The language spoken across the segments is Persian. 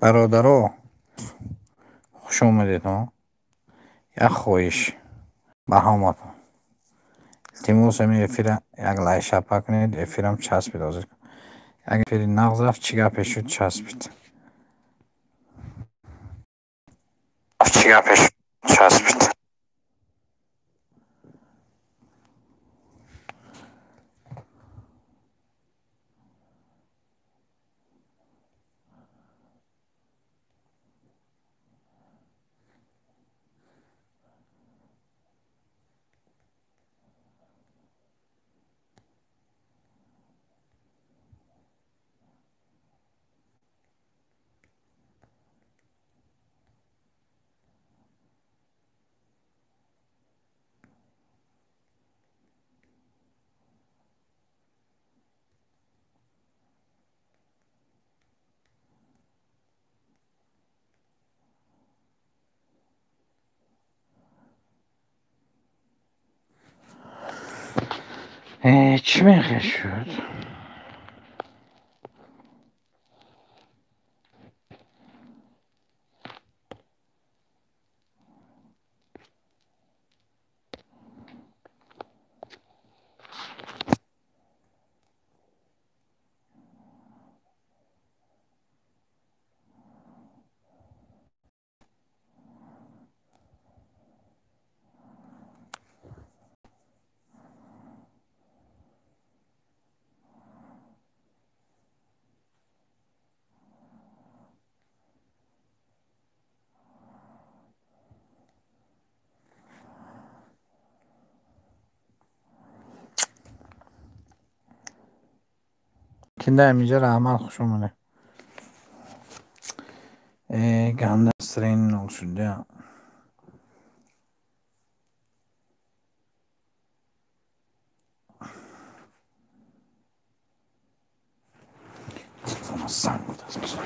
برادرو خوش اومدید ها. یک خواهش به همتون، التماس می افیر یک لایک شپه کنید. افیرم چسبید آزاد کن. اگه افیر نغز رفت چی گپش شد چسبید. چی گپش چسبید. چی میخواد شد؟ کنده اینجا رحمت خوش اومده. گنده سرین نول شده. تلفن سنگ بود از بزرگ.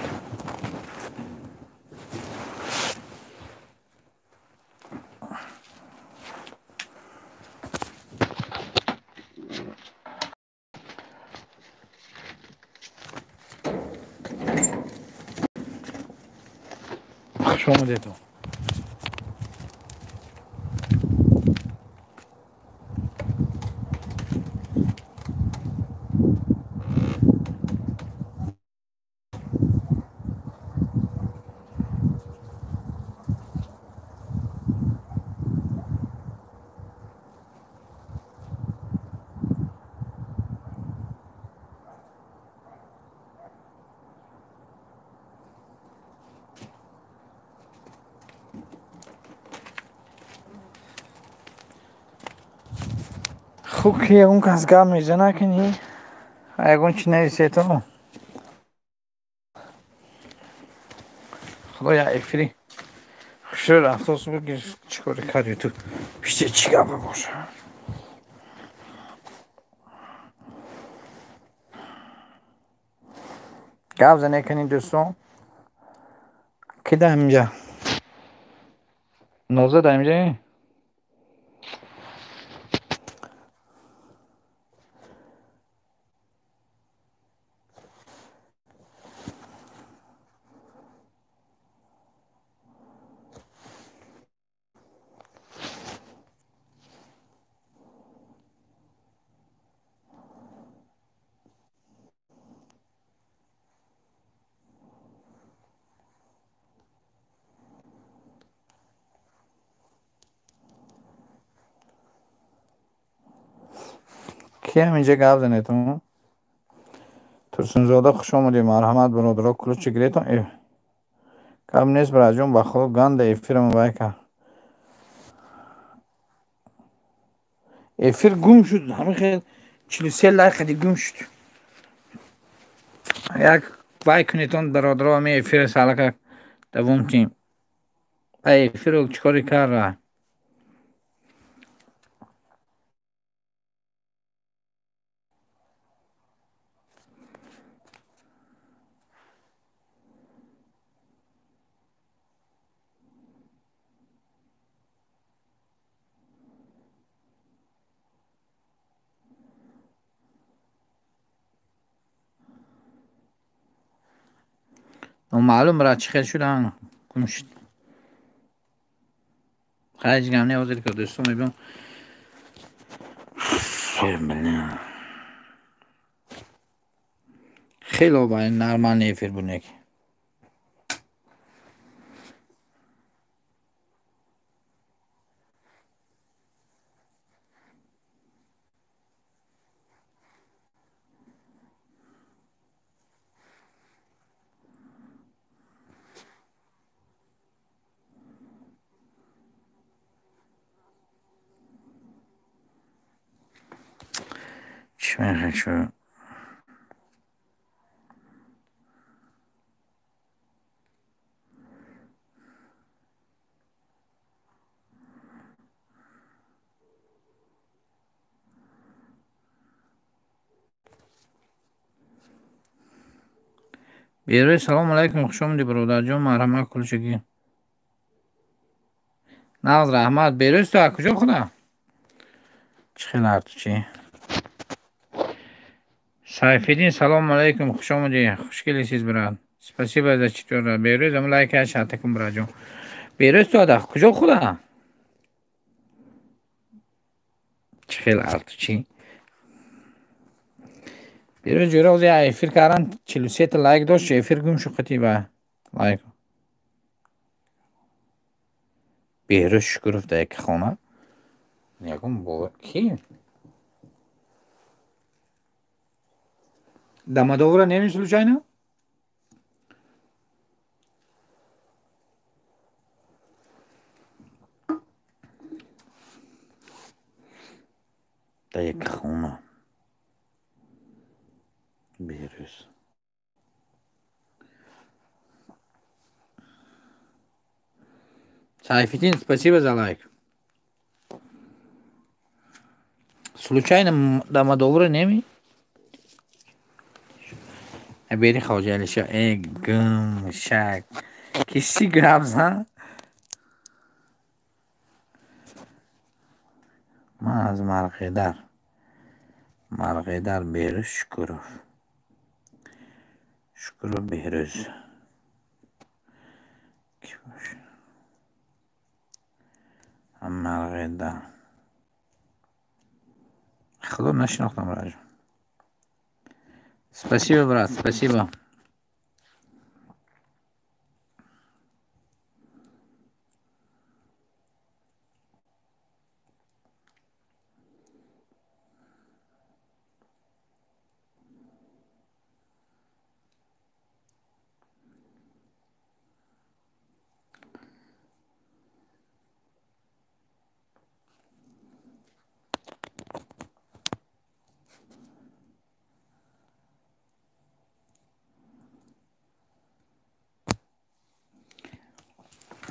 خوش اومده تو. خوب که اون کس گم میزنه کنی اگون چی نویسه تو خدا یا افری خوش رفتاس بگیر چی کاری کردی تو پیشتی چی گفه باشه. گفت زنه کنی دوستان که ده اینجا نازه ده اینجا کی هم اینجا گفت زنه تو ترسونزاده خوش آمدی. مرحمت برادرها کلوچ گریتون کم نیست برای جون بخدا گنده افیرم بای که افیر گم شد همه خیلی 43 لایق دی گم شد. یک بای کنیتون برادرها همه افیر سالکه دوم تیم ای افیر رو چکاری کار را معلوم برای چی خیلی شدن کمشت خیلی جگم نیازید که دوستو میبیم خیلی باید نرمان نیفیر بونه که چی میخوای شو بیروی سلام علیکم خوش آمدی برادر جان مرحمت کلچگی ناز رحمت بیروی تو از کجا خدا چی خیلی تو چی سایفیدین سلام علیکم خوش آمدی خوشگلی سیز براد спасибо за читора بیروی زمان لایک ها شاتکم براد جان بیروی تو از کجا خدا چی خیلی تو چی بیروی جوره وزی ایفیر کارن 43 لایک داشت ایفیر گم شو خطی با لایک بیروی شکرف ده یک خونه نیگم با کی Домодовора не случайно? Да як хуна. Берюсь. Сайфетин, спасибо за лайк. Случайно Домодовора неми? Бери ходжалиша гум шак. Киси грабза? من از مرغ در بیروز شکروف بیروز کی باشه مرغ در خدا نشناختم راجع спасибо брат спасибо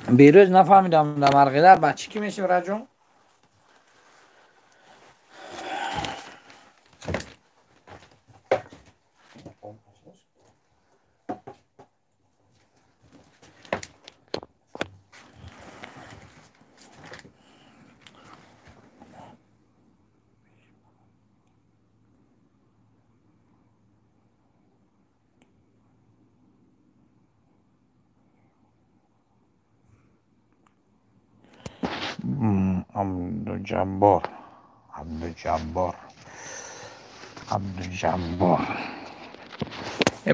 بیروز نفهمیدم در مرغ در بچه کی میشه برای جون عبدالجبار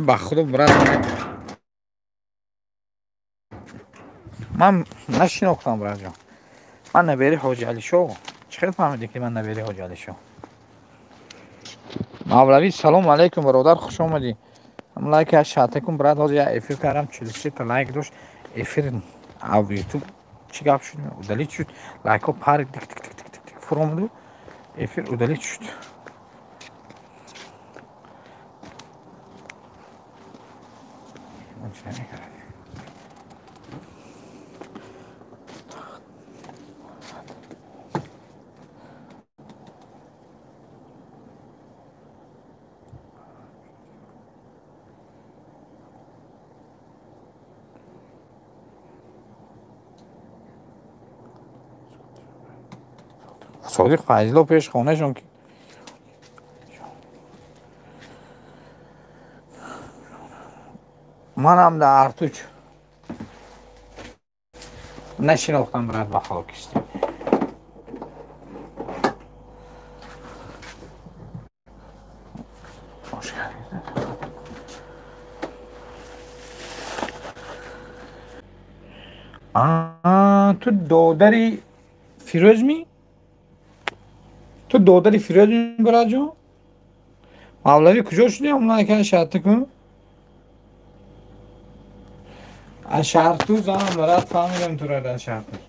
بخدا برات من نشناختم برات جان من نبیری حاجی علی شو چه فهمیدی که من نبیری حاجی علی شو مولوی سلام علیکم برادر خوش آمدی هم لایک ها شاتکم برات حاجی افیر کردم 43 تا لایک داشت افیر او یوتیوب چی گپ شد دلیت شد لایک ها پر تیک تیک تیک تیک تیک فرامدو افیر دلیت شد صادق فضلو پیش خونه شون که منم در ارتوچ نشناختم برات با خاکستری. تو دادری فیروز می؟ تو دادری فیروز می برای جون؟ مولوی کجا شدی همون که شرط کن؟ از شرطوز هم برات فهمیدم تو را در شرطوز.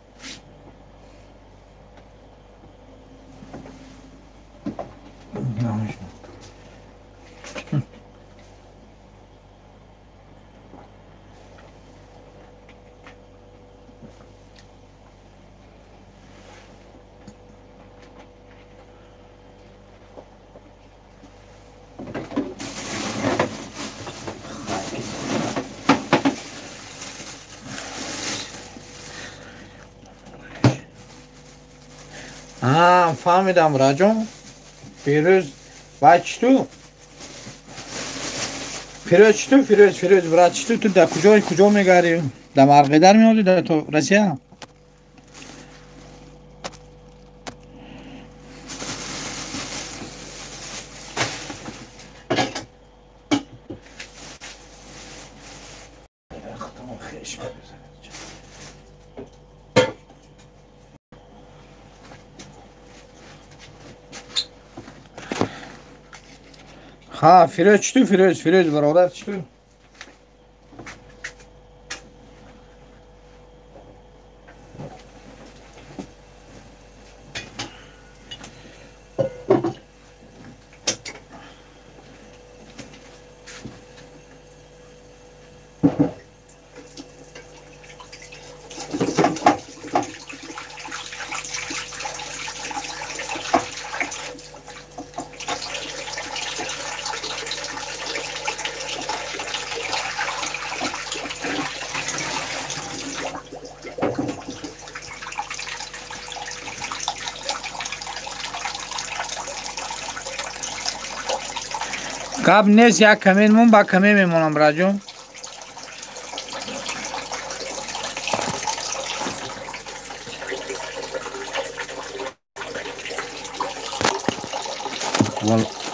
فهمیدم راجون. فیروز بچ تو فیروز برات تو در کجا میگاری؟ در مرغدر میادی در تو روسیه؟ ها فیروز برادر چطور؟ کاب نیست یک کمی مون با کمی میمونم راجون.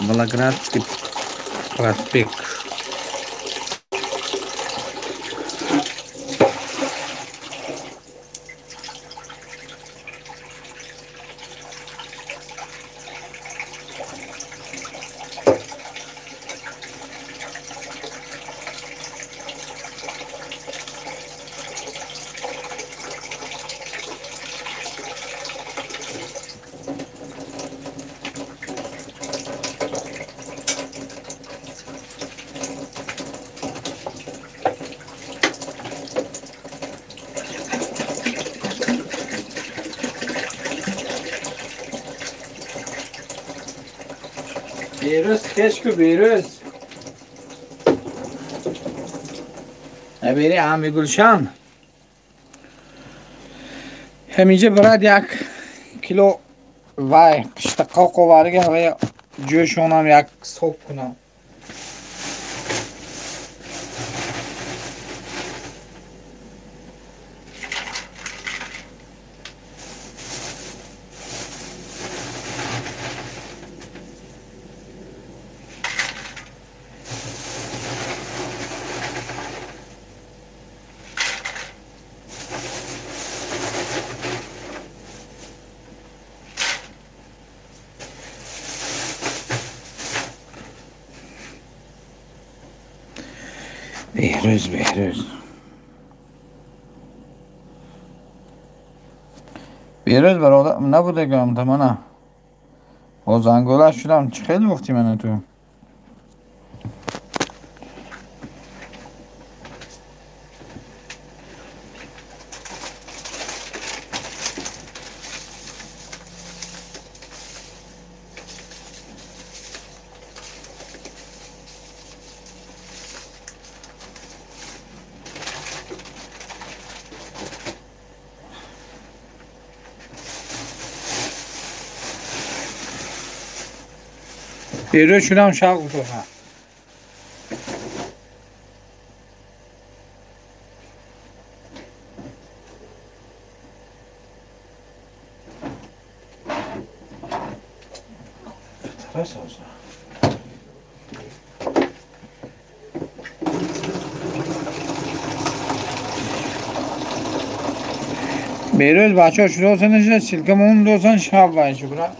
Волгоградский проспект. بیروز کشکو بیروز نبیری عمی گلشن همینجا برد 1 کیلو وای اشتقاق و وارگه و جوشونم 1 صبح کنم. بیروز برادر نبوده گم تمانا با زنگوله شدم. چه خیلی وقتی منه تو بیروز شدم شب تو بسازم. Beyruz bahçe şurada olsan işte silkem onu da olsan şahap var şu bura.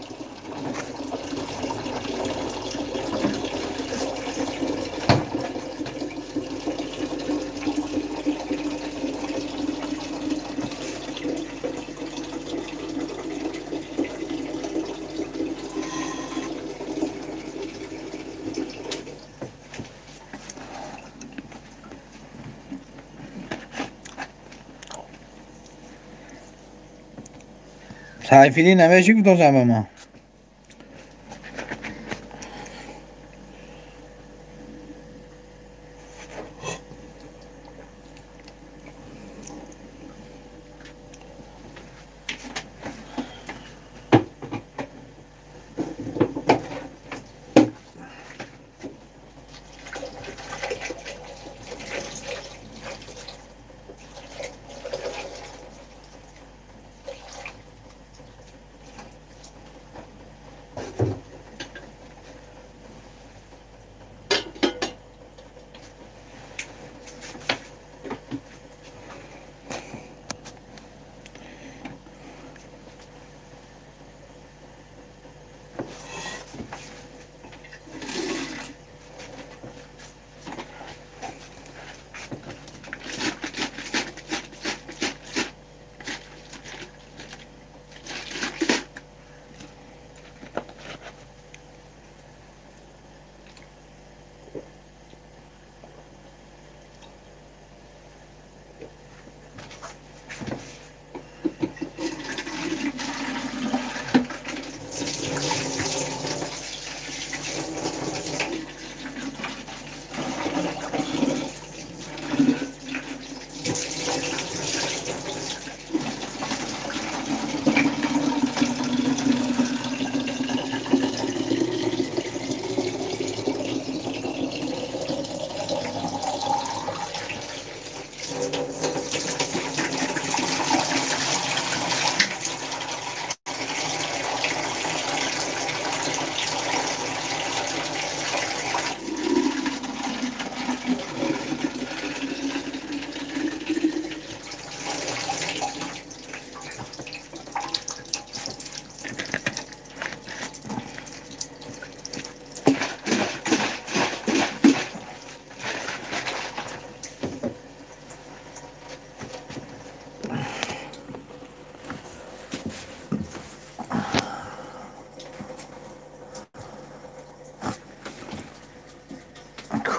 Sayfili نوشی که تو زبه ما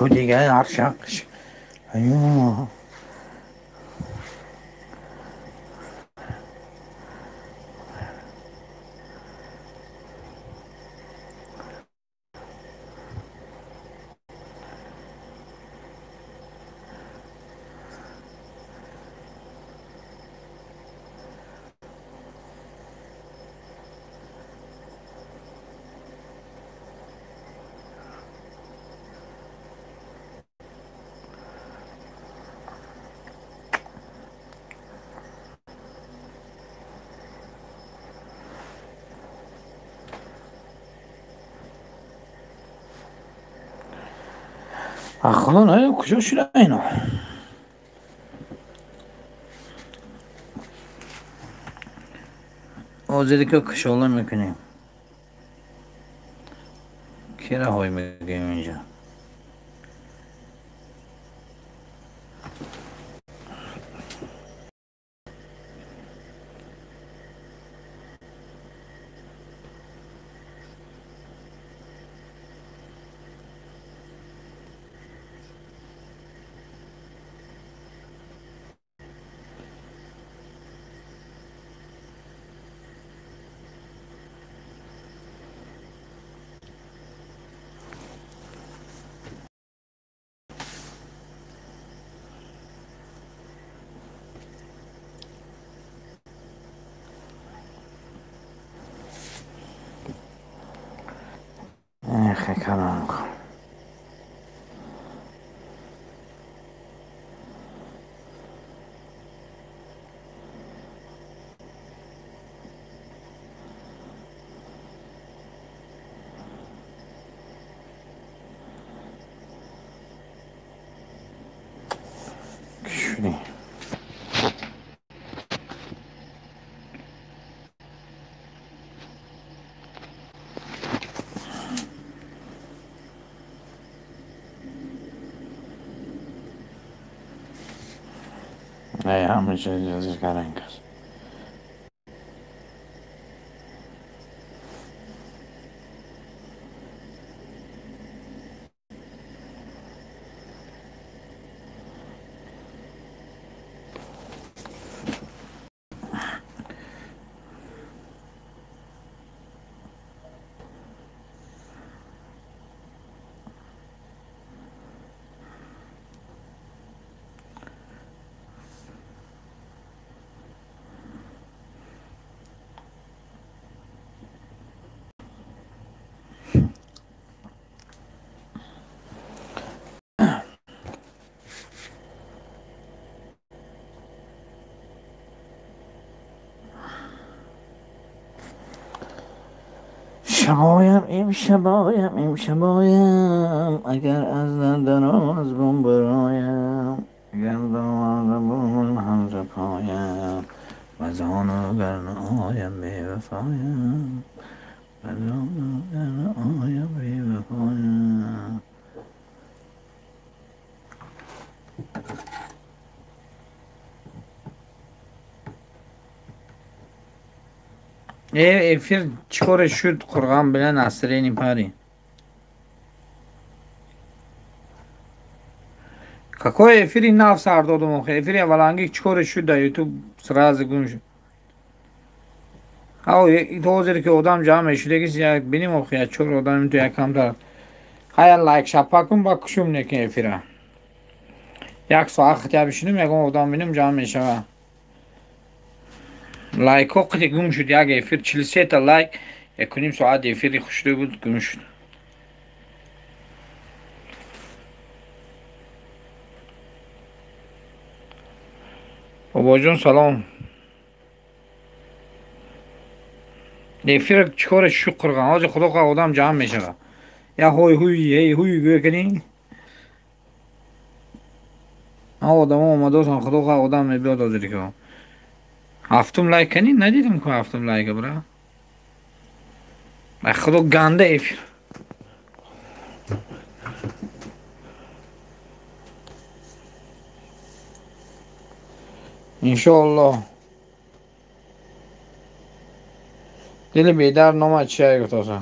کودیگه عرشقش ایوه خدا نه کجا شده اینا آزدی که کشاله میکنیم کی رهایی میگیم اینجا خیلی کنم ای همه چیز جزیر کردن کس. شبایم اگر از دراز بم برایم، اگر دراز بم هم پایم و زانو گر نایم بی وفایم، و زانو گر نایم بی وفایم. Efir çikore şut kurgan bilen asreni pari. Какой эфир нав сардодум охе? Эфир аваланги чикore şut da YouTube сразу гумш. Ау тозер ки одам ҷамъ шуда ки як биним охе я чор одам то якам да. Хая лайк шапакум ба кушум неки эфира. Як соат хатя бишинум ягон одам биним ҷамъ мешава. Лайк о қити гум шуд як эфир 43 та лайк якуним соат эфири хушда буд гум шуд. باباجون سلام. эфир чикор шук қурган ҳози худо хоҳ одам ҷамъ мешава. Я ҳой ҳуй гӯя кунӣ. одамо омадосам худо хоҳ одам мебиёд ҳозир ки ҳафтум лайк канӣ надидим ку ҳафтум лайка бра. ба худо ганда эфир. иншоаллоҳ дили бедар номад чия гуфтоса.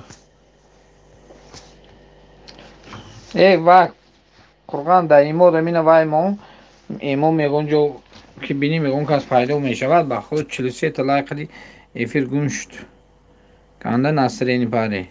вақт қурған да имо да мина вай мо имо мегон ҷо ки бини мегон кас пайдо мешавад ба худ 43 та лайк қади эфир гум шуд. ганда насрени паре.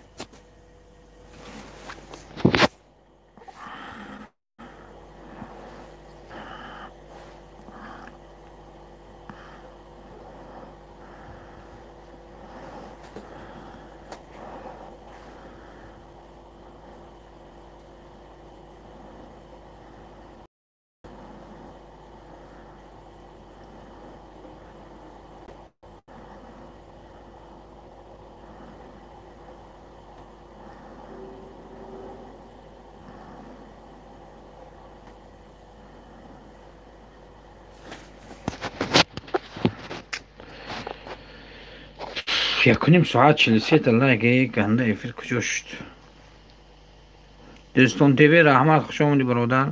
якуним соат 43 та лайк ганда эфир куҷо шуд. дӯстон тв раҳмат хуш омадӣ бародар.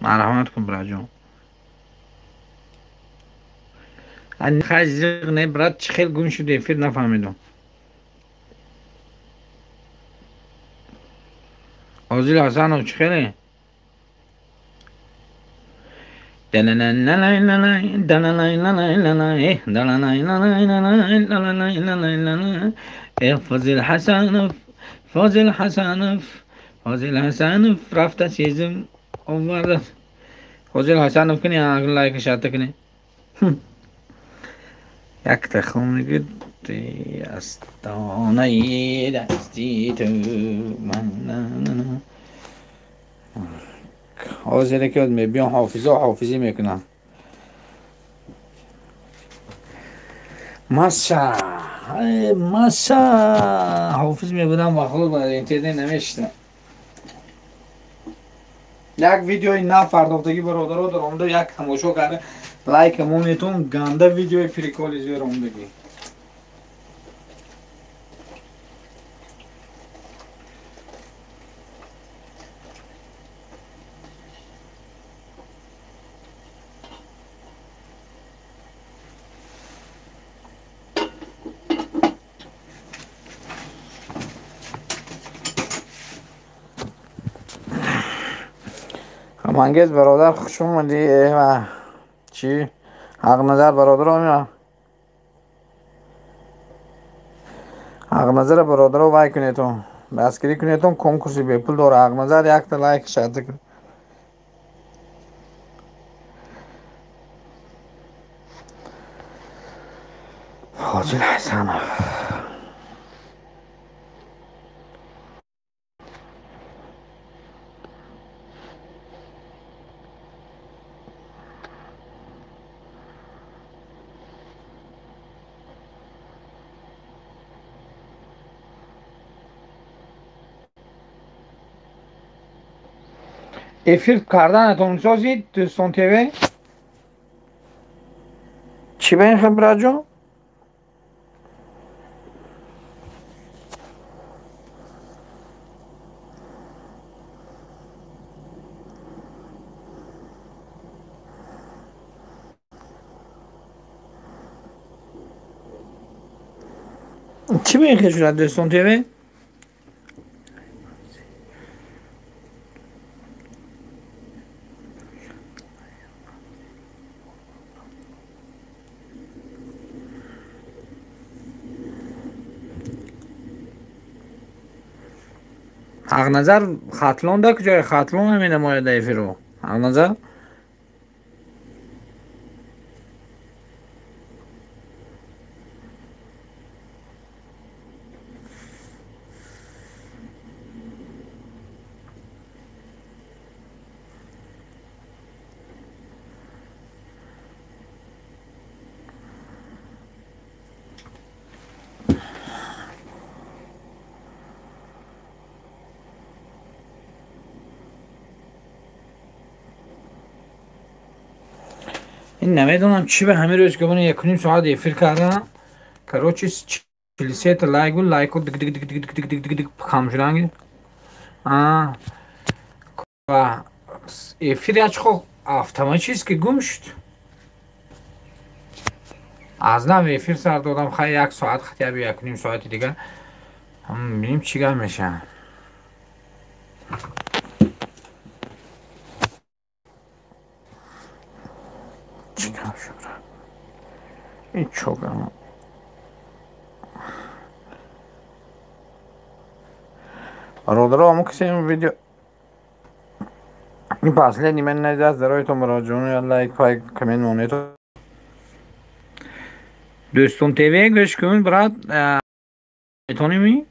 марҳамат кун браҷон. хазиқ не брат чӣ хел гум шуд эфир нафаҳмидум. озил ҳасанов чӣ хеле? فاضل حسنов рафта сезим оварда. فاضل حسنов кини лайк шата кини. як тахомиги астонаи дасти ту ман. ҳозире ки мебиём ҳофизӣ мекунам. маша ҳофиз мебудам ба худ ба интернет намешидам. як видеои нав пардохтагӣ бародаро дар омада як тамошо карда лайк монетон ганда видеои приколи зер омадагӣ. منگیز برادر خوش اومدی و چی؟ حق نظر برادر هم حق نظر برادر رو وای کنیتون دستگیری کنیتون کنکورسی بیپول داره حق نظر یک تا لایک شد کن فاضل حسن افیر کردنتون میسازید دوستان تیوی چی به این خبره جون؟ چی به این خجورت دوستان تیوی؟ حق نظر خطلون ده کجای خطلون همین نماید افیر رو حق نظر این نمیدونم چی به همین روز که بونه 1.5 ساعت افیر کردم کروچی 43 تا لایک بود لایک دیگ دیگ دیگ دیگ دیگ دیگ دیگ دیگ کم شدن و افیر اچ خو افتما چیز که گم شد از نم افیر سر دادم خیلی 1 ساعت خیلی 1.5 ساعت دیگه هم ببینیم چیکار میشه چیکار شد این چوگم برادر همون کسی این ویدیو این پاسله نیمه نیده از درای تو مراجعون یا لایک پای کمین مونه تو دوستون تیوی گوش کن برات میتونی می؟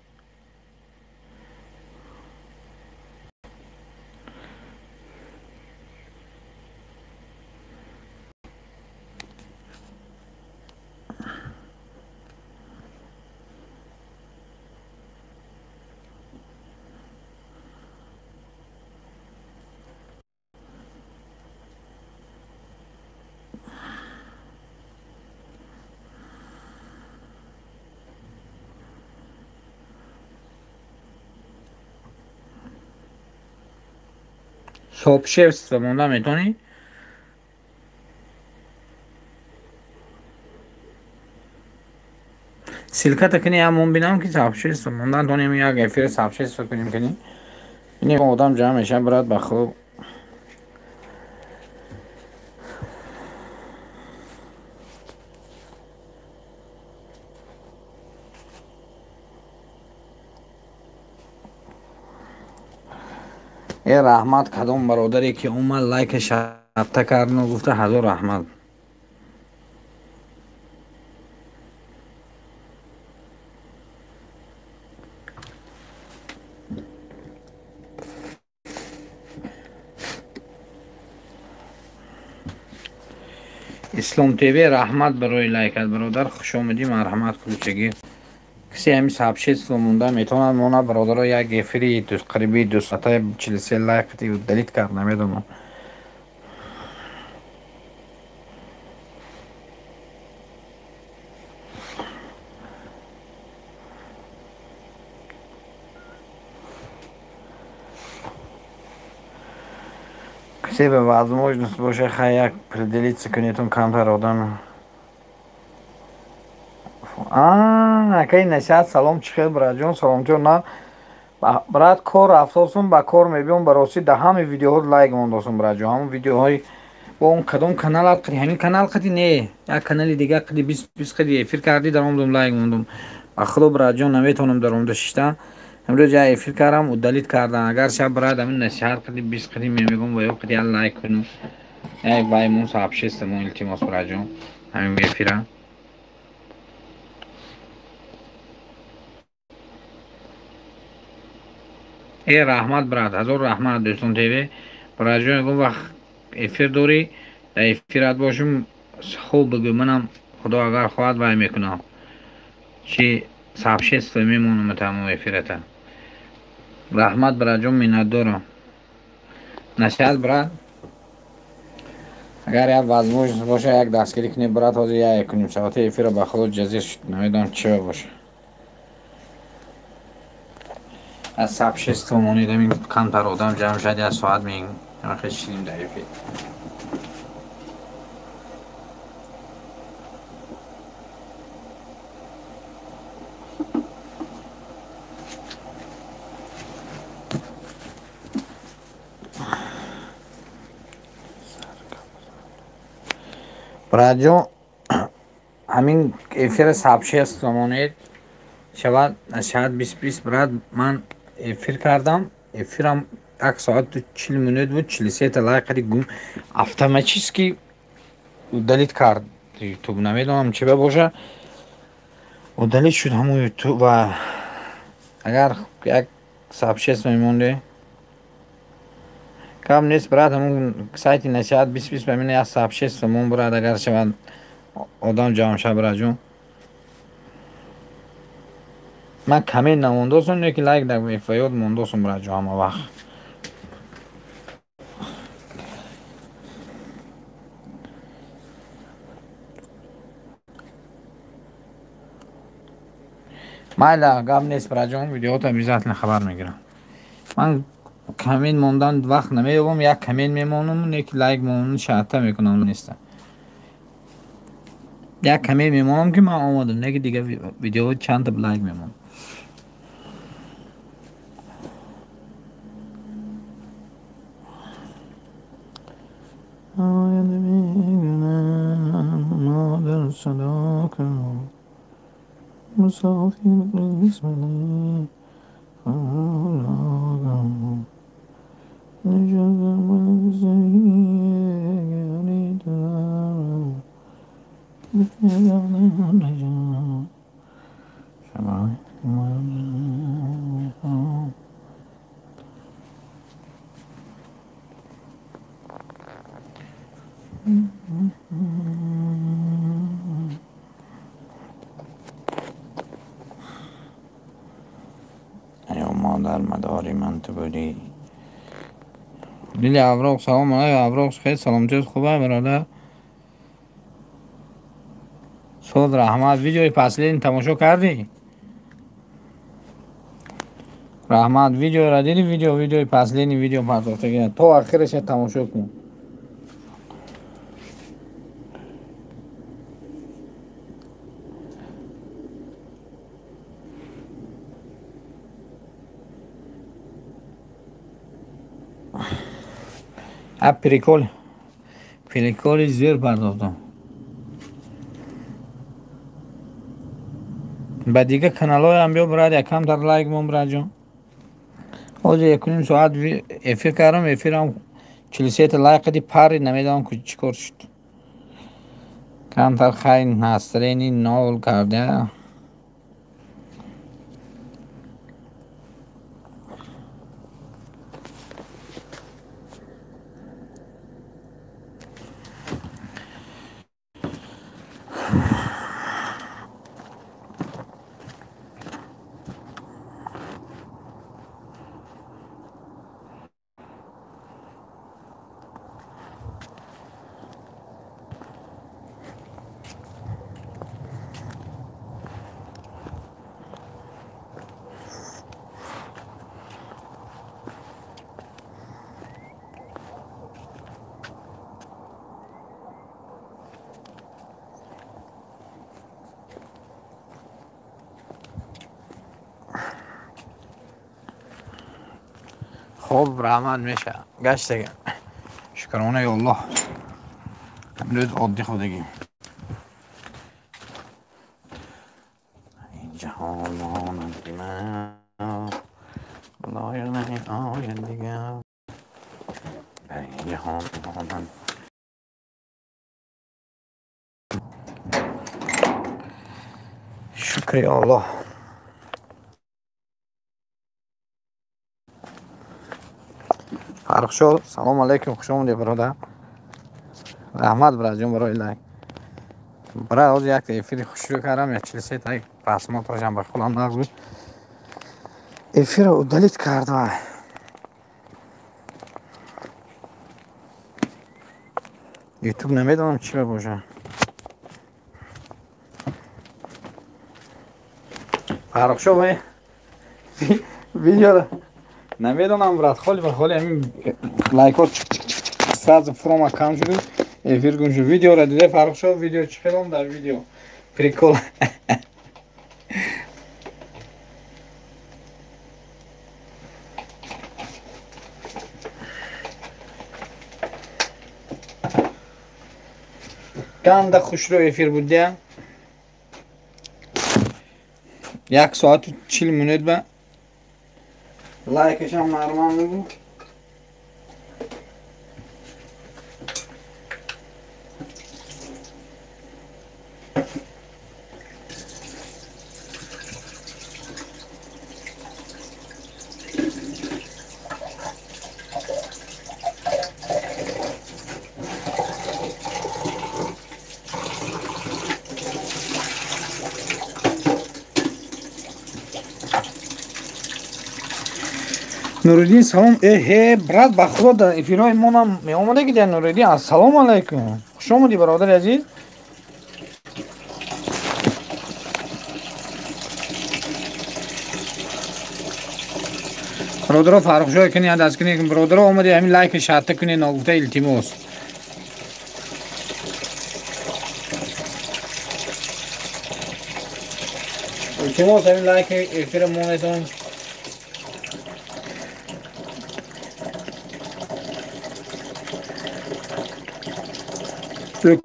сообщество монда метонӣ силката кини ҳамон бинам ки сообщество монда тонем як эфир сообщество кунем кини ин одам ҷамъ меша бирад ба хуб رحمت کدام برادری که اومد لایک شبته کردن و گفته هزار رحمت اسلام تیوی رحمت برای لایکت برادر خوش آمدی مرحمت کوچگی کسی همین сообщество مونده میتونه مونا برادر رو یک افری قریبی 243 لایک دلیت کرد نمیدونم کسی به возможность باشه خیلی یک پردلیت کنیتون کمتر آدم اکی نشد سلام چی خیلی برای جون سلام جون نه брат, кор рафтосум ба кор мебиём бароси да ҳами видеоҳо лайк мондосум брат ҷон. Ҳамон видеоҳои бо он кадом каналат қиди, ҳамин канал қиди не, як канали дига қиди 20 қиди эфир карди дар омдум лайк мондум. Ба худо брат ҷон наметавонам дар омда шишта. امروز جا افیر کردم و دلیت کردم. اگر شب برای همین نشهر قدیم 20 قدیم میگم و یا قدیم لایک کنم یک وای مون صاحب شست مون التماس برای جون همین افیرم ای رحمت برات هزار رحمت دوستان تیوی برای جون میگم وقت افیر دوری در افیرات باشم خوب بگو منم خدا اگر خواهد وای میکنم چی صاحب شست میمونم تمام افیرتا رحمت برای جون منت دارم نشهر برات اگر یک возможность باشه یک دستگیری کنیم برات حاضر یک کنیم ساعت افیر با خود جزیر شد نمیدونم چه باشه از سب 6 تومانی دمین کمتر آدم جمع شد یک ساعت میگیم خیلی شیریم در افیر برات جون همین افیر سب 6 تومانی شود شاید 20 برات من افیر کردم افیرم یک ساعت و 40 minut بود 43 تا لایک قدی گم автоматически удалит کرد یوتیوب نمیدونم چه باشه удалит شد همون یوتیوب و اگر یک ساب 6 میمونده کم نیست برات همون سایت نشاط 20 ببینه یک ساب 6 تومن برات اگر شود آدم جمع شه برات جون من کمی نموندوسم نه که لایک در ویفایود موندوسم برات جون همه وقت مایلا گام نیست برات جون ویدیو تا بیزات خبر میگیرم من کامین موندن وقت نمیگم یک کامین میمونم نه که لایک مون شاته میکنم نیست یک کامین میمونم که من آمادم نه که دیگه ویدیو چند تا لایک میمونم آید میگنم مادر صدا کنم مسافر بسمنی فراغم نجازم بزنی دارم بگردم نجام شبای میخوام ایا مادر مداری من تو بودی لیلی ابراق سلام علیکم ابراق خیلی سلامتی خوبه برادر صد رحمت ویدیوی پسلین تماشا کردی رحمت ویدیو را دیدی ویدیوی پسلین ویدیو پرداختگی تو آخرش تماشا کن اب پریکول زیر پرداختم با دیگه کانال های هم بیا براد یکم در لایک مون براد جان اوجه یکنیم ساعت افیر کردم افیرم 43 تا لایک دی پاری نمیدونم که چی کار شد کم تر خیلی نسترینی ناول کرده خوب رحمت میشه گشت دیگه شکرانه الله امروز عادی خودگی این جهان مانند من لایق نه آین دیگه این جهان مانند شکر الله فرق شد سلام علیکم خوش آمدید برادر رحمت برای جون برای لایک برای از یک افیر خوش رو کردم یا 43 تا پاسمات راشم به خودم نقض بود افیر رو دلیت کردم یوتیوب نمیدونم چی باشه فرق شد باید ویدیو نمیدونم برات خالی به خالی همین لایک ها ساز فروم کم شده افیر گوش ویدیو را دیده فرق شد ویدیو چخیدم در ویدیو پریکول گنده خوش رو افیر بوده 1 ساعت و 40 منت به لایکش هم نرمان بود نوردین سلام برات با خدا در افیرای ما هم می آمده که در نوردین السلام علیکم خوش آمدی برادر عزیز برادر فرق شو کنی دست کنی که برادر آمدی همین لایک شات کنی نگفته التماس التماس همین لایک افیر مونتون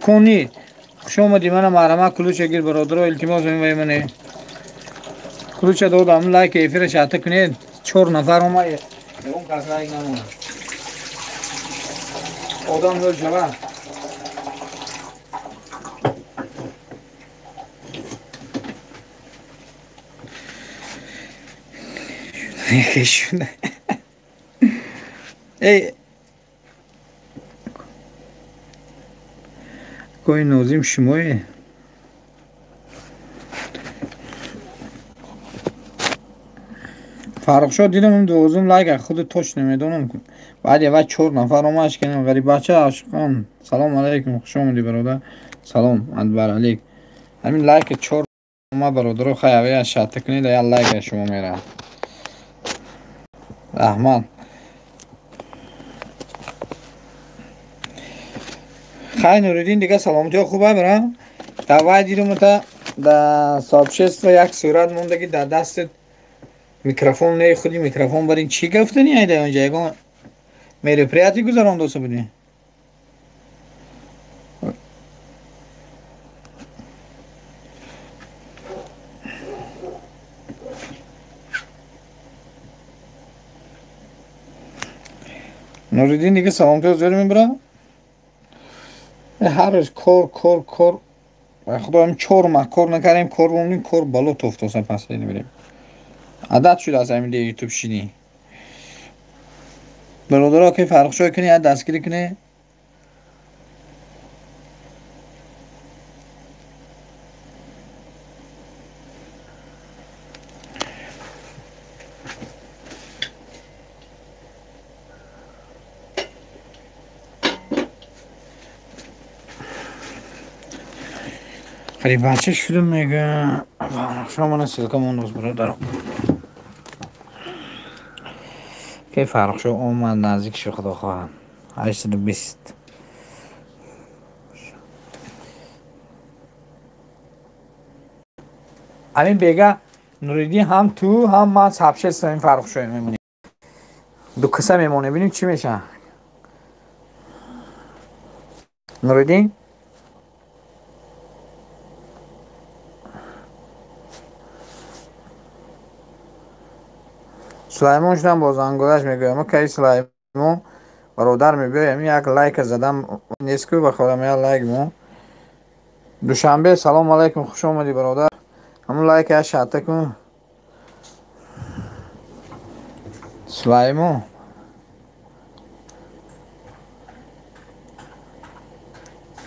کنید خوش آمدی منم مرحمت کلوچ گیر برادر التماس می منه کلوچ دادم لایک افیر شات کنید 4 نفر اومد اون کس لایک نمونه آدم دل جوان شونه ای کوی نازیم شمایی فرق شد دیدم اون دوزم لایک خود توش نمیدونم بعد یه وقت 4 نفر اومدش کنیم غریب بچه عاشقان سلام علیکم خوش آمدی برادر سلام ادبر علیک همین لایک 4 اومد برادر خیلی از شات کنید یا لایک شما میره رحمان خیلی نوردین دیگه سلامتی ها خوبه برام تا دیدم تا در سابشست و یک صورت مونده که در دستت میکروفون نه خودی میکروفون برین چی گفتنی ایده اونجا یکم میره پریاتی گذارم دوسته بودی نوردین دیگه سلامتی ها زیادی میبرم هر روز کور خدا هم 4 ماه کور نکردیم کور بومدیم کور بالا توفتاسه پس اینی بریم عادت شده از همین دیگه یوتیوب شینی برادرها که فرق شو کنی یا دستگیری کنی خیلی بچه شده میگه شما من سلکم اون روز برادرم که فرق شو اومد نزدیک شو خدا خواهم 820 همین بگه نوریدی هم تو هم من سبشه این فرق شوی میمونی دو کسه میمونه ببینیم چی میشه. نوریدین سلیمان شدم باز انگولش میگویم که سلیمان برادر میگویم یک لایک زدم نیست که بخورم یک لایک مو دوشنبه. سلام علیکم خوش آمدی برادر. همون لایک یا شاته کن سلیمان.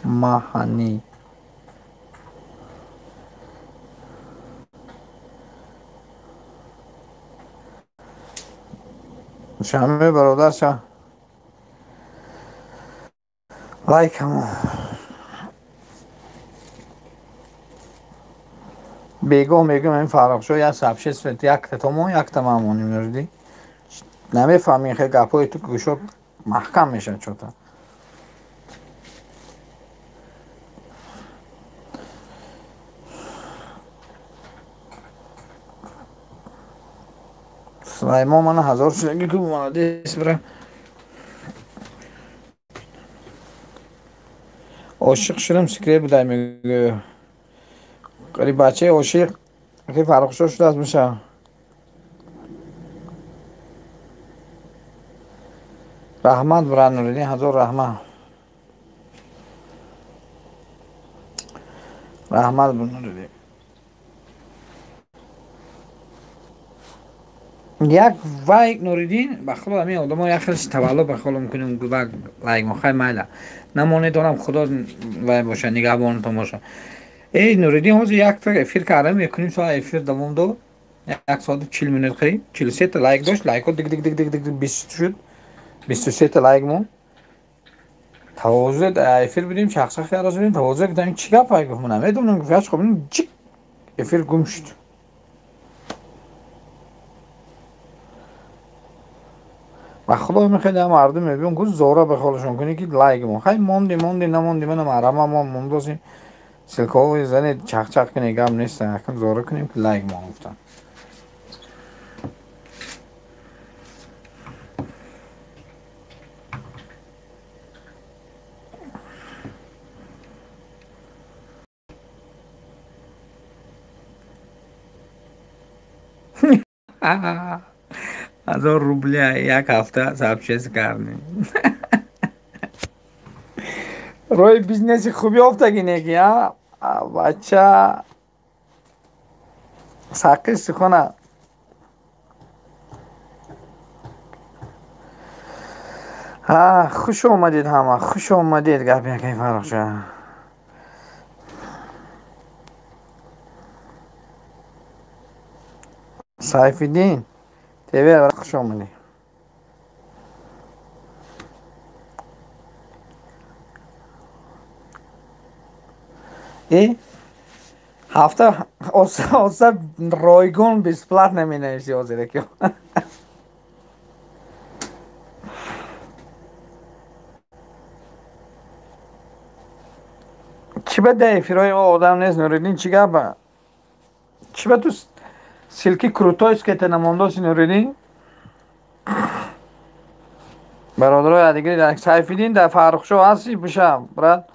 ماهانی دوشنبه برادر شا لایک همون بیگو میگم این فرق شو یا سبشه سفت یک تمام یک تمام میردی نمیفهمی خیلی گپای تو گوشو محکم میشه چطور سلیمان من 1000 شلنگی که اومده است برای عاشق شدم سکره بوده میگه قریب بچه عاشق که فرق شده از میشه. رحمت برای نوریدین 1000 رحمت رحمت برای نوریدین. یک وایک نوریدین بخدا همین آدم ها یک خیلی تولد بخدا میکنیم گوبک لایک ما خیلی مایده نمانه دارم خدا وای باشه نگهبان تو باشه. ای نوریدین حوض یک تا افیر کردم میکنیم ساعت افیر دوم دو یک ساعت 40 منت قریب 43 تا لایک داشت. لایک ها دیگ دیگ دیگ دیگ دیگ 20 شد 23 تا لایک مون تواضع افیر بدیم شخصا خیلی راضی بدیم تواضع کردیم چی گپ پای گفتم نمیدونم گفتش خب این چی افیر گم شد. و خدا میخواد مردم میبینم گفت زورا به خالشون کنی که لایک مون خیلی موندی نموندی منم آرام ما موندوسی سلکو زنه چخ چخ کنی گام نیست یکم زورا کنیم که لایک مون گفتن. از روبل یک هفته سابچیز کردیم. روی بیزنس خوبی افتادی نگی ها بچه ساقی سخونه خوش اومدید همه خوش اومدید گپ یکی فرق شد. سیفالدین تیوی خوش اومدی. ای هفته اوسا رایگون بیسپلات نمی نویسی حاضره که چی بده افیرای آدم نیست نوریدین چی گفت چی بده تو سیلکی کروتایش که تنمانده سی نوریدین برادرای دیگری در سیفالدین در فرخ شو هستی بشم برد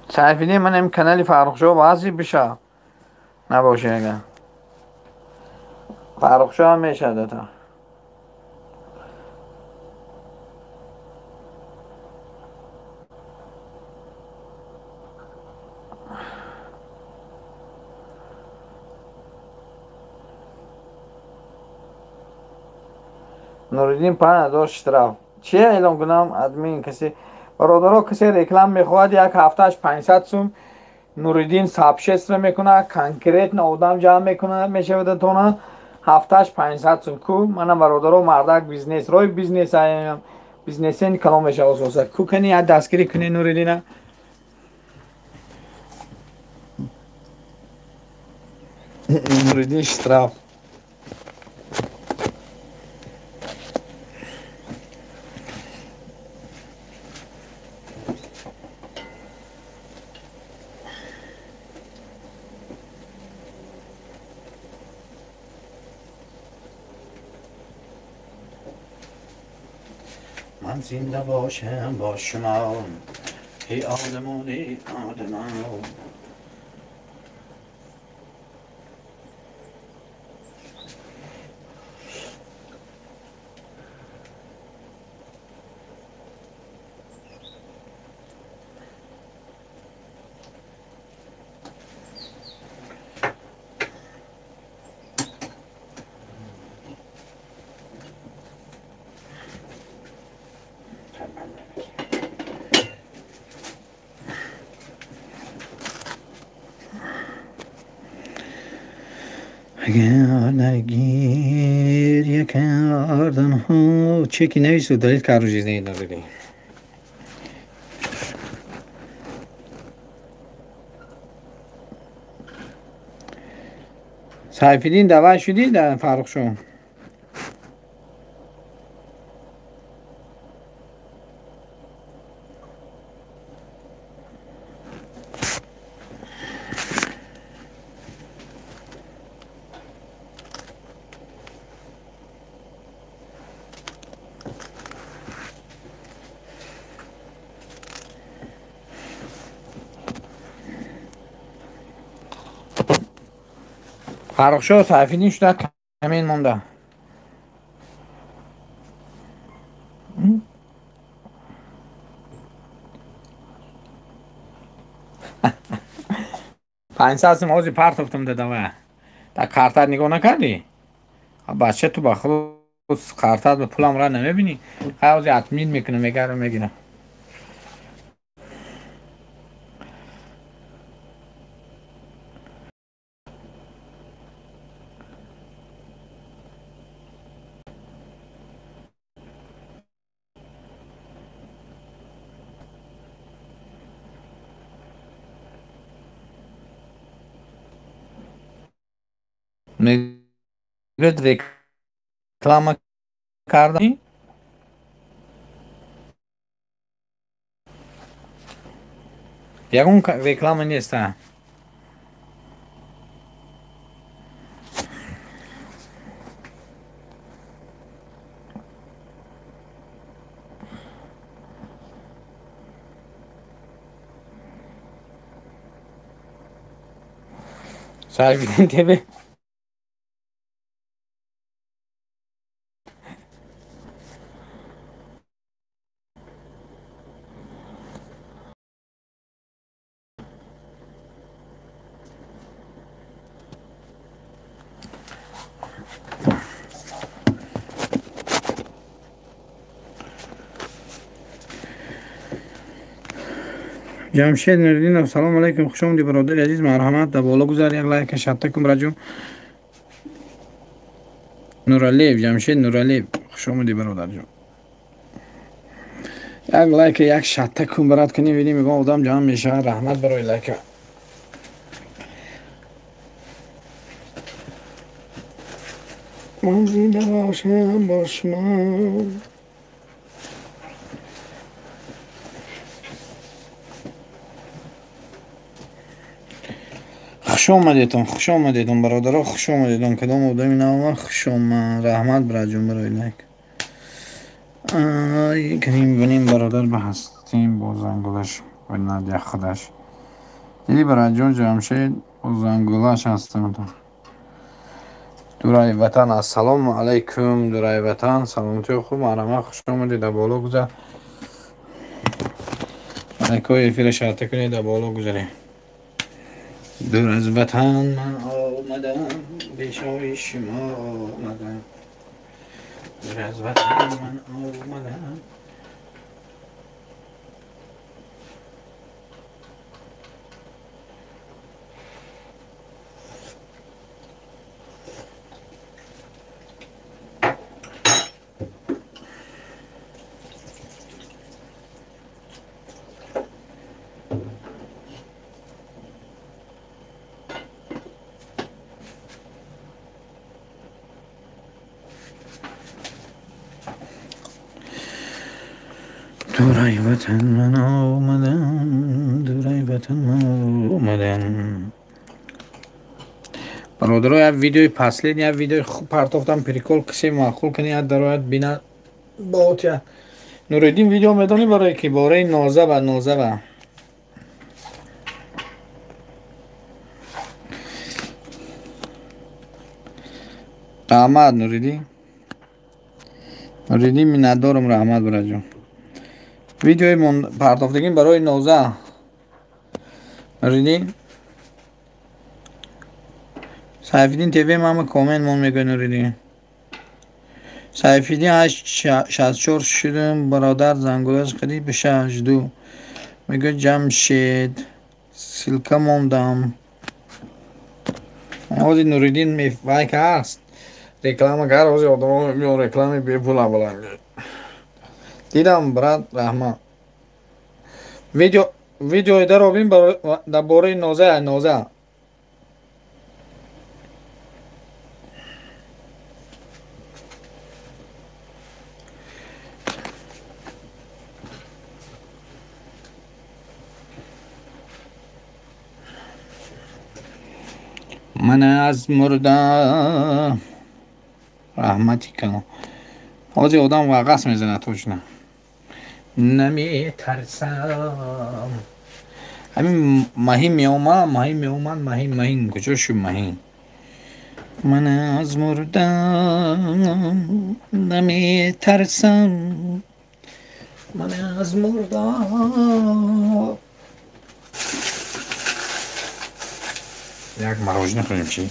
سیفالدین من این کانالی فرخ شو هستی بشه نباشه اگر فرخ شو هم میشه دتا نوریدین 5000 اشتراک چیه اعلام کنم ادمین کسی برادرها کسی رکلام میخواد یک هفتهش 500 سوم نوریدین سابشست میکنه کنکریت نودم جمع میکنه میشه بده تونه هفتهش 500 سوم کو منم برادرها مردک بیزنس روی بیزنس ایم بیزنس این کلام میشه اساسا کو کنی یا دستگیری کنی نوریدین نوریدین اشتراک من زنده باشم با شما ای آدمان ای آدمان. اگر نگیر یک اردن ها چکی نویسو دلیل کارو جیزه این نداری سایفیدین دوای شدی در فرق شو فرق شو سایفیدین شده کمین مونده 500 موزی پرت افتم دادم در کارتت نگاه نکردی؟ بچه تو با خود کارتت به پولم را نمیبینی؟ خیلی اتمین میکنه میگره میگیره میگه reklama کردی؟ یکون reklama نیست سایفیدین تیوی جمشید نوردین سلام علیکم خوش آمدی برادر عزیز مرحمت در بالا گذار یک لایک شتکم رجو نورالیف جمشید نورالیف خوش آمدی برادر جون یک لایک یک شتکم برات کنی ویدی میگم آدم جمع میشه رحمت برای لایک من زنده باشم با شما خوش آمدیتون برادرها خوش آمدیتون کدام آدمی نامه خوش آمد رحمت برای جون برای لایک کنیم بینیم برادر به هستیم با زنگولش و نادیه خودش دیدی برای جون جمشید با زنگولش هستیم دورای وطن السلام علیکم دورای وطن سلامتی خوب مرحمت خوش آمدید در بالا گذار لایکای فیل شرطه کنید در بالا گذاریم دور از وطن من آمدم بیشای شما آمدم دور از وطن من آمدم دورای وطن من آمدم دورای وطن من آمدم برادرها یک ویدیوی پسلین یک ویدیوی خوب پرتافتم پریکول کسی معقول کنی یک درایت بینه باوت نوریدین ویدیو میدونی برای کی؟ برای نازه رحمت نوریدین می ندارم رحمت برای جان ویدیوی من پرداختگیم برای نازه نوریدین سیفیدین تیوی من کامنت من میگه نوریدین سیفیدین 864 شدم برادر زنگولش قریب به 62 میگه جمشید سیلکه موندم حاضی نوریدین میفای که هست reklama کار حاضی آدم میون رکلامی بی پولا بلند دیدم برات رحمت ویدیو در روبین در باره نازه من از مرده رحمتی کنم حاضی آدم وقص میزنه توش نه نمی ترسم همین مهین مهین کجا شو مهین من از مردم نمی ترسم من از مردم یک مروجنه خوریم چی؟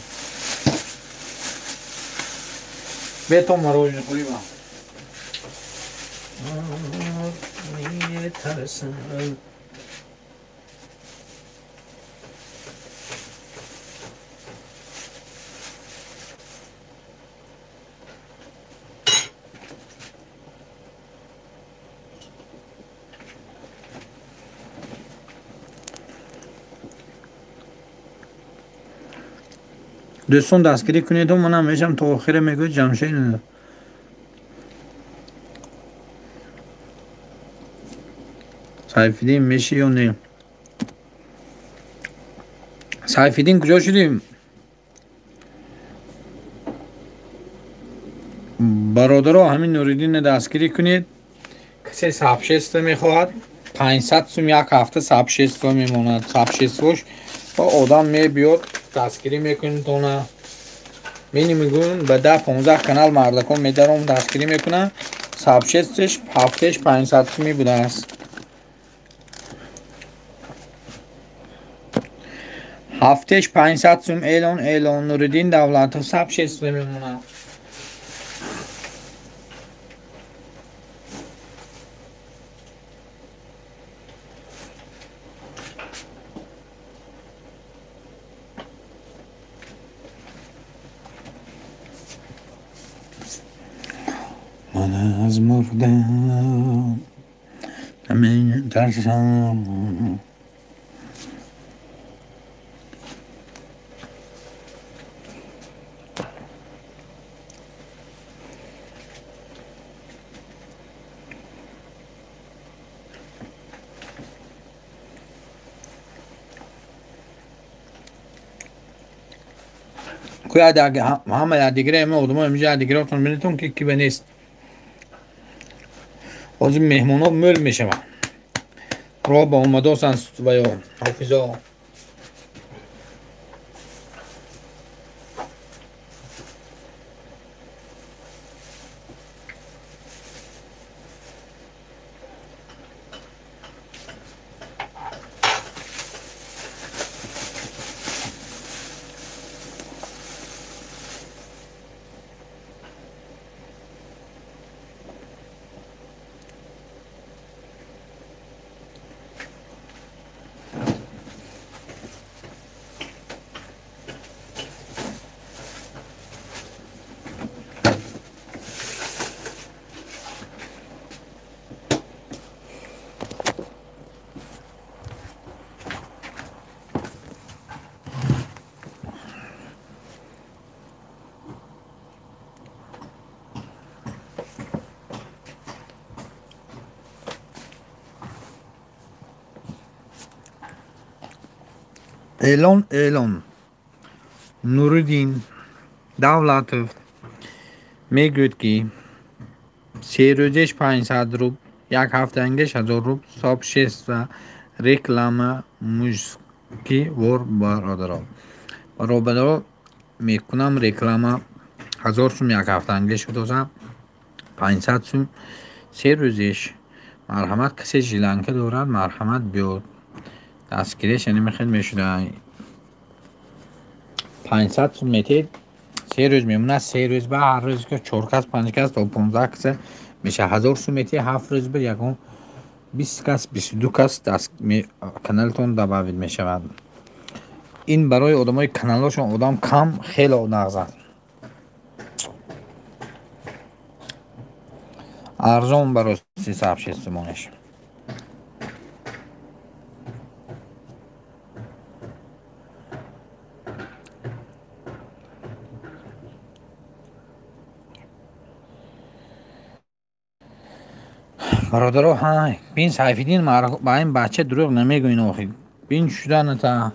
به تو مروجنه خوریم نمی ترسم دوستان دستگیری کنید و منم میشم تا آخر میگه جمشید نده سیفیدین میشی یا نه سیفیدین کجا شدیم برادرها همین نوریدین دستگیری کنید کسی سابشست میخواهد 500 سوم یک هفته سابشست میموند سابشستش و آدم میبیاد دستگیری میکنید اونه میگون به 10-15 کانال مردکان میدارم دستگیری میکنن سابشستش هفتهش 500 سومی بوده است هفتهش 500 سوم اعلان نوریدین دولت سابشست میمونه من از مردم نمی ترسم کوی همه دیگره همه آدم ها همجا دیگره اتون بینیتون که کی بنیست از این مهمون ها مل میشه راه با اومده سنست و یا حافظا اعلان نوریدین دولتov میگوید که 3 روزش 500 روب یک هفتهانگیش 1000 روبل صاحب 6 و реклама мужский вор бародаро. баробаро мекунам реклама 1000 сум як ҳафтаангиш дозам 500 сум 3 рӯзиш. марҳамат касе жиланка дорад марҳамат биёд дастгириш яъне хел мешуда 500 сум метед 3 рӯз мемонад 3 рӯз ба ҳар рӯз ки 4 кас 5 кас то 15 кас меша 1000 сум метед 7 рӯз ба ягон 20 кас 22 кас каналтон дабавид мешавад. ин барои одамои каналошон одам кам хело нағзад арзон барои 306 сумонаш. бародаро ҳай бин Сайфиддин ба ин бача дурӯғ намегӯин охи бин шуданата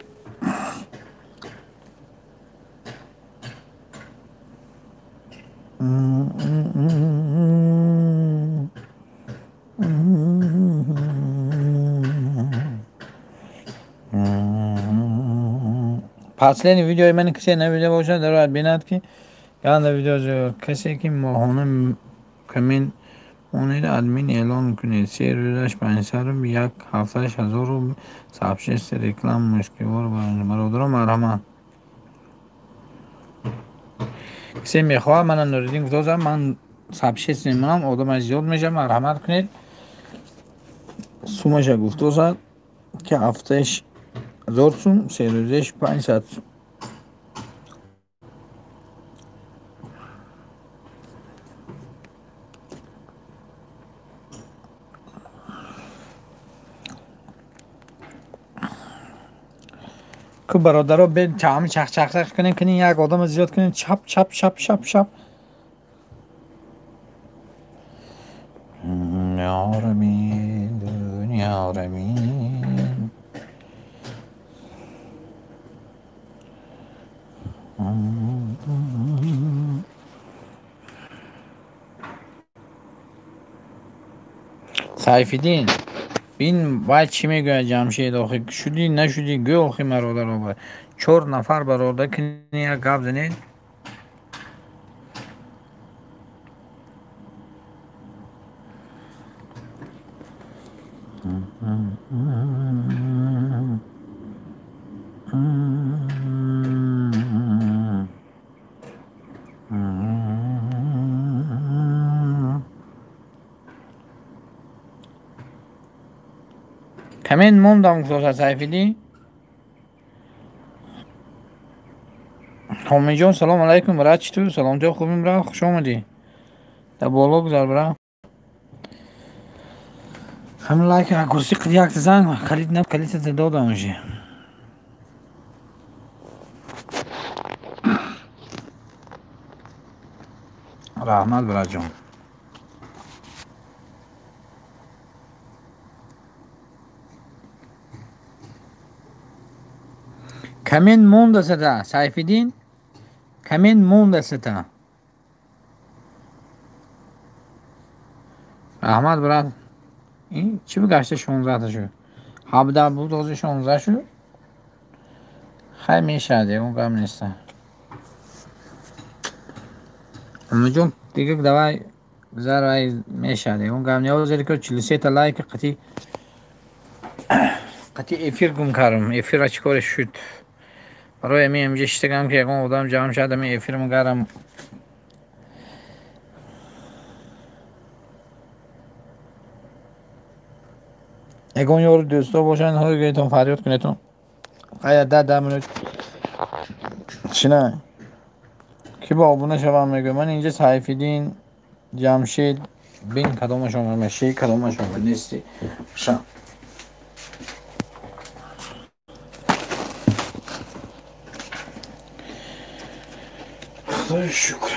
последни видеои мани касе навида бошад дарояд бинад ки ганда видео касе ки моҳона камин монеда админ эълон кунед 3 рӯзаш 500 рубл як ҳафтааш 1000 рубл сабшест реклама мушкивор бародаро марҳамат касе мехоҳад мана Нуриддин гуфтозам ман сабшест мемонам одамаш зиёд меша марҳамат кунед сумаша гуфтозад ки ҳафтааш 1000 сум 3 рӯзаш 500 сум. ку бародаро бе чам чах кунем кунем як одам зиёд кунем чап ярамин Сайфиддин бин вай чӣ мегӯяд Ҷамшед охи шудӣ нашудӣ гӯ охи бародаро 4 нафар барода кини як гап занед камен мондам гуфтоса Сайфиддин ҳомиҷон салом алайкум брат читӯр саломтиҳо хубим брат хуш омадӣ да боло гузар брат ҳамин лайк курсӣ қид якта занг калитата додам уже раҳмат братҷон камен мондасата Сайфиддин камен мондасата раҳмат брат ин чӣ гашта 16 шуд 17 буд ҳозир 16 шуд хай мешад ягон гап неста амаҷон дига давай гузарвай мешад ягон гап не ҳозир ки 43 лайк қати эфир гум кардам эфира чӣ кореш шуд барои ами ҳамҷа иштагам ки ягон одам ҷамъ шад ами эфирам гарам ягон ёру дӯсто бошанд ҳоигетон фарёд кунетон қая 10 минут чина ки ба обуна шавам мегӯ ман инҷа Сайфиддин Ҷамшед бин кадомашон меши кадомашон нести ша Худои шукр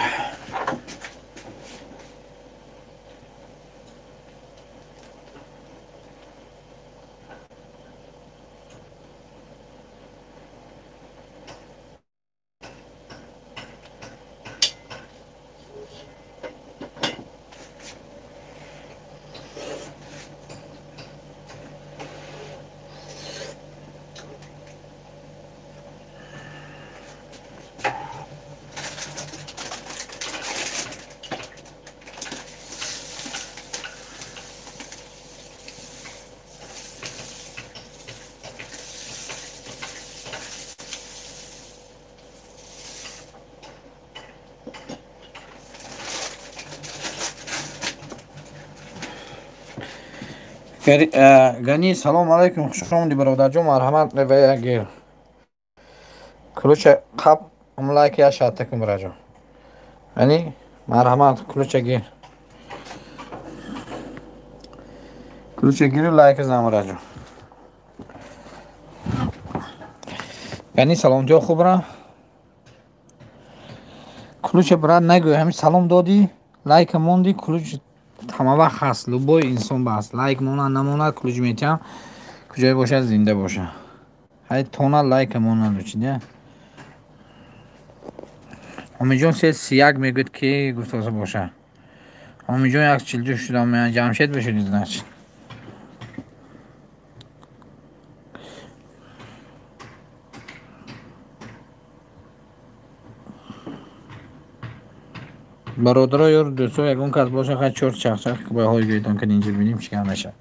گنی سلام علیکم خوش آمدی برادر مرحمت و گیر کلوچ قب لایک یا شات تکم برادر گنی مرحمت کلوچ گیر لایک زدم برادر گنی سلام جو خوب را کلوچ براد نگو همین سلام دادی لایک موندی کلوچ تمام وقت هست لبوی انسان باست لایک مونن نمونن کلوچ میتیم کجای باشه زنده باشه های تونا لایک مونن چیه امیجون سیاگ میگوید که گفتوسه باشه امیجون یک چیلجو شدم من جمشید بشونید نچ برادرها یار دوستو یکون کس باشه خیلی چرت چخچخ که به های گیتون که اینجا بینیم چیکار نشه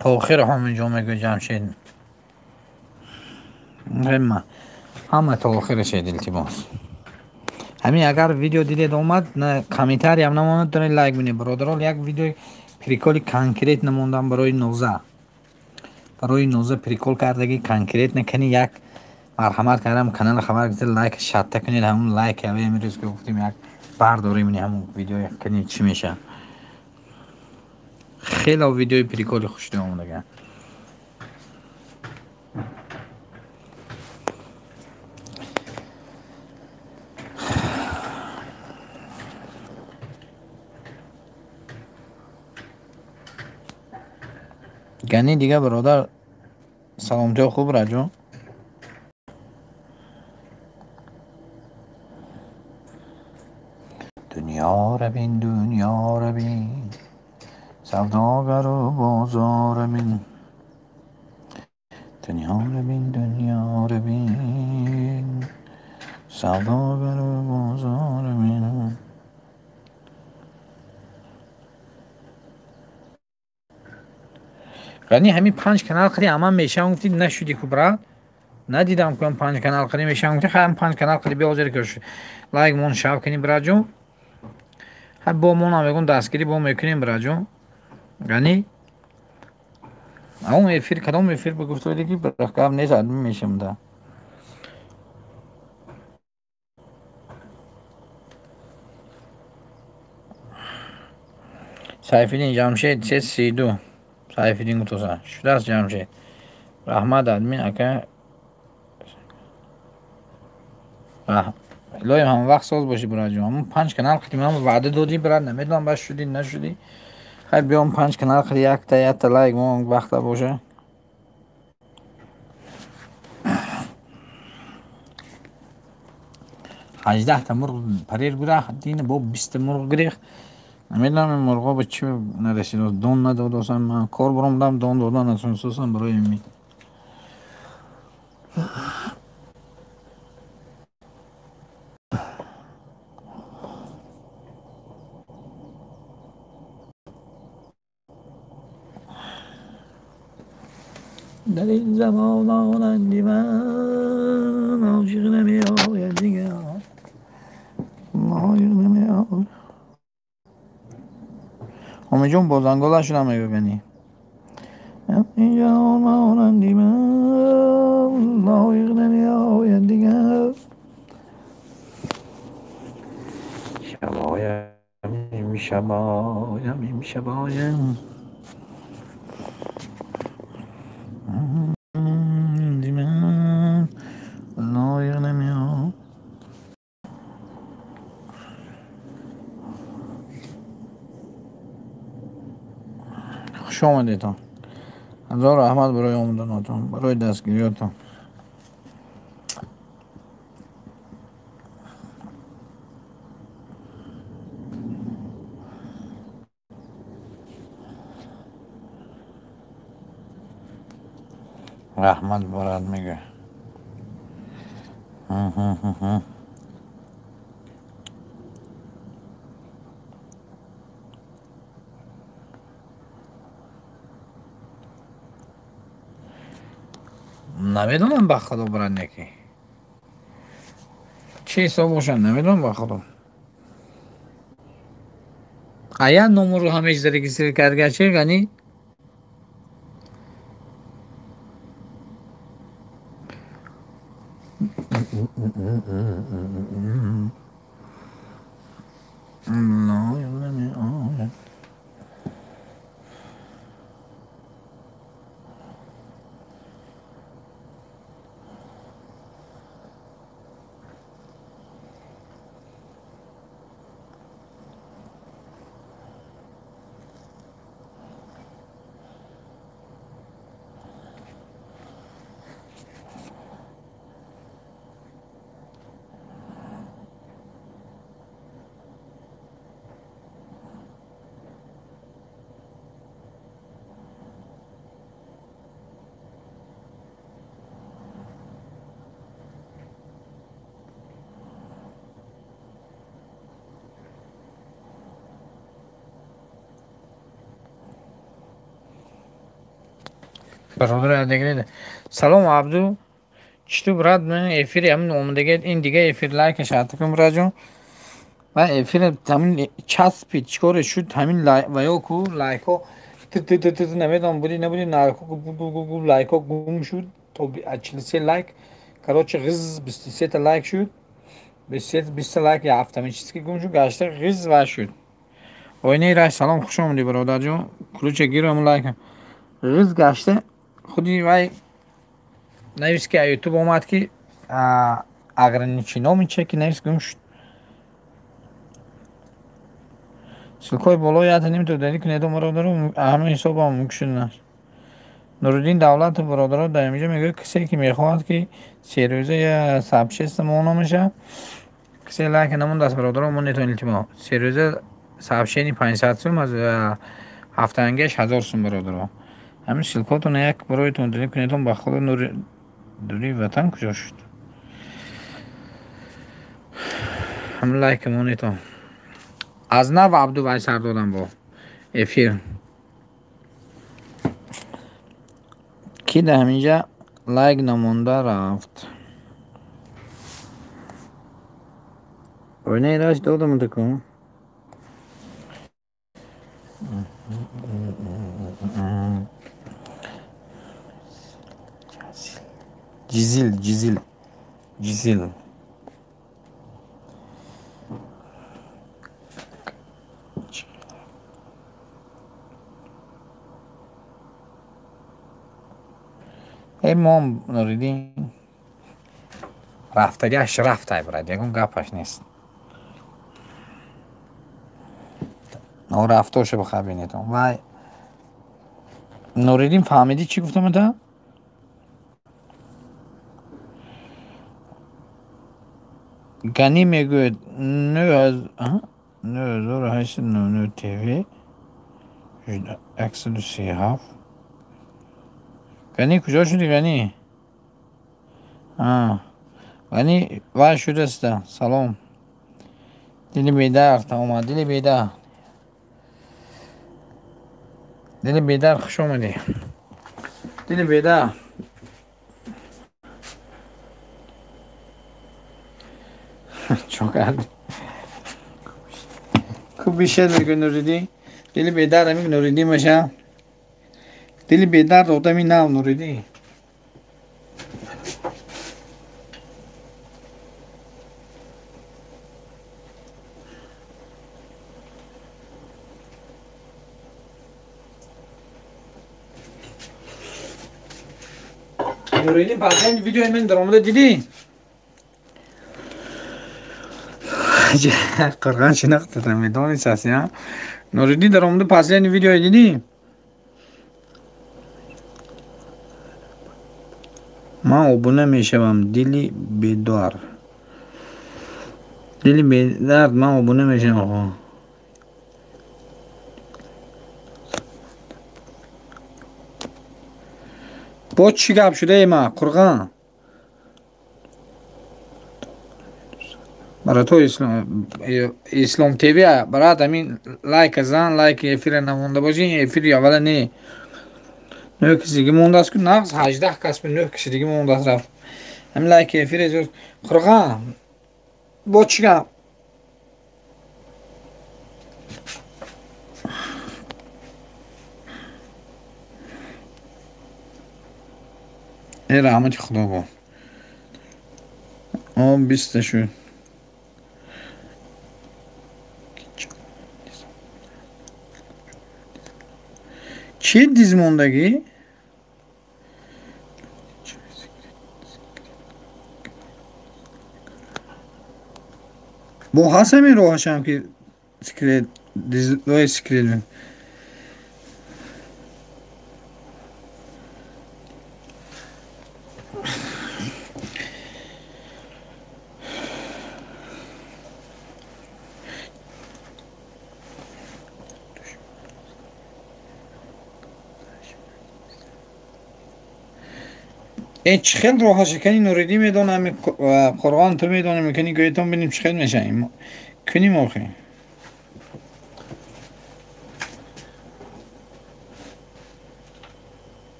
تا خیر همینجا میگه جمشید همه تا خیرش التماس همین اگر ویدیو دیدید اومد نه کامنتاری هم نموند دارین لایک بینید برادران یک ویدیو پریکولی کانکریت نموندم برای نوزه پریکول کردگی کانکریت نکنی یک مرحمت کردم کانال خبر گذاشت لایک شات کنید همون لایک اوی امروز که گفتیم یک برداری منی همون ویدیو کنید چی میشه خیلی ویدیو پریکولی خوش اومده گنی دیگه برادر سلامتی خوب راجو دنیا رو بین سوداگر و بازار بین دنیا رو بین سوداگر و بازار بین غنی همین 5 کانال خری اما میشه گفتید نشودی کبرا ندیدم که 5 کانال خری میشه گفتید خیلی 5 کانال خری بیازر کرد لایک مون شاب کنیم براجو هر با مون هم میگن دستگیری با میکنیم براجو غنی اون افیر کدام افیر به گفته دیگه برکاب نیست آدمی میشم ده سایفیدین جمشید 332 سایفیدین گفتوسا شده است جمشید رحمت ادمین اکه لای هم وقت ساز باشی برای جو همون 5 کانال خیلی من وعده دادی برای نمیدونم بس شدی نشدی خیلی بیام 5 کانال خیلی یک تا لایک ما وقت باشه هجده تا مرغ پریر گره دین با 20 مرغ گریخ نمیدونم این مرغا به چی نرسید دون نداد اصلا من کار برام دم دون دادن اساسا برای می در این زمان آنندی من عاشق نمی آید دیگه عاشق نمی آید همه جون بازنگوله شدم میبینی اینجا مانندی من عاشق نمی آید دیگه شبایم دیمن لایق نمیام خوش آمدیتان هزار رحمت برای آمدناتان برای دستگیریاتان رحمت برات میگه نمیدونم به خدا برات نکی چه حساب باشن نمیدونم با خودم. آیا نمبر رو همیشه رجیستر کرده چه گانی؟ برادر دیگه سلام عبدو چطور برات من افیر همین اومدگی این دیگه افیر لایکش اتکم راجون و افیر همین چسبید چیکار شد همین ویا کو لایکو نمیدونم بودی نبودی نارکو لایکو گم شد تو 43 لایک короче غز 23 تا لایک شد 20 لایک یافتم این چیزی که گم شد گشته غز و شد وینه رای سلام خوش آمدی برادر جون کلوچه گیرم لایک غز گشته خودی وای نویس که یوتیوب اومد که ограничено که نویس گم شد سلکای بالای حتی نمیتونه دادی که ندام برادرم همه حساب هم مکشن نورالدین دولت برادرها در اینجا میگه کسی که میخواد که 3 روزه یا سبشست مانا میشه کسی لایک نمون دست برادرها من نتون التیما 3 روزه سبشینی 500 سوم از هفتهانگش 1000 سوم برادرها همین سلکاتون یک برایتون دادی که ندام با خود دوری وطن کجا شد هم لایک مونیتون از نو عبدو بای سر دادم با افیر کی ده همینجا لایک نمونده رفت oyuna ilaç dağılamadık o. Cizil. امام نوریدین رفتگیش رفته برد یکم گپش نیست او رفتاشو بخوابینیتون وای نوریدین فهمیدی چی گفتم تا؟ گنی میگوید 9899 تیوی 137 گنی کجا شدی گنی؟ گنی وای شده است سلام دلی بیدار تمام دلی بیدار خوش آمدی دلی بیدار چوکرد خوب بیشتر بگو نوریدی دلی بیدار همیگ نوریدی میشه دلی بیدار دوتا می نام نوریدی نوریدین پاسین ویدیو من درآمده دیدی قرغان شناخت میدونی ساسی ها نوریدین درآمده پاسین ویدیو دیدی ما ابونه میشم دلی بیدار ما ابونه میشم با چی گپ شده ای ما قرغان برای تو اسلام تیوی برات همین لایک زن لایک افیر نمونده باشی افیر اولا نه 9 کسی دیگه مونده است که نقص 18 کس به 9 کسی دیگه مونده است رفت همین لایک افیر زور قرغان با چیکار ای رحمت خدا با آم 20 شد چی دیزموندگی؟ با هست همین روحش هم که سکریت دیزلوی سکریت این چه خیلی روحش کنی نوریدی میدونم قرآن تو میدونم میکنی گویتون بینیم چه خیلی میشه کنیم آخه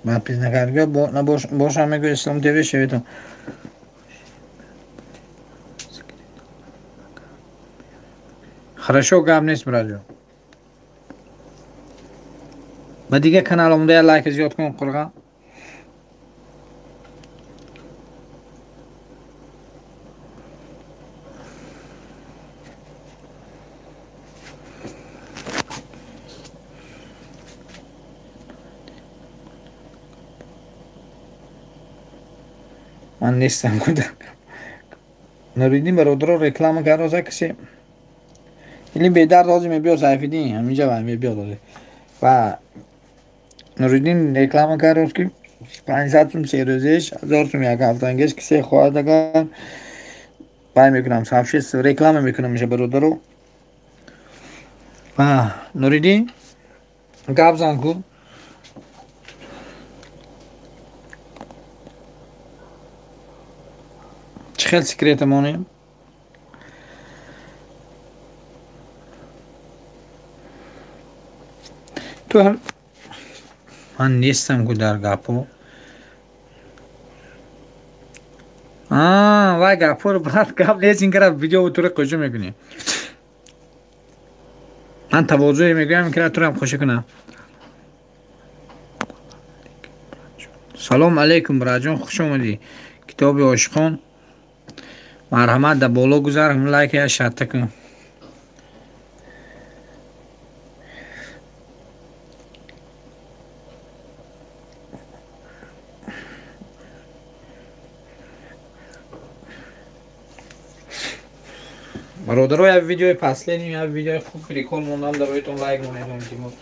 من پیز نکرگه باش همه گوی اسلام تیوی شویدم خرشو گم نیست براجو و دیگه کانالمده لایک زیاد کن قرقا من نیستم کدام نوریدیم برادر رو رکلام کرد روزه کسی این بیدار روزی میبیاد سایفیدی همینجا باید میبیاد روزی و نوریدین رکلام کرد روز که 500 سوم 3 روزش 1000 سوم یک هفته انگیش کسی خواهد اگر باید میکنم صافشی رکلام میکنم میشه برادر رو و نوریدین گاب زن کو چه خیلی سکریت مونه تو هم من نیستم که در گپو وای گپو رو بعد قبل از این که ویدیو تو رو کجا میکنی من تواضعی میگویم که تو رو هم خوشی کنم سلام علیکم براجان خوش اومدی کتاب عاشقان مرحمت در بالا گذارم لایک یا شرط کن برادرو یا ویدیو پس لینیم یا ویدیو خوب ریکول موندم در رویتون لایک مونیدون تیمور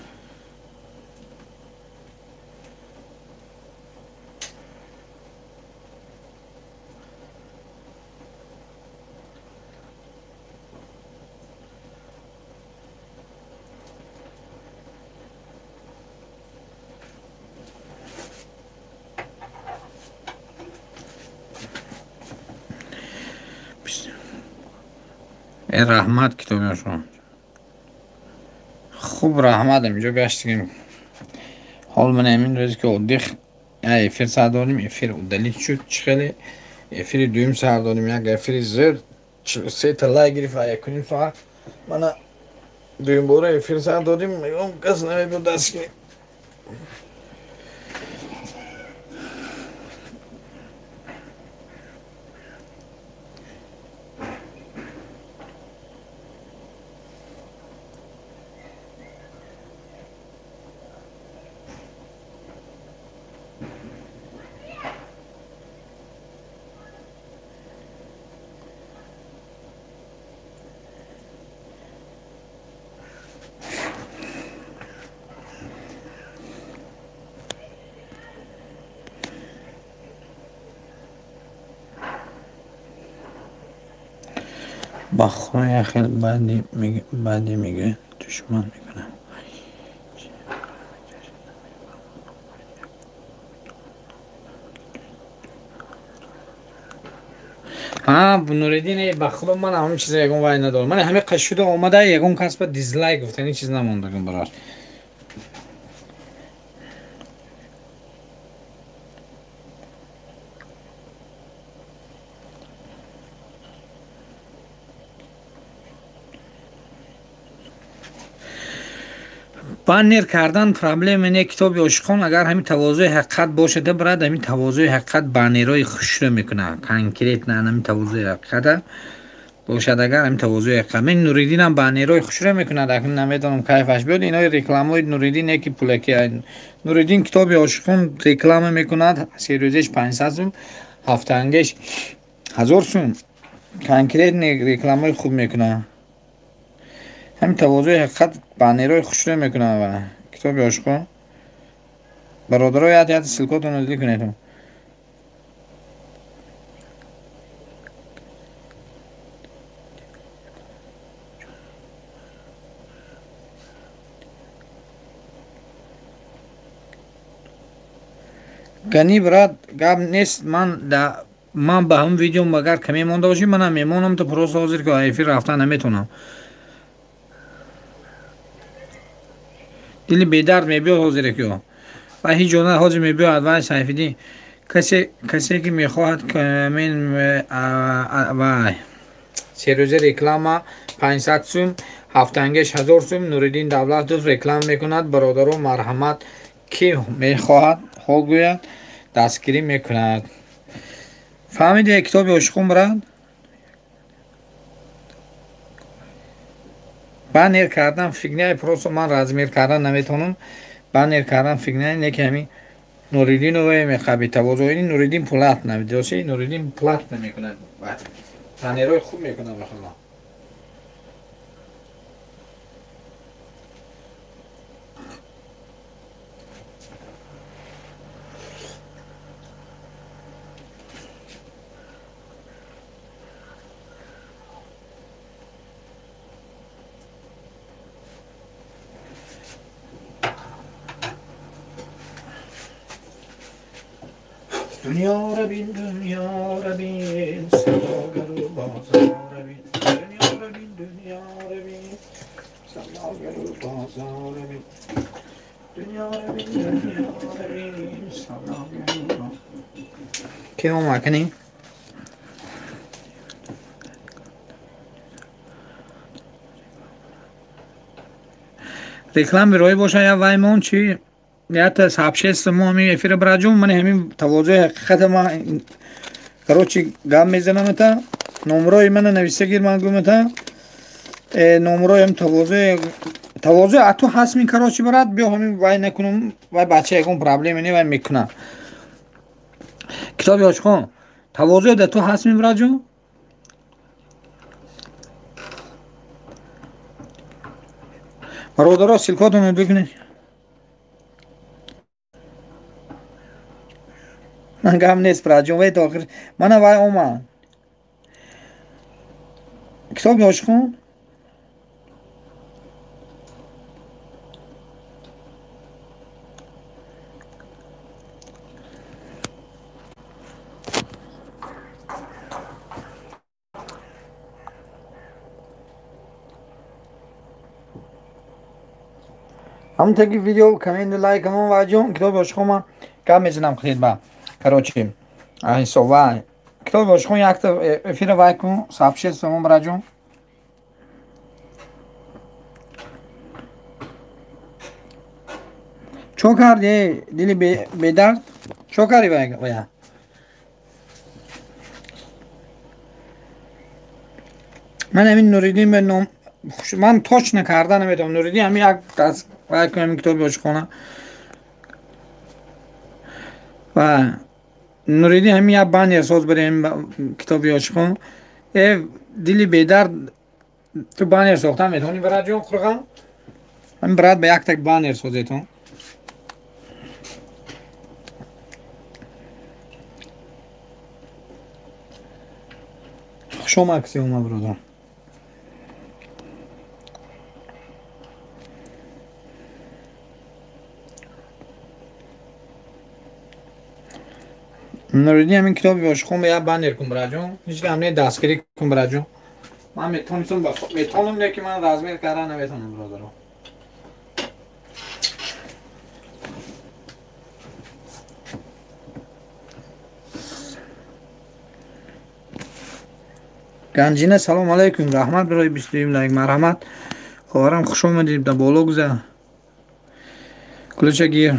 رحمت کتابشون خوب رحمت اینجا گشتیم حال من امین روزی که دیخ افیر سر داریم افیر دلیل شد چخیلی افیر دویم سر داریم یک افیر زر 3 تلای گریف و 1.5 ساعت من دویم باره افیر سر داریم میگم کس نمی دست که بخواه خیلی بعدی میگه دشمن میکنه ها نوریدین بخلو من همون چیز یکم وای ندارم. من همه قشوده اومده یکم کس به دیزلایک گفت، یعنی چیز نمونده براش. بانر کردن پرابلم اینه کتاب عاشقان اگر همین تواضع حقیقت باشه ده براد همین تواضع حقیقت بانرای خوش رو میکنه کانکریت نه همین تواضع حقیقت باشد اگر همین تواضع حقیقت من نوریدین هم بانرای خوش رو میکنه لکن نمیدونم کیفش بیاد. اینا رکلامای نوریدین یکی پولکی نوریدین کتاب عاشقان رکلام میکند سه روزش 500 سوم هفتانگش 1000 سوم کانکریت رکلامای خوب میکنه. همین تواضع حقیقت بانرای خوش رو میکنه کتاب عاشقان. برادرای یاد سلکاتون رو کنید. گنی براد گاب نیست. من به هم ویدیو مگر کمی مونده باشی منم میمونم تو پروسه حاضر که ایفی رفتن نمیتونم. دلی بیدار میبیاد حاضر که و هیچ جونه حاضر میبیاد وای سایفیدی کسی که میخواهد که من وای سه روزه رکلام 500 سوم هفتانگش 1000 سوم نوریدین دولت دوست رکلام میکند. برادر و مرحمت کی میخواهد ها گوید دستگیری میکند. فهمیدی کتاب عاشقون براد بانر کردن فکر نه پروسه من رزمیر کردن نمیتونم. بانر کردن فکر نه که همین نوریدین رو میخوابی تواضع این نوریدین پلات نمیدوسی نوریدین پلات نمیکنه بانرای خوب میکنه بخدا. دنیا رو بین دنیا رو بین سوداگر و بازار رو بین دنیا رو بین دنیا رو بین سوداگر و بازار رو بین دنیا رو بین دنیا رو بین سوداگر و بازار. کی اومد کنی؟ رکلام برای باشه یا وایمون چی یا تا سابشه استمو همین افیر براجوم من همین تواضع حقیقت ما کروچی گام میزنم تا نمرای من نویسه گیر من گویم تا نمرای هم تواضع اتو هست می کروچی برات بیا همین وای نکنم وای بچه یکم پرابلم اینه وای میکنم کتابی عاشقان تواضع ده تو هست می براجوم برادرها سلکاتون رو بکنید. من گام نیست براجوم وای تا آخر من وای اومد کتابی عاشقان هم تاکی ویدیو کامنت لایک همون واجم کتاب عاشقان من گام میزنم خیلی با کروچی این سوای کتاب عاشقان یک تا افیر وای کن سابشه استمو براجوم چو کردی دلی بیدرد چو کردی باید من همین نوریدین به نام من تاچ نکرده نمیتونم نوریدین همین یک دست باید کنم کتاب عاشقانه و نوریدین همین یک بانی ساز بریم کتاب عاشقان دلی بیدرد تو بانی ساختم میتونی برای جون خورگم همین برات به یک تک بانی سازیتون شما اکسی اومد برادر نوریدی همین کتاب باشخون به یه بندر کن براجون هیچ هم نه دستگیری کن براجون من میتونم نه که من رزمیر کردن نمیتونم برادرم گنجینه سلام علیکم رحمت برای 20 لایک مرحمت خبرم خوش اومدید در بالا گذار کلوچه گیر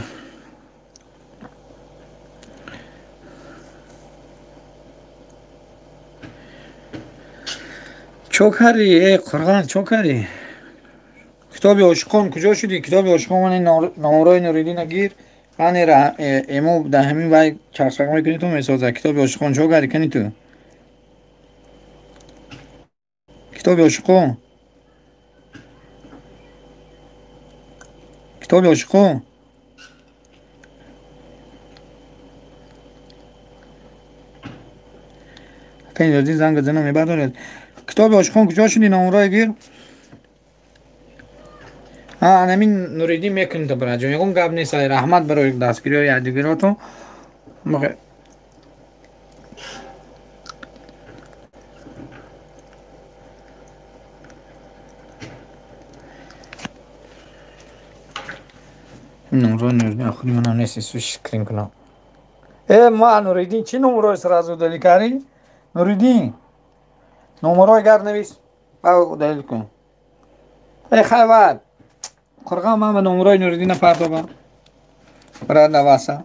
چوکری ای قرغان چوکری کتاب عاشقان کجا شدی کتاب عاشقان من نامورای نوریدی نگیر من ایمو در همین وای چرچرک میکنی تو میسازه کتاب عاشقان چوکری کنی تو کتاب عاشقان کتاب عاشقان کنی دادی زنگ بزنم میبردارد کتاب عاشقان کجا شدی نامورای گیر همین نوریدی میکنی تو برای جون یکم گاب نیست رحمت برای دستگیری و یادگیراتو مگه نمره نوریدی آخری من هم نیستی سوش کریم کنم ما نوریدی چی نمره سرازو دلی کاری؟ نوریدی نمره گر نویس باو دلیل کن خیواد قرغا من به نمره نوریدی نپرده با برای نواسه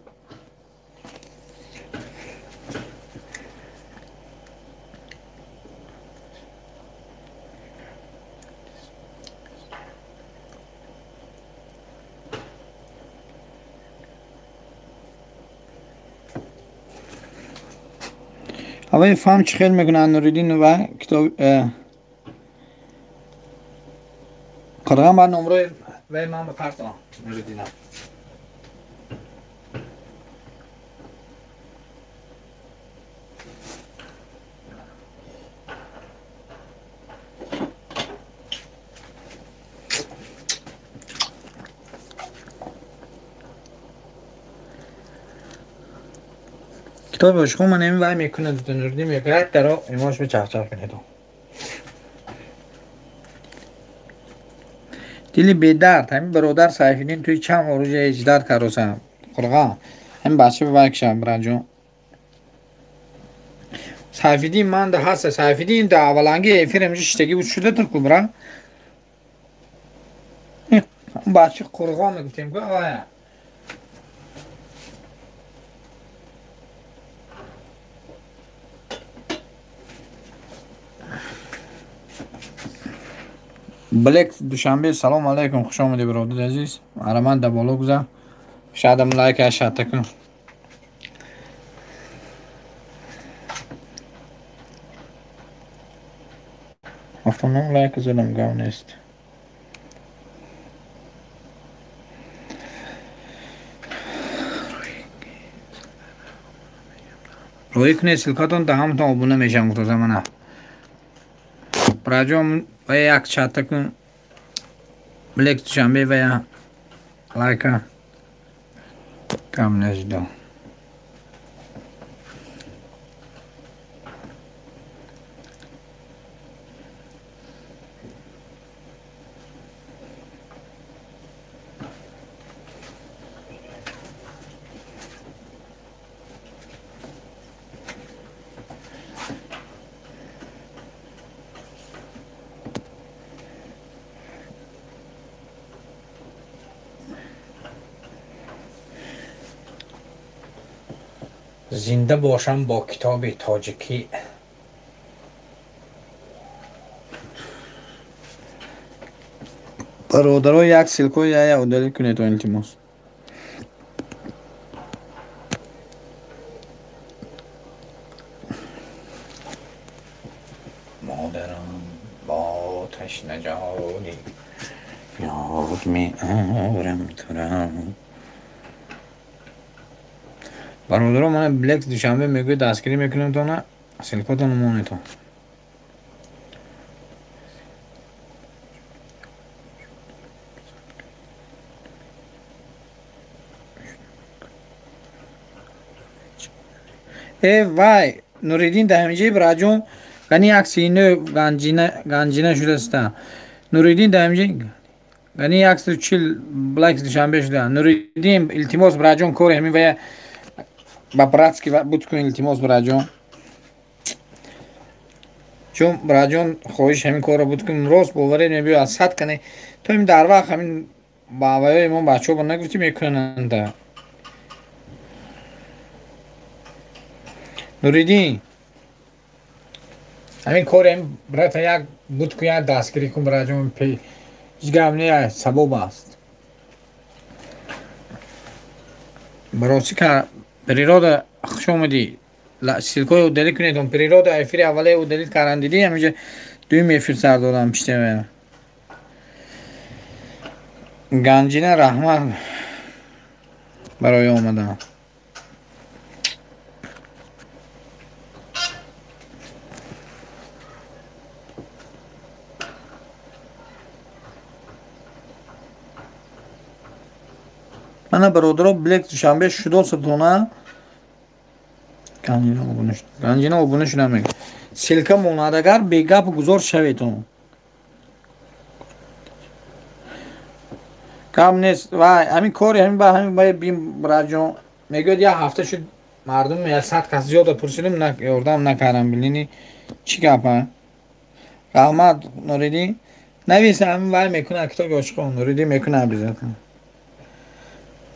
اول فهم چی خیلی میکنن نوریدین و کتاب قرغا من نمره و من بپرده نوریدینم کتاب عشقو من این وای میکنه دو نوردی میکنه درو ایماش به چخچخ کنه دو دیلی بیدرد همین برادر صحیفینین توی چند عروج اجدار کروسم قرغا هم بچه ببرکشم برانجون صحیفیدین من ده هست صحیفیدین ده اولانگی ایفیر همجه شتگی بود شده در کبرا اون بچه قرغا میگفتیم که آیا بلک دوشنبه سلام علیکم خوش آمدی برادر عزیز مرحمت در بالا گذار شاید هم لایک اشتر تکن افتانم لایک زدم گام نیست روی کنه سلکاتون تا همتون ابونه میشم تو زمانه برای و یک چت تکن بلک دوشنبه و یا لایک کم نجدم زنده باشم با کتاب تاجیکی برادرها یک سلکو یا دلیل کنید تو التماس مادرم با تشنه جانی یاد می آورم تو را برادرها من بلکس دوشنبه میگوی دستگیری میکنم تو نه سلکاتون مونه تو وای نوریدین دهمیجی براجون گنی عکس اینو گنجینه شده است نوریدین دهمیجی گنی عکس چیل بلکس دوشنبه شده نوریدین التماس براجون کار همین ویا با براتسکی بود کن التماس براجون چون براجون خویش همین کار بود کن روز باوری نبی از صد کنه تو این در وقت همین باوری ما بچه ها نگفتی میکنند نوریدین همین کار هم برای تا یک بود که یک دستگیری کن برای جمعه پی هیچ گم نیه سبب است برای که پریراد خوش آمدی سیلکوی او دلیل کنید اون پریراد افیر اوله او دلیل کاران دیدی همیشه دوی افیر سر دادم پشته من گنجینه رحمت برای آمدن من برادرها بلک دوشنبه شدو سبتونه گنجینه آبونش نمیگه سیلکه مونادگر بیگپ گذار شویتون کم نیست و همین کاری همین با همین باید بیم براجون میگوید یه هفته شد مردم یا 100 کس زیاده پرسیدم یاردم نکردم بلینی چی گپه رحمت نوریدی نویسه همین وای میکنه کتاب عاشق نوریدی میکنه بیزت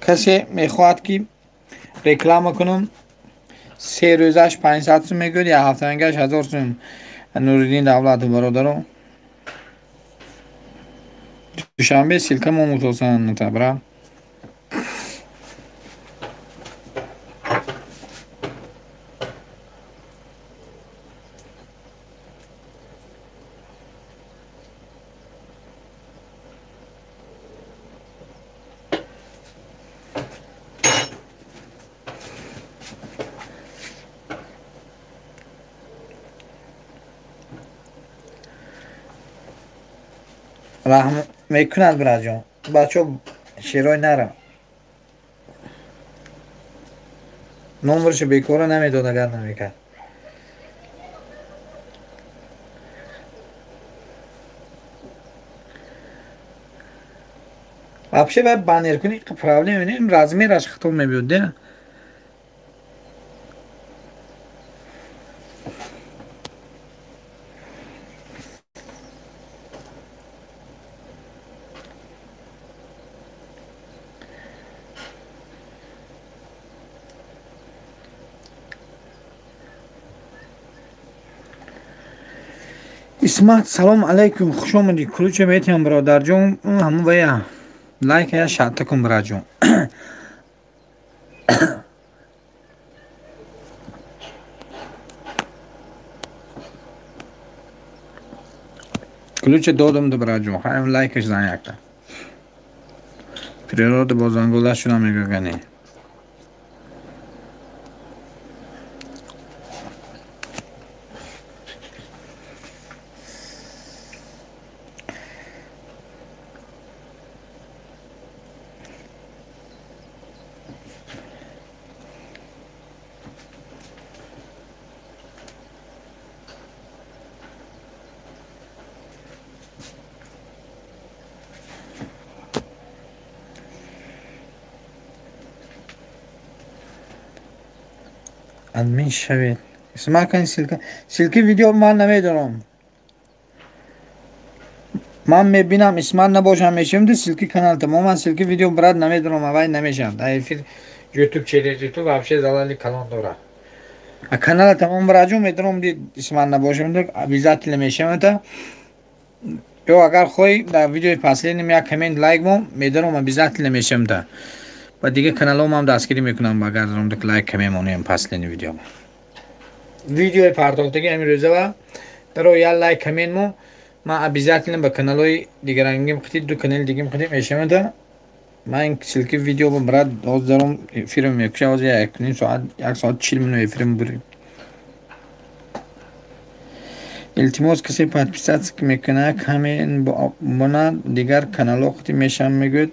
کسی میخواد که رکلام کنم 3 روزش 500 سوم میگوید یا هفته انگش 1000 سوم نوریدین دولت برادرم دوشنبه سیلکه ما متوسن نتبره رحم میکند براجون بچه شیرای نرم نمبرش بیکاره نمیداد اگر نمیکرد вообще باید بانر کنی پرابلم اینه رزمی راش ختم میبیود ده اسمت سلام علیکم خوش آمدی کلوچه میتیم برادر جون همون ویا لایک یا شات کن برادر جون کلوچه دادم ده برادر جون خواهیم لایکش زن یکتا پریراد بازنگوله شده میگه گنی ادمین شوید اسمع کنی سیلکی ویدیو من نمیدونم من میبینم اسمت نباشم میشم ده سیلکی کانال تماما سیلکی ویدیو برات نمیدونم اوای نمیشم در افیر یوتیوب چینل یوتیوب вообще زلالی کلان داره کانال تمام براجو میدونم دی اسمت نباشم ده обязательно میشم ده یا اگر خوی در ویدیو پسلی نمیا کامنت لایک مون میدونم обязательно میشم ده و دیگه کانالم هم دستگیری میکنم اگر دارم دک لایک کمی مونیم پسلین ویدیو پرداختگی همین روزه و درو یا لایک کامنت مو ما обязательно به کانالای دیگرانگیم خدید دو کانال دیگه خدید میشم ده من این سیلکی ویدیو با برات دوست دارم فیلم میکشه از یک ساعت 1:40 minut فیلم بریم التماس کسی پادپیسات میکنه کامنت بنا دیگر کانال خودی میشم میگوید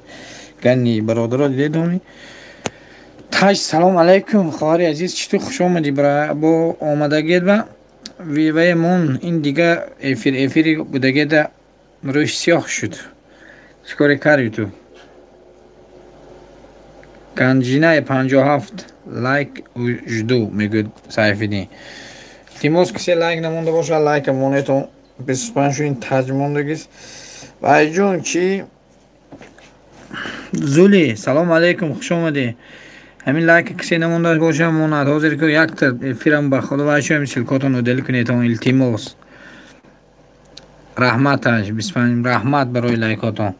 گنی برادر دیدونی تاج سلام علیکم خواهر عزیز، چطور خوش آمدی با آمدگیت با ویوه مون. این دیگه افیری بودگی ده روش سیاه شد. چکاری کاری تو؟ گنجینه 57 لایک و جدو میگود صحیفی تیموز کسی لایک نمونده باشه لایک مونه تو 25 این تاج موندگیست و جون چی؟ زولی سلام علیکم خوش آمدی. همین لایک کسی نمونده باشه موند حاضر که یک تا فیلم با خدا باشه همین سلکاتون رو دل کنید اون التیموس رحمتش بسپنیم رحمت برای لایکاتون.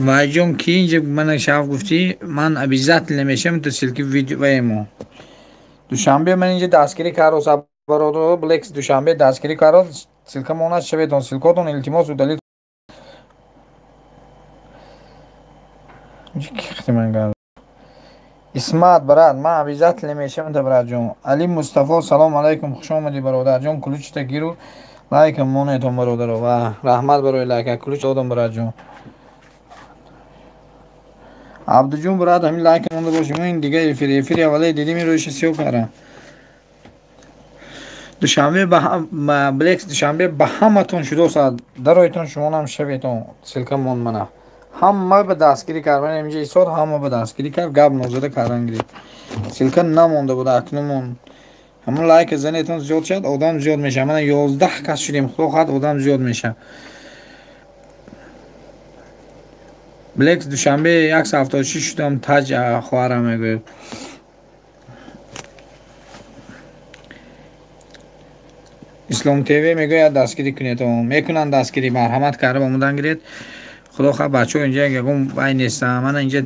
و جون کی اینجا من شاف گفتی من ابیزت نمیشم تو سلکی ویدیو ایمو دوشنبه من اینجا دستگیری کاروس برادر بلکس دوشنبه دستگیری کاروس سلکا موند شویدون سلکاتون التیموس و دلیل کی من گفت اسمت براد من ابیزت نمیشم تو براد جون. علی مصطفی سلام علیکم خوش آمدی برادر جون. کلوچ تگیرو لایک مونه تو برادر و رحمت برای لایک کلوچ دادم براد جون. عبدو جون براد همین لایک مونده باشیم. این دیگه افیری اولی دیدیم این روش سیو کاره دوشنبه بلکس دوشنبه به همتون شده ساعت درایتون شما هم شویتون سلکه مون منه همه به دستگیری کردن اینجا ایساد همه به دستگیری کرد گب نوزده کردن گرید سلکه نمونده بود اکنون همون لایک زنیتون زیاد شد آدم زیاد میشه. من 11 کس شدیم خدا خواهد آدم زیاد میشه. بلکس دوشنبه 176 شدم تاج خواهرم میگه اسلام تیوی میگه دستگیری کنید میکنن دستگیری مرحمت کرده با مودن گرید خدا خواه بچه ها اینجا یکون بای نیستم. من اینجا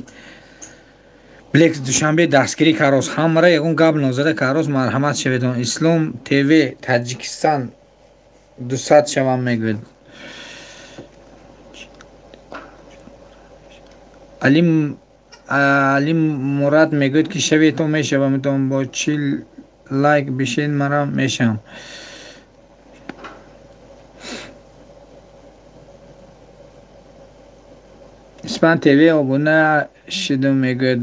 بلکس دوشنبه دستگیری کاروس همراه یکون قبل نوزده کاروس مرحمت شویدون. اسلام تیوی تاجیکستان 200 شوام میگوید. علی مراد میگوید که شویتون میشوم میتون با 40 لایک بشین مرا میشم. اسپان تیوی آبونه شدم میگه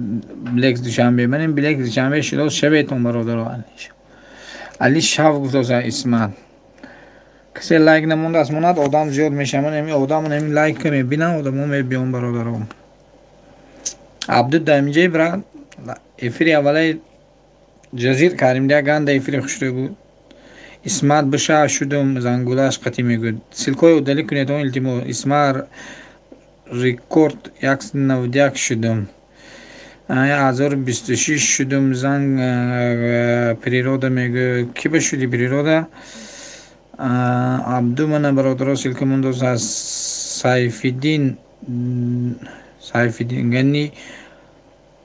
بلکس دوشنبه من این بلکس دوشنبه شده شبیتون برادر علی شاف گفت اسمت کسی لایک نمونده از منات آدم زیاد میشه. من امی آدم نمی لایک میبینم آدم ها میبینم برادرم. عبدو دمیجه براد افیری اولی جزیر کاریم دیا گنده افیری خوشره بود. اسمت بشه شدم زنگولاش قطی میگود سلکوی دلی کنید اون التیمو اسمت ریکورد 191 شدم 1026 شدم. زنگ پریرودا میگه کی بشودی پریرودا عبدو من برادر سلک مندوز از سایفیدین گنی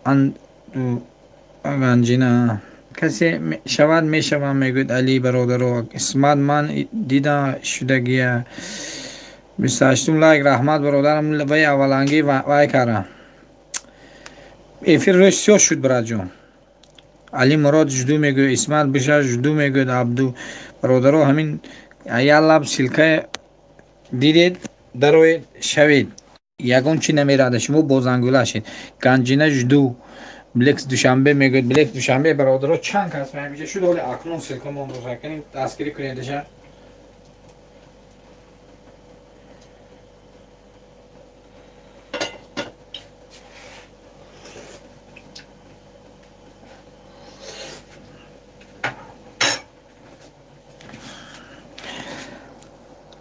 ان گنجینا کسی شود میشوم میگود علی برادر اسمت من دیده شدگیه 28 لایک رحمت برادرم وی اولانگی وای کارم افیر روش سیاه شد براد جون. علی مراد جدو میگو اسمت بشه جدو میگو عبدو برادرو همین ایالب سلکه دیدید دروید شوید یکون چی نمیراده شما بازنگوله شید گنجینه جدو بلکس دوشنبه میگوید بلکس دوشنبه برادرو چند کس میشه شد ولی اکنون سلکه من روزه کنیم دستگیری کنیدشه.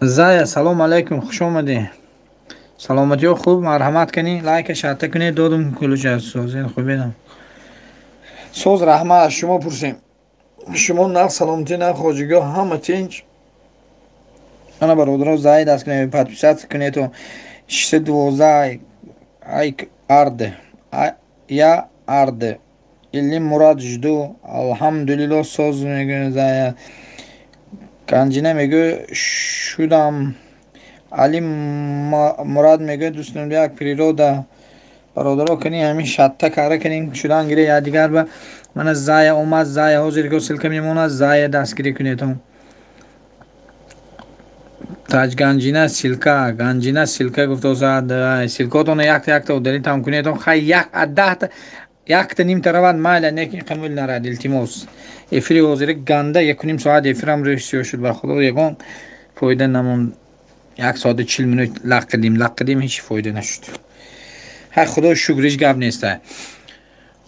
زایا سلام علیکم خوش آمدی. سلامتی خوب مرحمت کنی لایک شرطه کنی دادم کلوچ از سوزین خوبیدم سوز رحمت از شما پرسیم شما نه سلامتی نه خواجگی همه تینج انا برادران زای دست کنی پادپیسات کنی تو 612 ایک ارده یا ارده ایلی مراد جدو الحمدلله سوز میگه زایا گنجینه میگه شدم. علی مراد میگه دوستم یک پریرودا برادرها کنی همین شطه کاره کنیم شدن گیره یادگار با من از زای اومد زای حاضر که سلکه میمونه زای دستگیری کنیتون تاج گنجینه سلکه گفته زاد سلکاتون یک تا دلیت هم کنیتون خیلی یک عده یک نیم تراوت مایل نکی قبول نرد التماس افری حاضر گنده یک نیم ساعت افرام رسیو شد بر خدا یکم فایده نمون یک ساعت 40 منوت لقدیم هیچ فایده نشد هر خدا شکرش گپ نیسته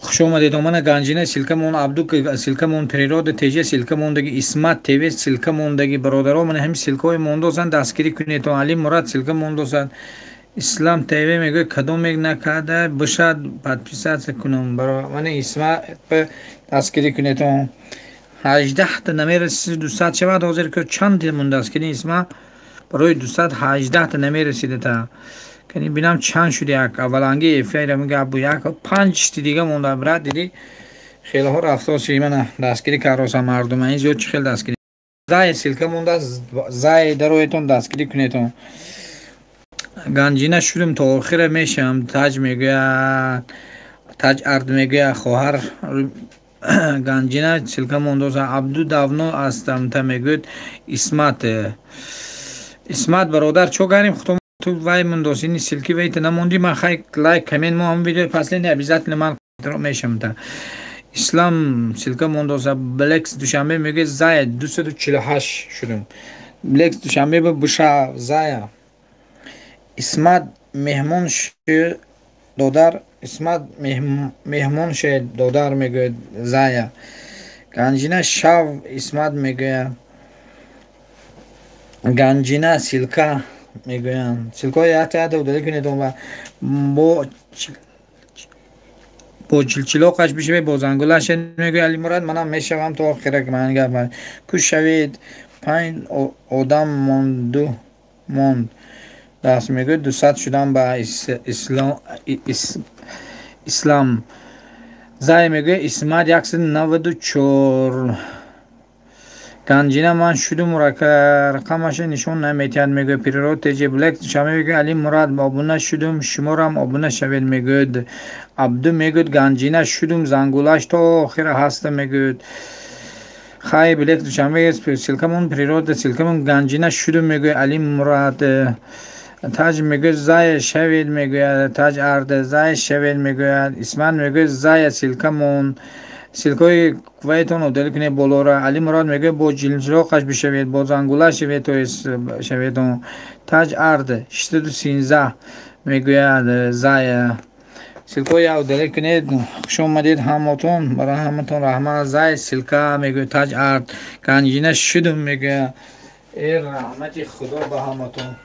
خوش اومدید من گنجینه سیلکمون عبدو سیلکمون پریرود تیجه سیلکمون دگی اسمت تیوی سیلکمون دگی برادرها من هم سیلکای موندوزن دستگیری کنید تو علی مراد سیلکمون دوزن اسلام تیوی میگه کدوم میگ نکرده بشد پادپیسات کنم برای من اسمت دستگیری کنید تو 18 تا نمیر 200 شود حاضر که چند من دستگیری اسمت برای 218 تا نمیر رسیده تا کنی بینم چند شده یک اولانگی فعلا میگه ابو یک 5 تا دیگه مونده برات دیدی خیلی ها رفته شی من دستگیری کاروسا مردم این زیاد خیلی دستگیری زای سیلکه مونده زای درویتون دستگیری کنیتون گنجینه شدم تا آخر میشم تاج میگه تاج ارد میگه خواهر گنجینه سیلکه مونده عبدو داونو هستم تا میگه اسمت برادر چو گریم خودم تو وای من دوستینی سیلکی ویت نموندی من خیلی لایک کامنت ما هم ویدیو فصلی نه بیزات لمن درو میشم تا اسلام سیلکا موندوزا بلکس دوشنبه میگه زای 248 شدم بلکس دوشنبه به بوشا زایا اسمت مهمون ش دودار اسمت مهمون ش دودار میگه زایا گنجینه شاو اسمت میگه گنجینه سیلکا میگویم سیلکای حتی دودلی کنید و با چلچلاقش بشه با زنگولش میگوی علی مراد منم میشوم تو آخره که من گفتم کش شوید 5 آدم موند دست میگوی 200 شدم با اسلام زای میگوی اسمت 194 گنجینه من شدم رقمش نشون نمیتید میگه پیرود تیجی بلک شما میگه علی مراد آبونه شدم شمارم آبونه شوید میگه عبدو میگه گنجینه شدم زنگولاش تا آخر هست میگه خای بلک شما میگه سیلکمون پیرود سیلکمون گنجینه شدم میگه علی مراد تاج میگه زای شوید میگه تاج ارد زای شوید میگه اسمان میگه زای سیلکمون سیلکای کویتون و دل کنه بولورا علی مراد میگه با جلجلاقش بشوید با زنگوله شوید تو شوید تاج ارد 613 میگه زای سیلکای او دل کنه خوش اومدید همتون برای همتون رحمت زای سیلکا میگه تاج ارد گنجینه شدم میگه ای رحمت خدا به همتون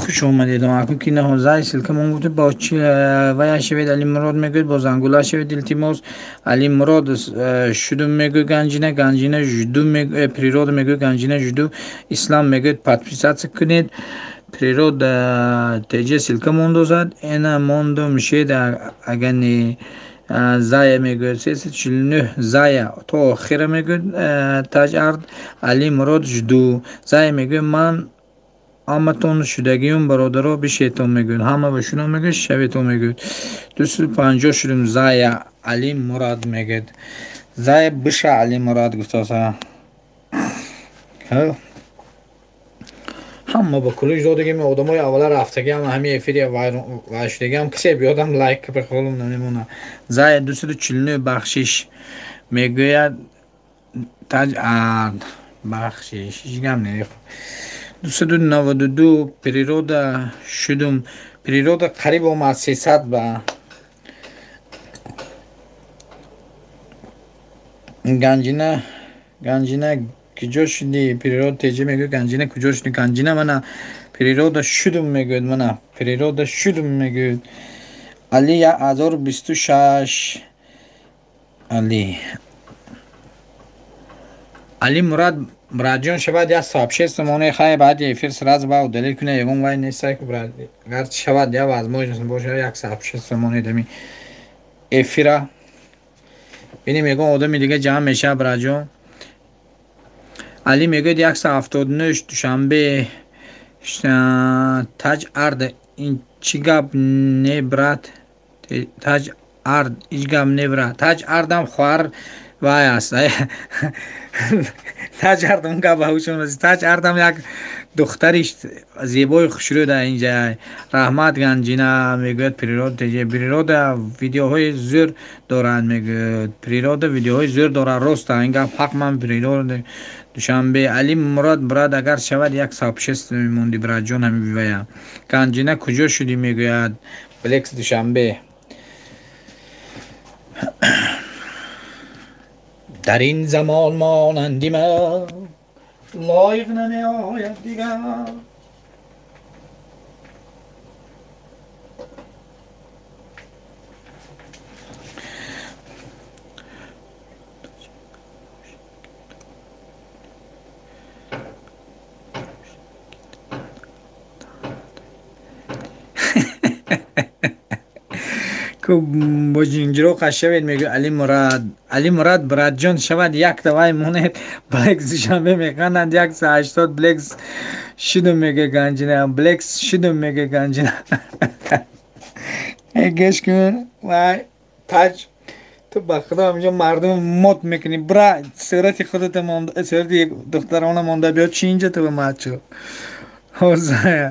خوش اومدید اکنون که نه زای سیلکمون گفته با چی وای شوید علی مراد میگه با زنگوله شوید التماس علی مراد شدم میگه گنجینه جدو میگه پیرود میگه گنجینه جدو اسلام میگه پادپیسات کنید پیرود تیجه سیلکمون دوزد اینا موندو میشه اگر نی زای میگه 349 زای تو آخر میگه تاج ارد علی مراد جدو زای میگه من همتون شدگیم برادرها بشیتون میگن همه بشونم میگه شویتون میگه 250 شدیم زای علی مراد میگه زای بشه علی مراد گفته همه با کلوش دادگی می آدم های اولا رفتگی هم همه افیری وشدگی هم کسی بیادم لایک بخوالم نمیمونه زای 249 بخشش میگوید تاج ارد بخشش هیچ گم نیخ 292 پیرود شدم پیرود قریب اومد 300 با گنجینه کجا شدی پیرود تیجی میگه گنجینه کجا شدی گنجینه منه پیرود شدم میگه منه پیرود شدم میگه علی 1026 علی مراد براجون شود یا صاحبشه سمونه خواهی بعد یه فیرس راز باو دلیل کنه یکون وای نیسته که براد گرد شود یا وزموج نسل باشه یک صاحبشه سمونه دمی افیرا بینیم یکون آدمی دیگه جمع میشه براجون علی میگه 179 دوشنبه تاج ارد این چی گب نه برات تاج ард ҳеҷ небра таҷ ардам хоҳар вай аст таҷ ардам гап ҳушон аст таҷ ардам як духтари зебои хушрӯда инҷа раҳмат ганҷина мегӯяд природа видеоҳои зӯр дорад мегӯяд природа видеоҳои зӯр дорад роста ин гап ҳақ ман природа душанбе Али Мурод брат агар шавад як сообщество мемонди братҷон ҳами вивая ганҷина куҷо шудӣ мегӯяд блекс душанбе дар ин замон монанди ман лоиқ намеояд дигар бо ҷинҷироқа шавед мегӯ Али Мурад братҷон шавад як давай монед блекс душанбе механанд 180 блекс шидум мега ганҷина блекс шидум мега ганҷина геш кун вай таҷ ту ба худо ҳамҷо мардум мот мекунӣ бра сурати худата сурати духтарона монда биё чи инҷа ту ба мачо ҳозая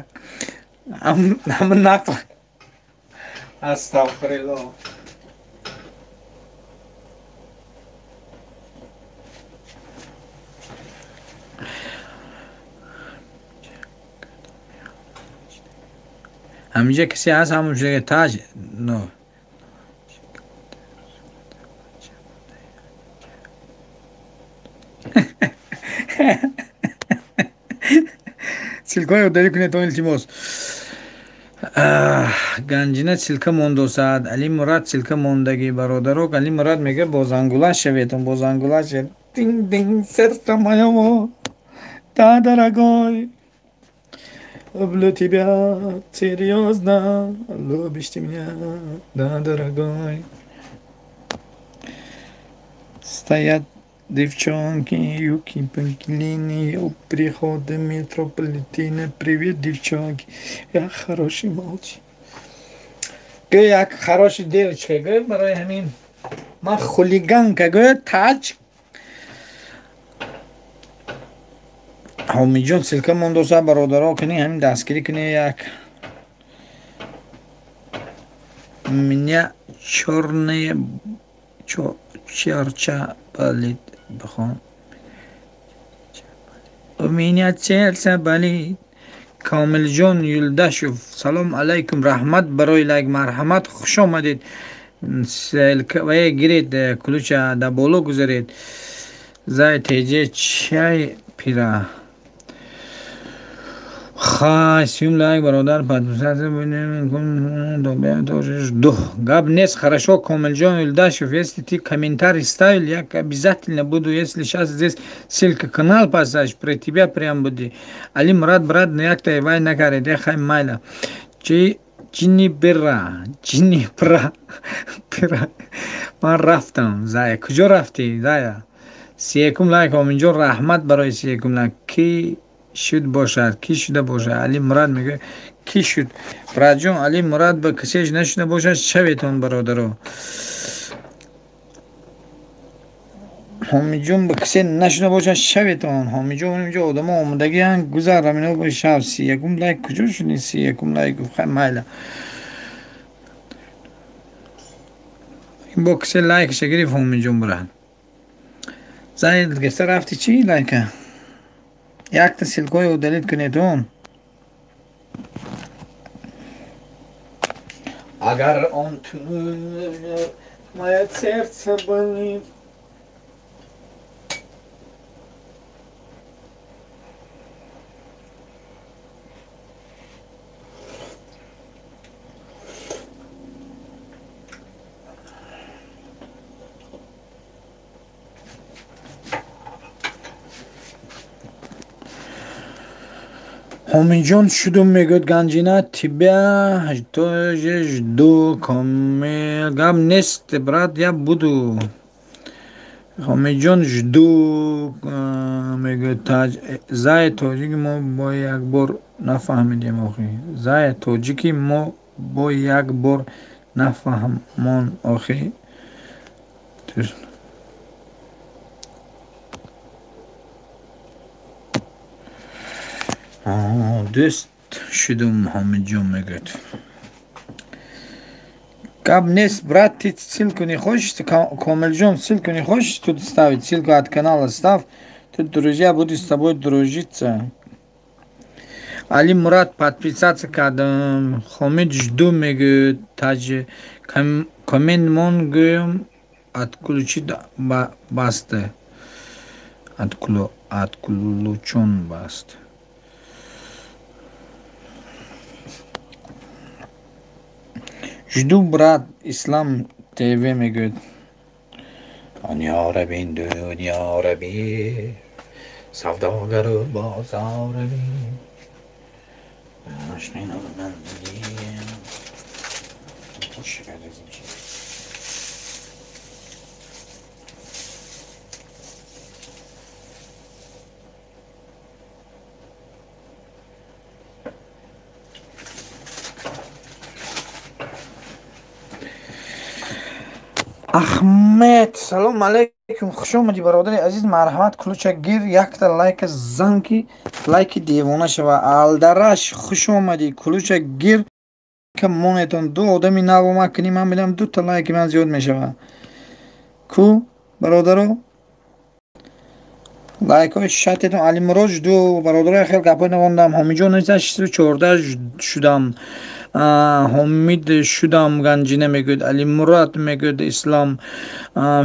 ҳама нақл астағфируллоҳ ҳаминҷа кисе ҳаст ҳамон ҷоя таҷ но силкаҳои ёддорӣ кунед то илтимос ганҷина силка мондосад Али Мурад силка мондагӣ бародаро Али Мурад мега бо зангула шаветон бо зангула шавед дин дин сердце моё да дорогой люблю тебя серьезно любишь ты меня да дорогой стоят девчонки юки панкилини у прихода метрополитена привет девчонки я хороший мальчик як хороший девочка барои ҳамин ман хулиганка таҷ ҳомиҷон силка мондоса бародаро кунӣ ҳамин дастгирӣ кунӣ як меня чёрные черча болит бхон у меня сердце болит Комилҷон Юлдашев салом алайкум раҳмат барои лайк марҳамат хуш омадед селкавае гиред кулуча да боло гузаред зай теҷе чай пира сюм лайк бародар гап нест хорошо Комилҷон Юлдашев если ты комментарий ставил я обязательно буду если сейчас здесь ссылка канал поставишь про тебя прям буду Али Мурад брат якта вай накаред хай майла ҷинни пира ман рафтам зая куҷо рафтӣ зая сиякум лайк оминҷон раҳмат барои сиякум лайк ки шуд бошад ки шуда бошад Али Мурад мегӯяд ки шуд братҷон Али Мурад ба касеж нашуда бошад шаветон бародаро ҳомиҷон ба касе нашуда бошад шаветон ҳомиҷон инҷо одамо омадагиян гузар рамино ба шав сиякум лайк куҷо шуди сиякум лайк хай майла бо касе лайкша гирифт ҳомиҷон брат заид гефта рафти чӣ лайка якта силкои удалит кунедон агар он ту моё сердце болит ҳомиҷон шудум мегӯяд ганҷина тебя тоже жду комил гап нест брат я буду ҳомиҷон жду мегӯяд таҷ зай тоҷики мо бо якбор нафаҳмидем охи зай тоҷики мо бо як бор نفهمان آخی دوست شدم همه جون میگد کاب نیست برات تی سیل کنی خوش کامل جون سیل کنی خوش тут ставить ссылку от канала став тут друзья будут с тобой дружиться Али Мурат подписаться кадам Хамид жду мегу таж коммент монгуем отключить басты отключен баст Жду брат İslam TV мегу Dünya Rabbi Dünya Rabbi Savdagarı bazar Rabbi Aşkına ben diyeyim Hoş geldiniz Ahmet سلام علیکم خوش اومدی برادر عزیز مرحمت کلوچک گیر یک تا لایک زن کی لایک دیوانه شوه الدرش خوش اومدی کلوچک گیر که مونتون دو آدمی نو ما کنی من میدم دو تا لایک من زیاد میشوه کو برادرو لایک های شتتون علی مراج دو برادر خیلی گپای نواندم همینجا نیستش 14 شدم حمید شدم گنجینه میگوید علی مراد میگوید اسلام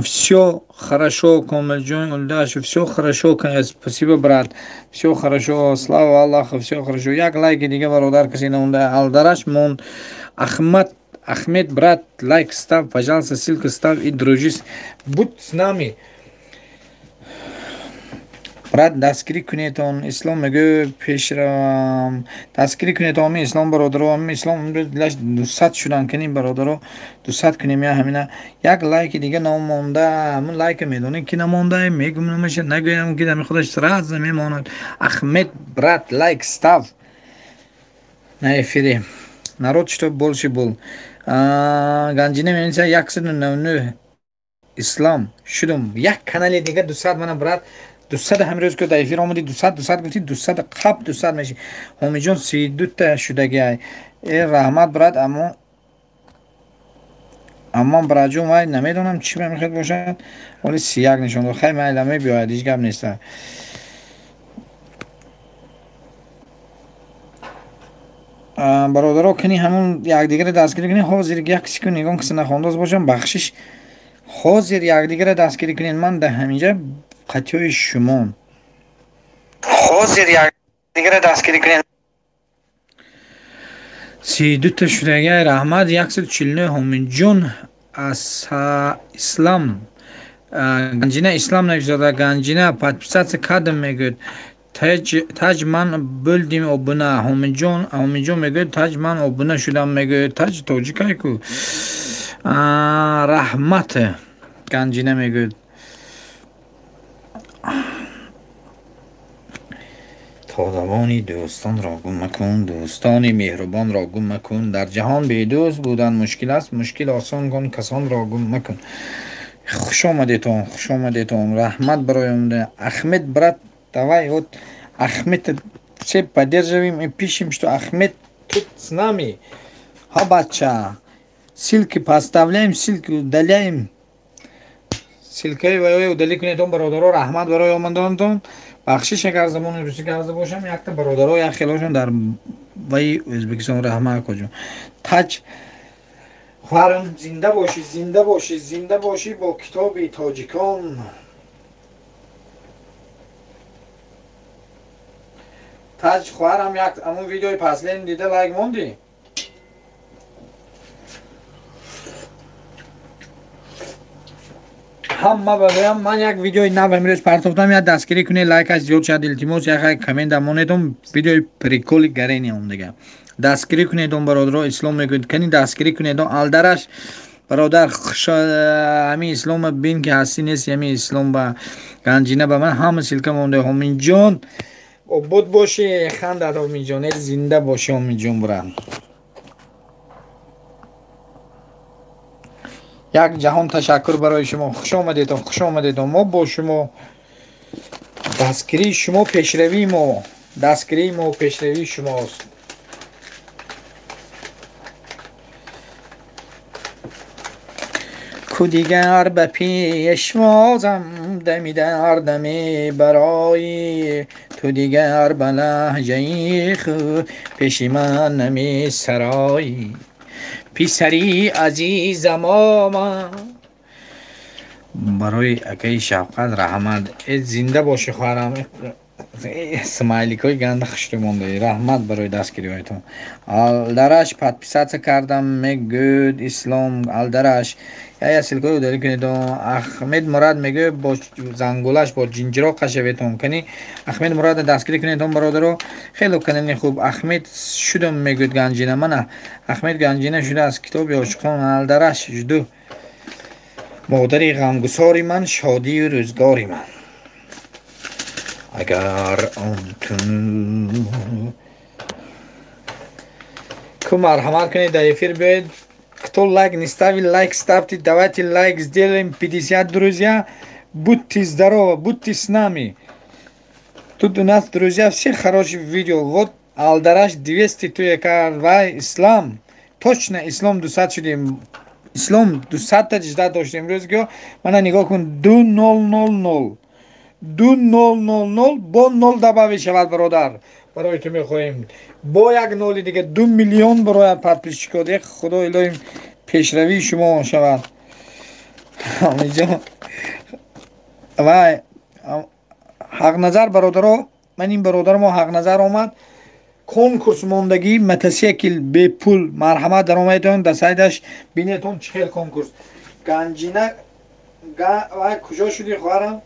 все хорошо комель джон улдаш все хорошо спасибо брат все хорошо слава аллаху все хорошо як лайк دیگه برادر کسی نمونده алдараш монд Ахмед брат лайк став пожалуйста ссылку став и дружись будь с нами برات دستگیری کنیتون اسلام میگه پیش را دستگیری کنیتون اسلام برادرو هم اسلام امروز 200 شدن کنیم برادرو 200 کنیم یا همینه یک لایک دیگه نمونده همون لایک میدونی که نمونده میگم نمیشه نگویم که دمی خودش راز میماند احمد برات لایک став на эфире народ что больше был گنجینه می‌نویسه 199 اسلام شدم یک کانال دیگه 200 من برات 200 همروز که در افیر آمدی 200 گفتی 200 قبل 200 میشی همی جون 32 تا شدگی های رحمت برات اما براجون وای نمیدونم چی میخواد باشد ولی 31 نشون داد خیلی معلومه بیاید هیچ گپ نیست برادرها کنی همون یک دیگر دستگیری کنی حاضر یک کسی که نگاه کسی نخوانداز باشم بخشش حاضر یک دیگر دستگیری کنین من در همینجا قطعی شما حاضر یک دیگر دستگیری کنین 32 تا شدگی رحمت 149 همین جون از اسلام گنجینه اسلام نگذاده گنجینه подписаться کردم میگوید تاج من بلدیم ابونه همین جون میگوید تاج من ابونه شدم میگوید تاج توجیکای کو رحمت گنجینه میگوید تا زمانی دوستان را گم مکن دوستان مهربان را گم مکن در جهان بی دوست بودن مشکل است مشکل آسان کن کسان را گم مکن خوش آمدیتون رحمت برای اومده احمد برات давай вот Ахмед все поддерживаем и пишем что Ахмед тут с нами хабача ссылки поставляем ссылки удаляем ссылкой удали کنید برادرها رحمت برای اومدنتون بخشش اگر زمان روسی کرده باشم یک تا برادرها یا خیلیشون در وی ازبکستان رحمت کجا تاج خواهرم زنده باشی با کتاب تاجیکان تاج خواهرم یک همون ویدیوی پسلین دیده لایک موندی همه بگویم من یک ویدیوی نو امروز پرتافتم یا دستگیری کنی لایک از زیاد شد التماس یا کامنت مونتون ویدیوی پریکولی گرینی هم دیگه دستگیری کنید اون برادرها اسلام میگوید کنی دستگیری کنید اون الدرش برادر همی اسلام بین که هستی نیست همی اسلام با گنجینه با من همه سلکه مونده همین جان عبود باشه خندت همین جان زنده باشه همین جان برم یک جهان تشکر برای شما. خوش آمدید، خوش آمدید. ما با شما دستگیری شما پیشروی ما، دستگیری ما پیشروی شماست. کو دیگر به پیش وازم دمی در دمی برای تو دیگر به لحجه خود پیش من نمی سرایی پیسری عزیزم آمد برای اکای شفقت رحمت زنده باشی خواهرم. اسمایلیک های گنده خشتی مونده. رحمت برای دستگیری هایتون. الدرش подписаться کردم میگود اسلام الدرش یا سلکوی داری کنید. احمد مراد میگه با زنگولش با جنجرا قشبتون کنی. احمد مراد دستگیری کنید برادرو. خیلی کننی خوب. احمد شدم میگود گنجینه منه. احمد گنجینه شده از کتاب عاشقان الدرش جدو مادری غمگساری من شادی و روزگاری من. اگر آن تو مرحمت کنید در ефир بیاید. Кто лайк не ставил, лайк ставьте. Давайте лайк сделаем 50, друзья. Будьте здоровы, будьте с нами. Тут у нас, друзья, все хорошие видео. Вот Алдараш 200 туя карвай ислам. Точно ислам 200 шудим. ислам 200 та жда доштим. Рӯзгиҳо мана нигоҳ кун 2000 2000 бо 0 дабавӣ шавад бародар. برای تو میخواهیم با یک نولی دیگه 2 میلیون برای подписчикот. یک خدا الهی پیشروی شما شود. اینجا و حق نظر برادرها، من این برادر ما حق نظر آمد کنکورس موندگی متسیکل به پول مرحمت در آمدتون دستایدش بینیتون چهل کنکورس گنجینه و کجا شدی خواهرم؟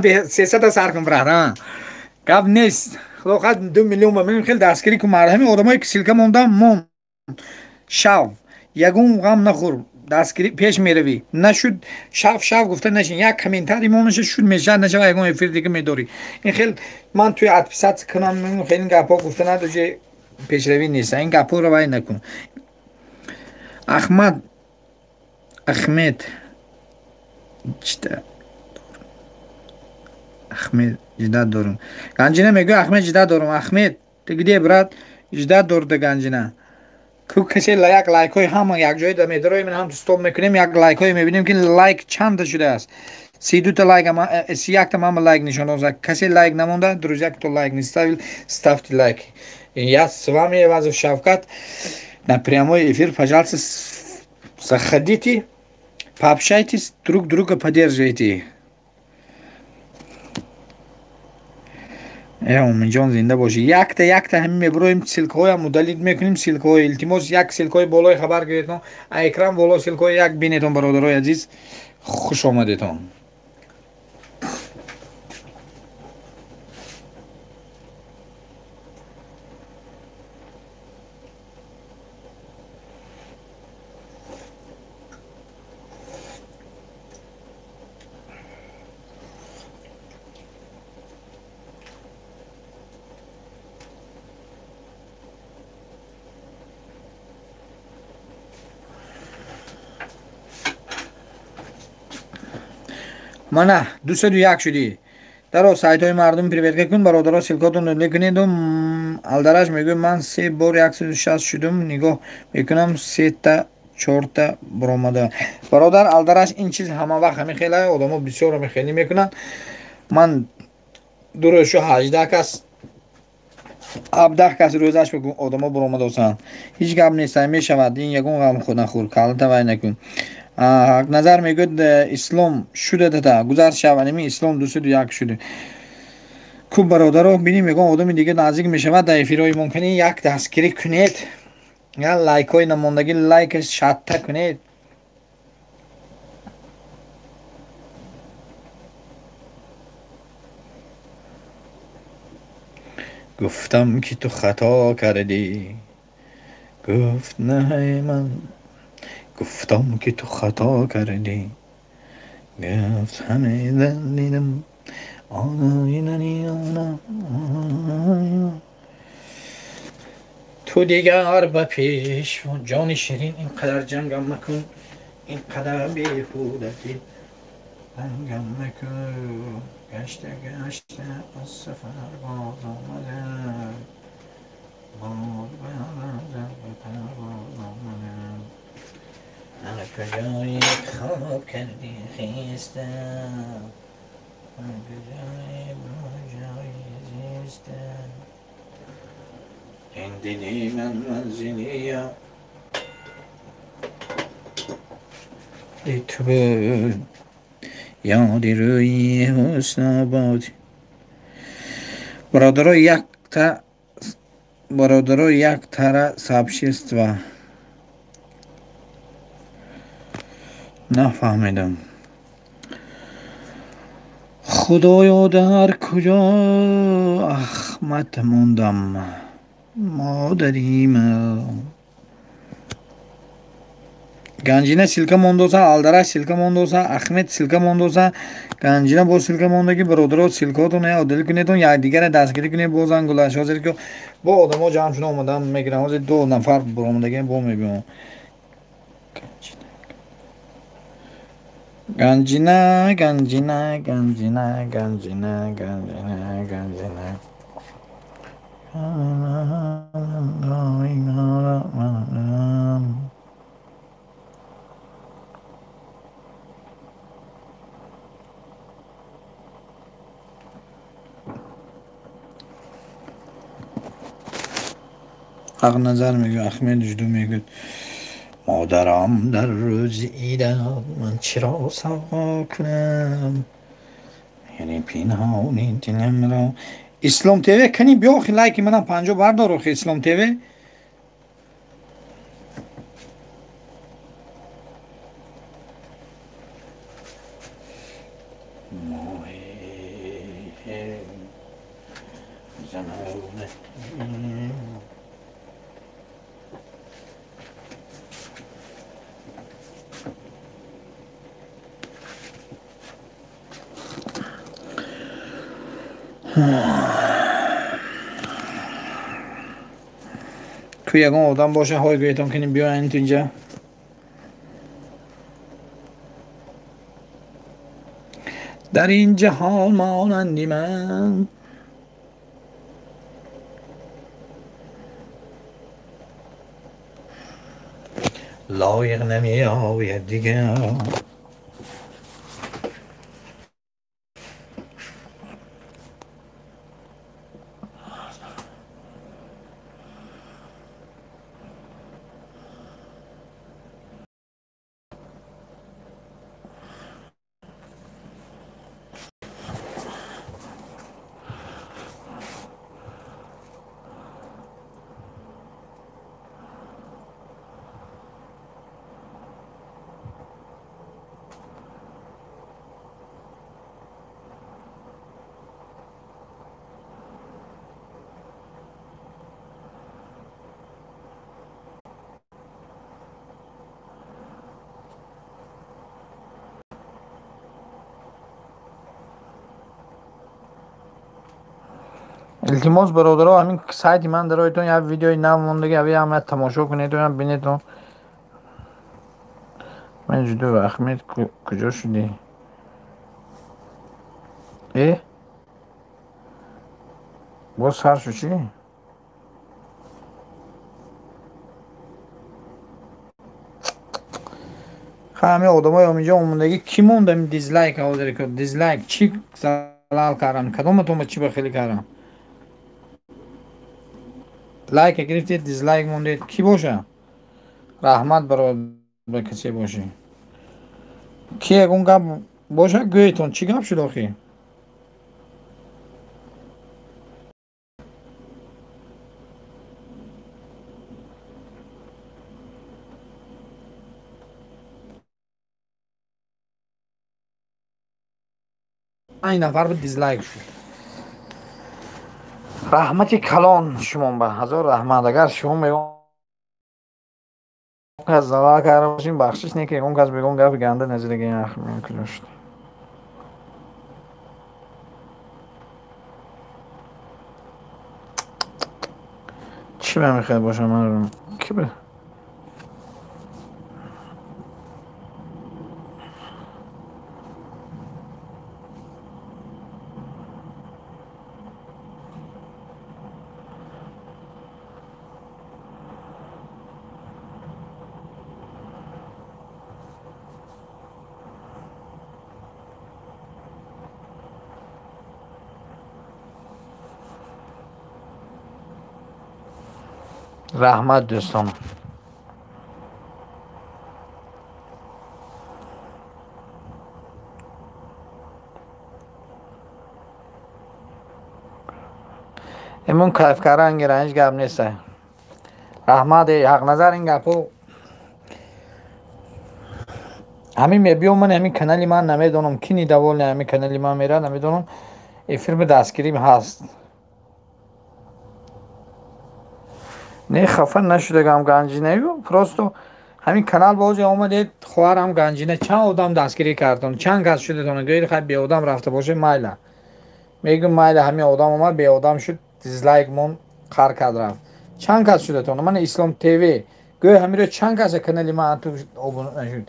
به 300 سر کن برادر. گپ نیست. خدا خواهد 2 میلیون ببینیم. خیلی دستگیری که مرحمی آدمایی که سیلکه موندن مون شو یگون غم نخور. دستگیری پیش میروی. نشد شو گفته نشین. یک کامنتاری مونش شد میشه نشه یگون افیر دیگه میداری. این خیلی من توی ادپسات کنم خیلی گپا گفته نداره پیشروی نیست. این گپا رو وای نکن. احمد احمد جدت دارم. گنجینه میگه احمد جدت دارم. احمد تو گیدی برات جدت دارد گنجینه. کو کسی لایک های هم یک جای در میدروی من هم استوب میکنیم. یک لایک های میبینیم که لایک چند شده است. 32 تا لایک اما 31 تا هم لایک نشون داد. касе лайк намонда, друзья, кто лайк не ставил, ставьте лайк. Я с вами Вазов Шавкат на прямой эфир. Пожалуйста, заходите, пообщайтесь, друг друга поддерживайте. امینجان زنده باشی. یک تا همین میبرویم سلک های مدلید میکنیم. سلک های التماس یک سلک های بالای خبر گیرتون اکرام بالا سلک های یک بینیتون برادرای عزیز. خوش آمدیتون. مانا 201 شدی. در سایت های مردم پریوت کن برادرها سلکاتون رو نکنید. الدرش میگه من 3 بار 160 شدم. نگاه میکنم 3 تا 4 تا برآمده. برادر الدرش این چیز همه وقت همین خیلی آدمو بسیار میخیلی میکنن. من دورشو 18 کس 17 کس روزش بگم آدمو برآمده هستن. هیچ گپ نیست. میشود این یگون غم خود نخور. کالت وای نکن. حق نظر میگوید اسلام شده داده گذر شونمی اسلام 201 شده. خوب برادرها بینیم میگم آدم دیگه نزدیک میشود در افیرای ممکنه یک دستگیری کنید یا لایک های نماندگی لایک شتا کنید. گفتم که تو خطا کردی گفت نه من گفتم که تو خطا کردی، گفت همه دلیلم آنم تو دیگر به پیش جان شیرین اینقدر جنگم مکن، اینقدر بیهودگی جنگم مکن. گشته گشته از سفر باز آمدم، باز برازم به پرواز آمدم. هر کجایی خواب کردی خیستم، هر کجایی با جایی زیستم. این دلی من منزلیم ای تو بود، یادی روی حسن آباد. برادرو یک تره сообщества نفهمیدم. خدایا در کجا احمد موندم، مادریم. گنجینه سیلکه موندوسا، алдараш силка мондоса, ахмед силка мондоса, ганҷина боз силка мондаги бародаро силкотон одилӣ кунедон, якдигаро дастгирӣ кунед. бозан гулаш ҳозир ки бо одамо ҷамъ шуда омадан мегирам. ҳозир 2 нафар баромадаги бо мебинам. ганҷина ганҷина ганҷина ганҷина ганҷина ганҷина حق نظر میگه. احمد جدو میگه مادرم در روز ایدم من چرا سوا کنم، یعنی پینهانی دلم را. اسلام تیوی کنی بیا خیلی لایک منم 50 بردار. خیلی اسلام تیوی که یکم آدم باشه های گویتون کنیم بیاین اینجا. در این جهان مانندی من، لایق نمی آید دیگر. التماس برادرها همین سایت من درایتون یه ویدیوی نو موندگی اوی هم تماشا کنید و هم بینید. من جدو و احمد کجا شدی؟ ای؟ باز سر شو چی؟ همه آدمای همینجا موندگی کی موندم دیزلایک ها داره که دیزلایک چی زلال کردم؟ کدومتون چی بخیلی کردم؟ لایک گرفتید دیزلایک موندید کی باشه؟ رحمت برای کسی باشه کی اون گپ باشه گویتون چی گپ شد آخی؟ این نفر به دیزلایک شد. رحمت کلان شما به هزار رحمت. اگر شما کس زوا کرده باشیم بخشش نه که اون کس بگون گفت گنده نزدیک این اخ میکنه. چی به میخواد باشم من رو کی به رحمت دوستان. امون کیف کردن گرایش گپ نیست. رحمت حق نظر این گپو همین میبیوم من همین کانالی من نمیدونم کی نیدوال نه همین کانالی من میره نمیدونم این فیلم دستگیری هست نه خفن نشده گم گنجی نیو پروستو همین کانال باز اومده خواهرم گنجینه چند آدم دستگیری کردن چند کس شده دونه غیر خیلی بی آدم رفته باشه مایلا میگم مایلا همین آدم اومد بی آدم شد دیزلایک مون خر کرد رفت چند کس شده دونه من اسلام تیوی گویا همین رو چند کس کانالی من تو نشد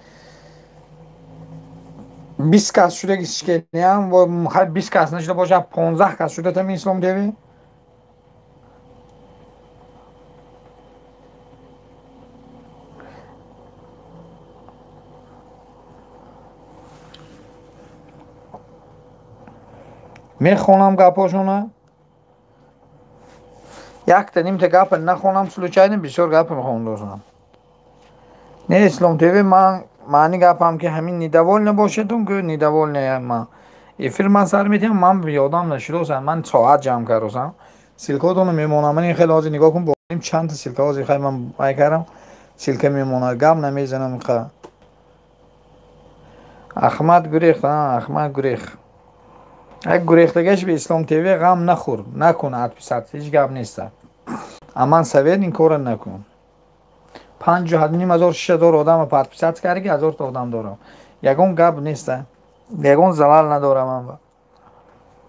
20 کس شده که نیم و مخاطب 20 کس نشده باشه 15 کس شده تا اسلام تیوی میخونم گپاشونو یک تا نیم تا گپ نخونم سلوچاین بسیار گپ میخونم دوستان نه اسلام تیوی من معنی گپم که همین نیدوال نباشه تون که نیدوال نه من این فیلم من سر میتیم من بیادم نشده من ساعت جمع کردم سیلکا دونو میمونم من این خیلی آزی نگاه کن باریم چند تا سیلکا آزی خیلی من بای کردم سیلکا میمونه گم نمیزنم خیلی احمد گریخت احمد گریخت یک گریختگش به اسلام تیوی غم نخور نکن حد پیست هیچ گپ نیست اما سوید این کار نکن 5,500 6,000 آدم پادپیسات کرده که 1000 تا آدم دارم یگون گپ نیست یگون زلال ندارم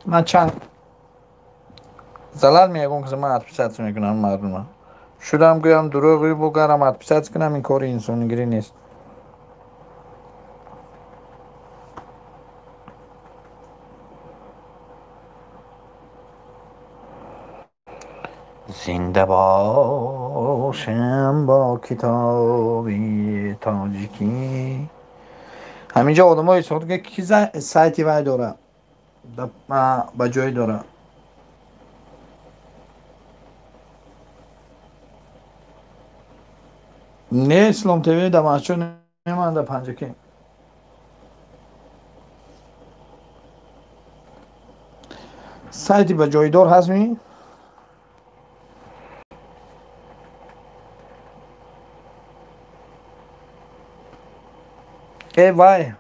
من چند زلال میگم که من پادپیسات میکنم مردم شدم گویم دروغی بگم پادپیسات کنم این کار انسانگری نیست زنده باشم با کتابی تاجیکی همینجا آدم های ساخت که کی سایتی وای داره با جای داره نه اسلام تیوی دماشو نمانده پنجه که سایتی با جای دار هست می ای وای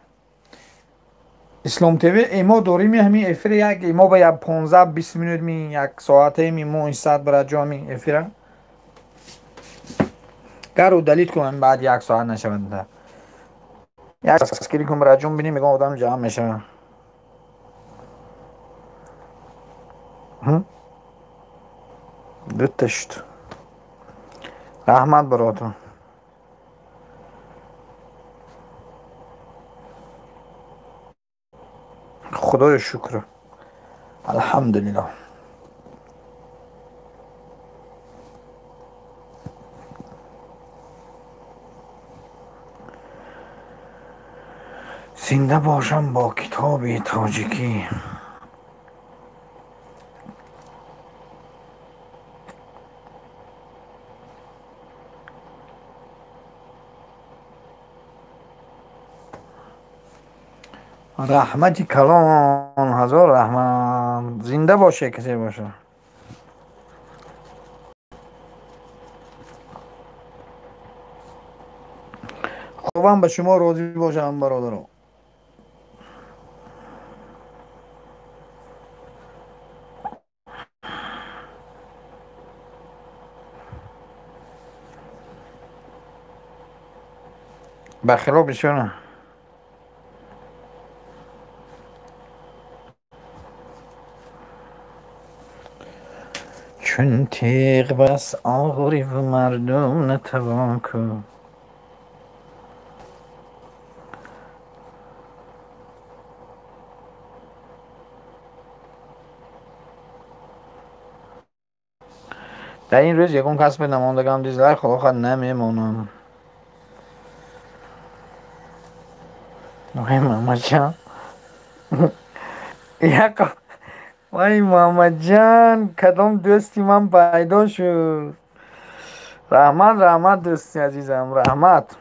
اسلام تیوی ایما داریم همین افیر یک ایما با یک 15-20 مینوت می یک ساعته می مو این ساعت برای جا می افیر گرو دلیت کنم بعد یک ساعت نشوند یک سکری کنم برای جون بینیم میگم آدم جمع میشه دوتشت رحمت براتون خدای شکر الحمدلله زنده باشم با کتاب تاجیکی رحمتی کلان هزار رحمت زنده باشه کسی باشه خوبم به شما راضی باشم برادرم بخیلا بسیار چون تیغ بس آغوری و مردم نتوان کو. در این روز یکم کسب نماندگان دیزلایک خواهد نمیمونم. وای محمد جان یک وای محمد جان کدام دوستی من پیدا شد. رحمت دوستی عزیزم، رحمت.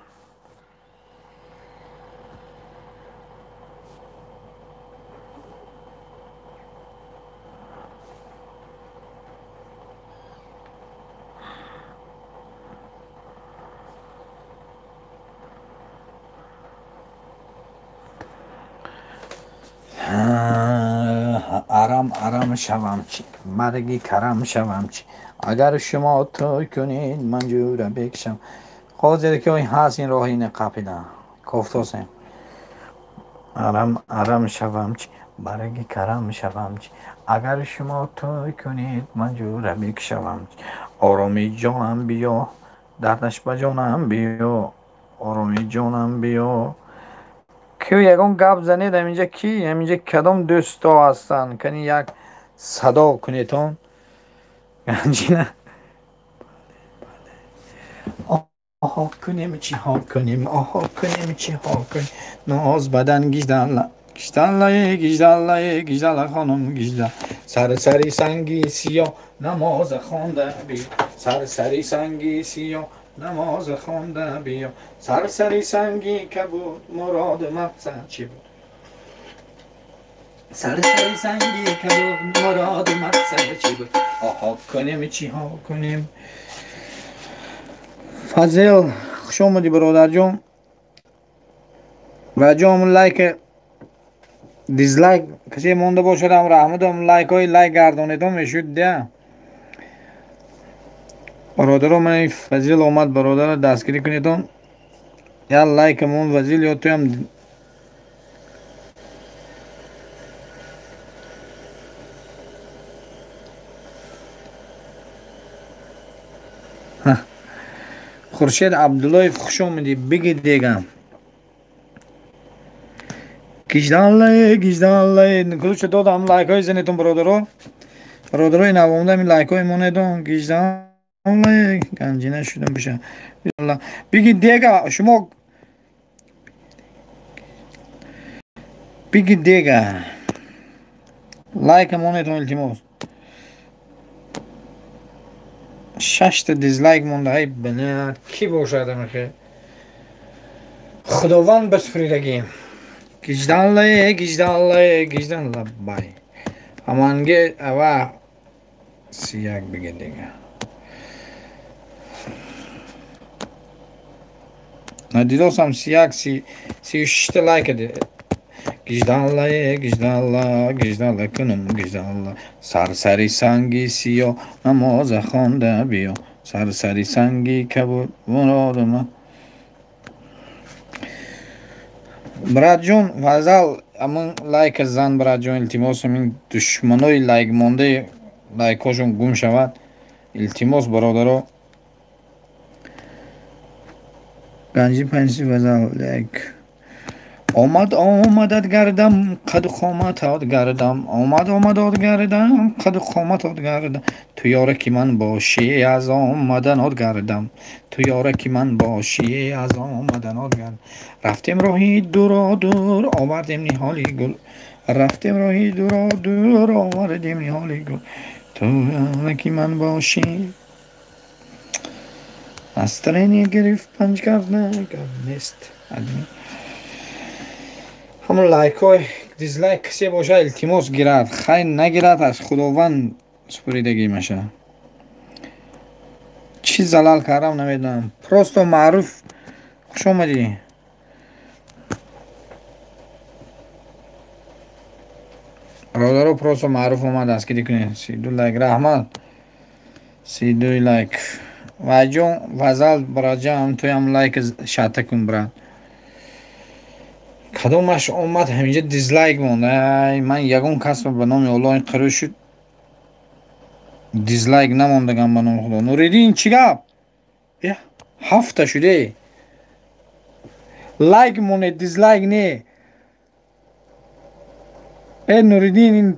آرام شوم چی مرگی کرم شوم چی اگر شما توی کنید من جوره بکشم. خواهد که هست این راهی نقاپیده کفتوسیم. آرام شوم چی مرگی کرم شوم چی اگر شما توی کنید من جوره بکشم. آرامی جانم بیا دردش با جانم بیا. آرامی جانم بیا. که یکم گپ زنید همینجا کی همینجا کدام دوستا هستن کنی یک صدا کنیتون گنجینه. آها کنیم چی ها کنیم آها کنیم چی ها کنیم ناز بدن گیجدالله گیجدالله خانم گیجدال سری سنگی سیاه نماز خونده بیا. سری سنگی سیاه نماز خونده بیا. سری سنگی که بود مراد مقصد چی بود. سری سنگی که بود مراد مقصد چی بود. آها کنیم چی ها کنیم. فضل خوش آمدی برادر جون. راجع همون لایک دیزلایک کسی مونده باشدم رحمت هم لایک گردانیدم میشود ده برادر من فضل آمد برادر دستگیری کنیدم یا لایک مون فضل یا توی هم خورشید عبدالله خوش آمدی بگی دیگه. گیجدالله کلوچ دادم لایک های زنیتون برادرای نوامده می لایک های مونیدون گیجدالله گنجینه شدم بشه بگی دیگه شما بگی دیگه لایک مونیدون التماس 6 تا دیزلایک مونده های بله کی باشد میخه خداوند بسپریدگی. گیجدالله بای همانگه اوه سیاک بگه دیگه ندیدوسم سیاک 36 لایک ده. گیجدالله کنم گیجدالله سری سنگی سیاه نماز خونده بیا. سری سنگی که بود مراد من. براد جون فضل امون لایک زن براد جون التماس این دشمنای لایک مونده لایکاشون گم شود التماس برادرها گنجی پنسی فضل لایک آمدت گردم قد قامتت گردم آمدت گردم قد قامتت گردم تو یارکی من باشی از آمدنت گردم تو یارکی من باشی از آمدنت گردم. رفتیم راهی دور آوردیم نهالی گل. رفتیم راهی دور آوردیم نهالی گل تو یارکی من باشی. از ترینی گرفت پنج کرده نیست همون لایک های دیزلایک کسی باشه التماس گیرد خیر نگیرد از خداوند سپریدگی میشه. چی زلال کردم نمیدونم. پروستو معروف خوش آمدی. برادر پروستو معروف اومد دستگیری کنید 32 لایک رحمت 32 لایک و جون فضل برای جان توی هم لایک شاته کن براد کدومش اومد همینجا دیزلایک مونده. من یگون کس به نام الله این قرار شد دیزلایک نموندگم به نام خدا. نوریدین چی گپ؟ هفته شده لایک مونه دیزلایک نه. نوریدین این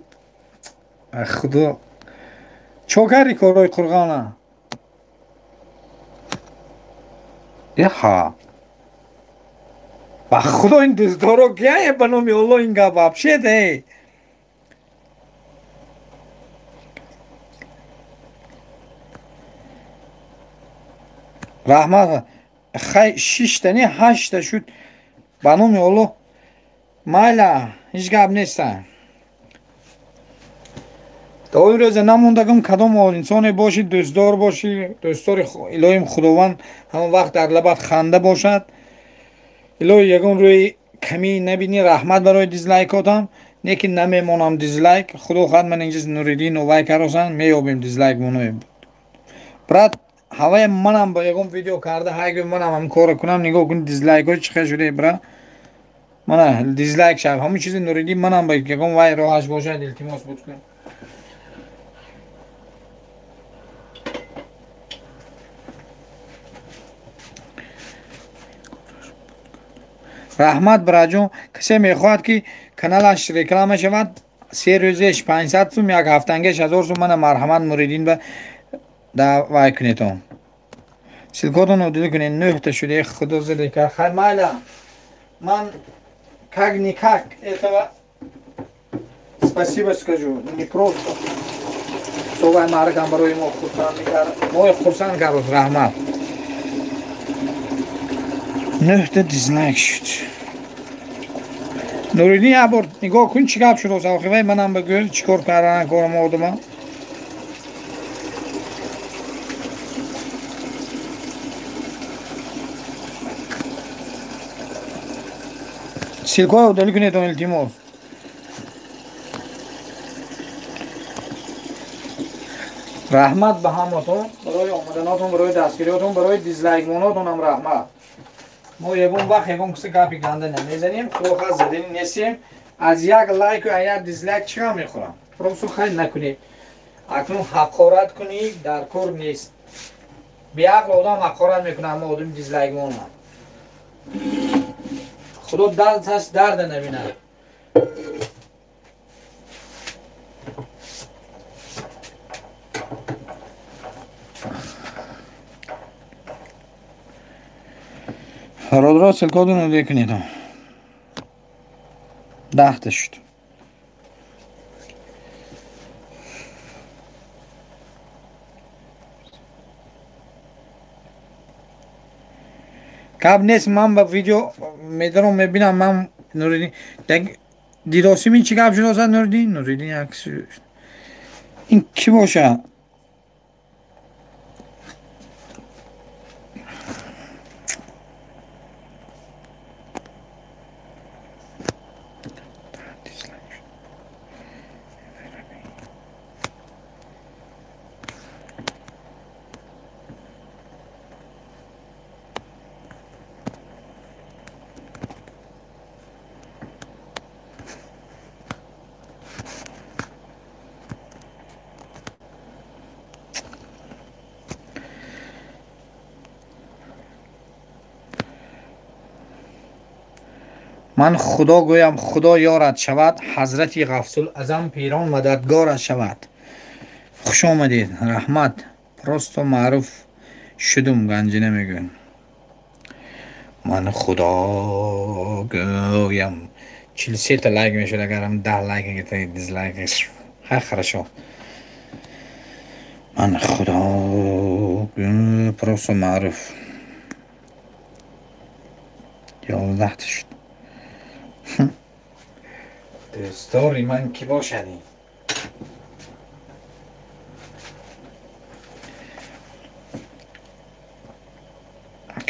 خدا چوکری کارای قرغانه ها با خدا این دزدارو گیه به نام الله این گپ بپشید. رحمت خی 6 تا نه 8 تا شد به نام الله. مایلا هیچ گپ نیستن. تا این روز نموندگم کدام انسان باشی دوستدار باشی دوستدار الهیم خداوند همون وقت در لبت خنده باشد. الهی یگون روی کمی نبینی رحمت برای دیزلایکاتم نه که نمیمونم دیزلایک. خدا خواهد من اینجا نوریدین و وای کروسن میابیم دیزلایک مونو برات هوای منم با یگون ویدیو کرده هایگو منم هم کار کنم نگاه کن دیزلایک های چقدر شده برا من دیزلایک شب همون چیز نوریدین منم با یگون وای راهش باشه التماس بود کن. رحمت براجون کسی میخواد که کانالش رکلام شود 3 روزش 500 سوم یک هفتنگش 1000 سوم من مرحمت موریدین به دا وای کنیتون سیلکودون رو دیده کنین 9 تا شده خدا زده که خیلی مالا من کاگ نیکاک этого спасибо скажу не просто совай маркам барои мо хурсанд кард рахмат. 9 تا دیزلایک شد. نوریدین یه بار نگاه کن چی گپ شد آخه منم بگو چیکار کردن کارم آدم. سیلکو دلی کنید اون التیموس رحمت به همتون برای آمدناتون برای دستگیریاتون برای دیزلایک موناتون هم رحمت. ما یگون وقت یگون کسی گپی گنده نمیزنیم خواهد زدنی نیستیم. از یک لایک و یک دیزلایک چرا میخورم پروسو خیلی نکنید. اکنون حقارت کنید در کار نیست. بی عقل آدم حقارت میکنه اما آدم دیزلایک مونه خدا دستش درد نبینه. رادرا سلکادون رو دیکنید 10 تا شد. کاب نیست من با ویدیو میدارم میبینم من نوریدین دیداسی من چی کاب شد آزاد نوریدین عکس این کی باشه من خدا گویم خدا یارت شود حضرت غوث الاعظم پیران مددگارت شود. خوش آمدید رحمت پرست و معروف شدم گنجی نمیگن. من خدا گویم 43 تا لایک میشد اگرم 10 لایک گرفت دیزلایک ها خرشو. من خدا گویم پرست و معروف 11 تا شد. دوستاری من کی باشدی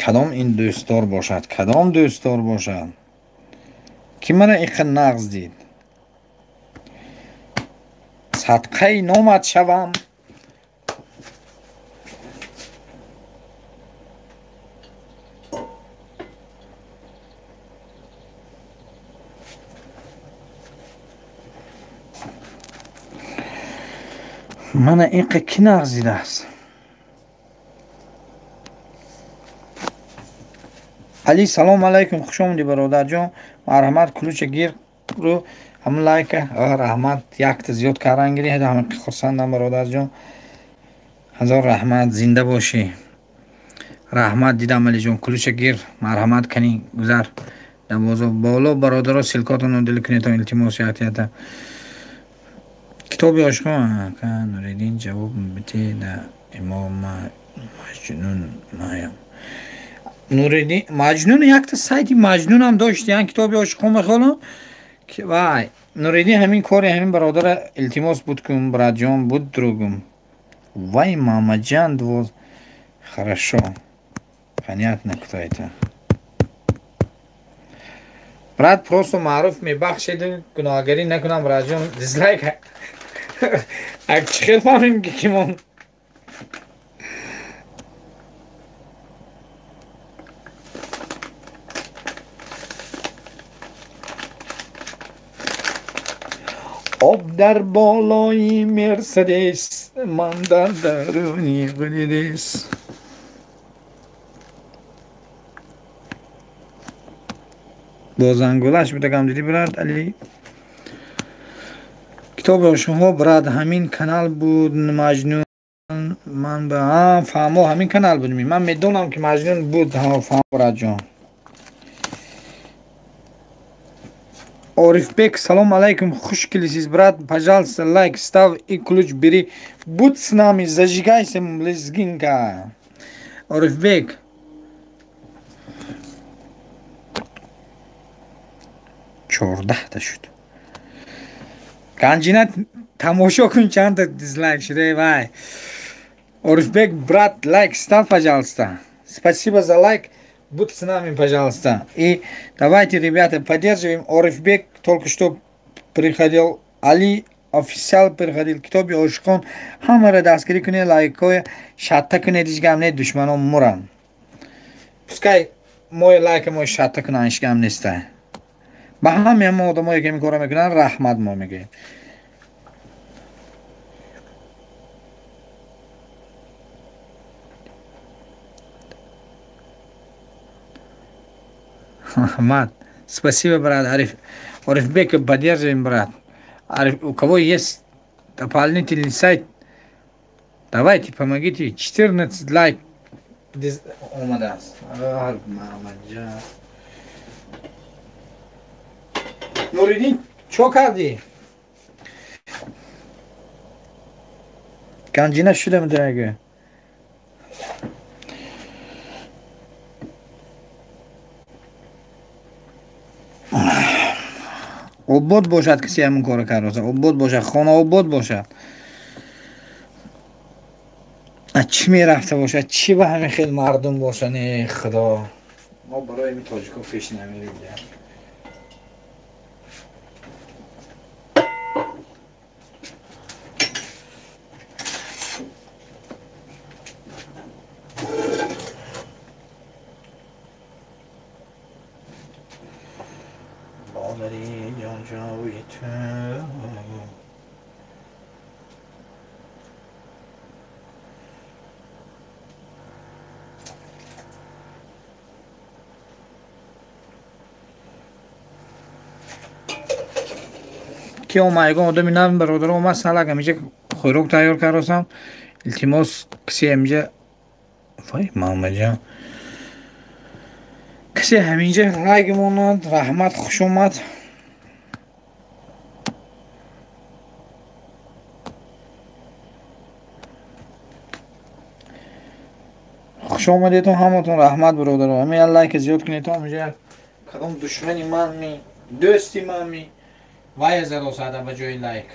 کدام این دوستدار باشد کدام دوستدار باشد کی من ایخ نغز دید صدقه نامت شوم. mana اینقدر کی نغزیده است. علی سلام علیکم، خوش آمدی برادر جان. مرحمت کلوچ گیر رو هم لایک رحمت یک تا زیاد کارانگیری هست. همه خرسندم برادر جان. هزار رحمت، زنده باشی. رحمت دیدم علی جان. کلوچ گیر مرحمت کنی گذر نوازو بالا برادر سلکاتونو دل کنی تا التماس یاتیتا کتابی عاشقان که نوریدین جواب بده نه امام مجنون مایم. نوریدین مجنون یک تا سایتی مجنون هم داشتی این کتابی عاشقان بخونم که وای نوریدین همین کاری همین برادر التماس بود کم براد جان بود دروگم وای ماما جان دوز хорошо понятно кто это. برات просто معروف میبخشید گناهگاری نکنم براد جان دیسلایک اگه چی خیلی فهمیم که کیمون آب در بالای مرسدس من در درونی قدیدس. بازنگولش بتگم دیدی براد علی کتاب شما براد همین کانال بود مجنون من به فهمو همین کانال بود من میدونم که مجنون بود ها فهم براد جان. عارف бек салом алейкум, хуш келисиз брат, пожалуйста лайк став и ключ бери, будь с нами, зажигайся лезгинка. عارف бек چهارده شد. گنجینت تماشا کن چند تا دیزلایک شده وای. عارف бек брат лайк став пожалуйста. Спасибо за лайк. Будь с нами, пожалуйста. И давайте, ребята, поддерживаем. Ариф бек только что приходил. Али официал приходил. Китоби ошкон. Хамара дастгири куне лайкоя. Шатта куне дишгам не душманон муран. Пускай мой лайк мой шатта куне дишгам не стай. Ба ҳаме ҳама одамое ки мекора мекунанд раҳмат мо мегӯем. Мат, спасибо, брат Ариф бек, поддерживаем, брат. У кого есть дополнительный сайт, давайте, помогите. 14 лайк. Нуриддин, чо карди? Ганҷина шудам дорогой. обод бошад киси ҳамин кора кард. обод бошад, хона обод бошад. чӣ мерафта бошад, чӣ ба ҳамин хел мардум бошад. не худо, мо барои ин тоҷико пеш намерем. باوری جان جوی تو که اومایگان آدمی نام برادر اومد سالک همیشه خوراک تیار کردم. التماس کسی همیشه وای محمد جان کسی همینجا لایک موناد. رحمت خوش اومد. خوش اومدیتون همتون. رحمت برادر. همین لایک زیاد کنید تا همینجا کدام دشمنی من می دوستی من می وای زدو ساده به جای لایک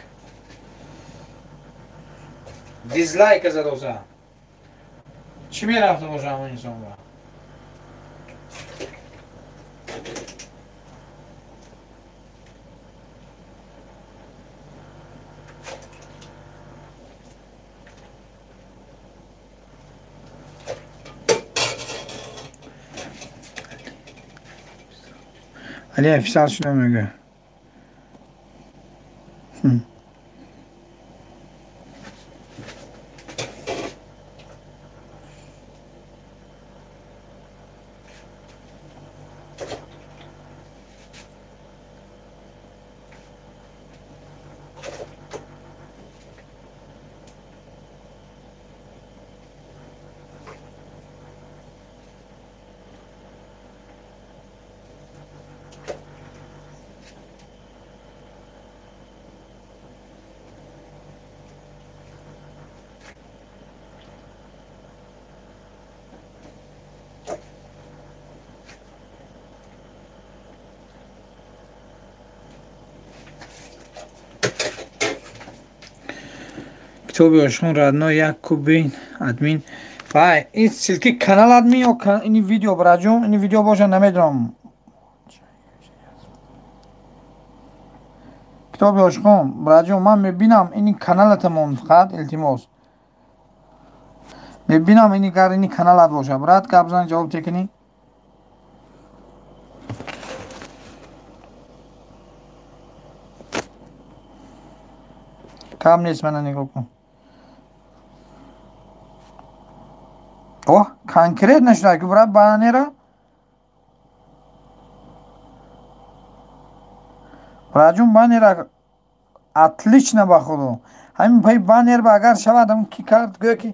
دیزلایک زدو ساده چی میرفته باشه همون انسان را. علی افسر شده میگه کتابی عاشقان ردنا یک کوب بین ادمین وای این سلکی کانال ادمین یا این ویدیو براجون این ویدیو باشه نمیدونم کتابی عاشقان براجون من میبینم این کانال تمام فقط التماس میبینم این کار این کانال باشه برات کابزن جواب تکنی کام نیست من نگاه کن اوه کنکریت نشده که برای بانه را براجون بانه را اتلیچ نبا خودو همین پای بانه را اگر شود همون کی کرد گویا که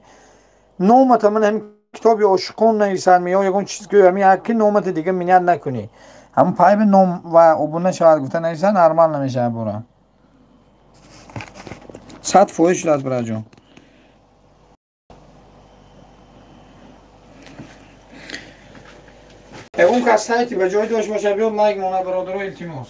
نومت من همین کتابی عاشقون نویسن میاد یکون چیز گویا همین اکی نومت دیگه مینیت نکنی همون پای به نوم و عبونه شود گفته نویسن نرمال نمیشه برا 100 فوش داد براجون اون که سایتی به جای داشت باشه بیاد لایک مونه برادر و التماس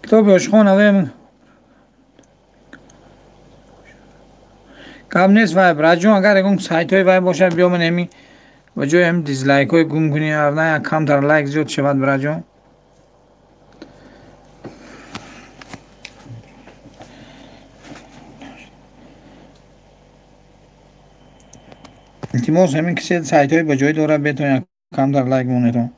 کتاب عاشقان اوه کام نیست وای براجون اگر اون سایت های وای باشه بیا من همی و جای هم دیزلایک های گم کنی یا نه کم تر لایک زیاد شود براجون التماس همین کسی سایت های به جای داره بتونه کم تر لایک مونه تو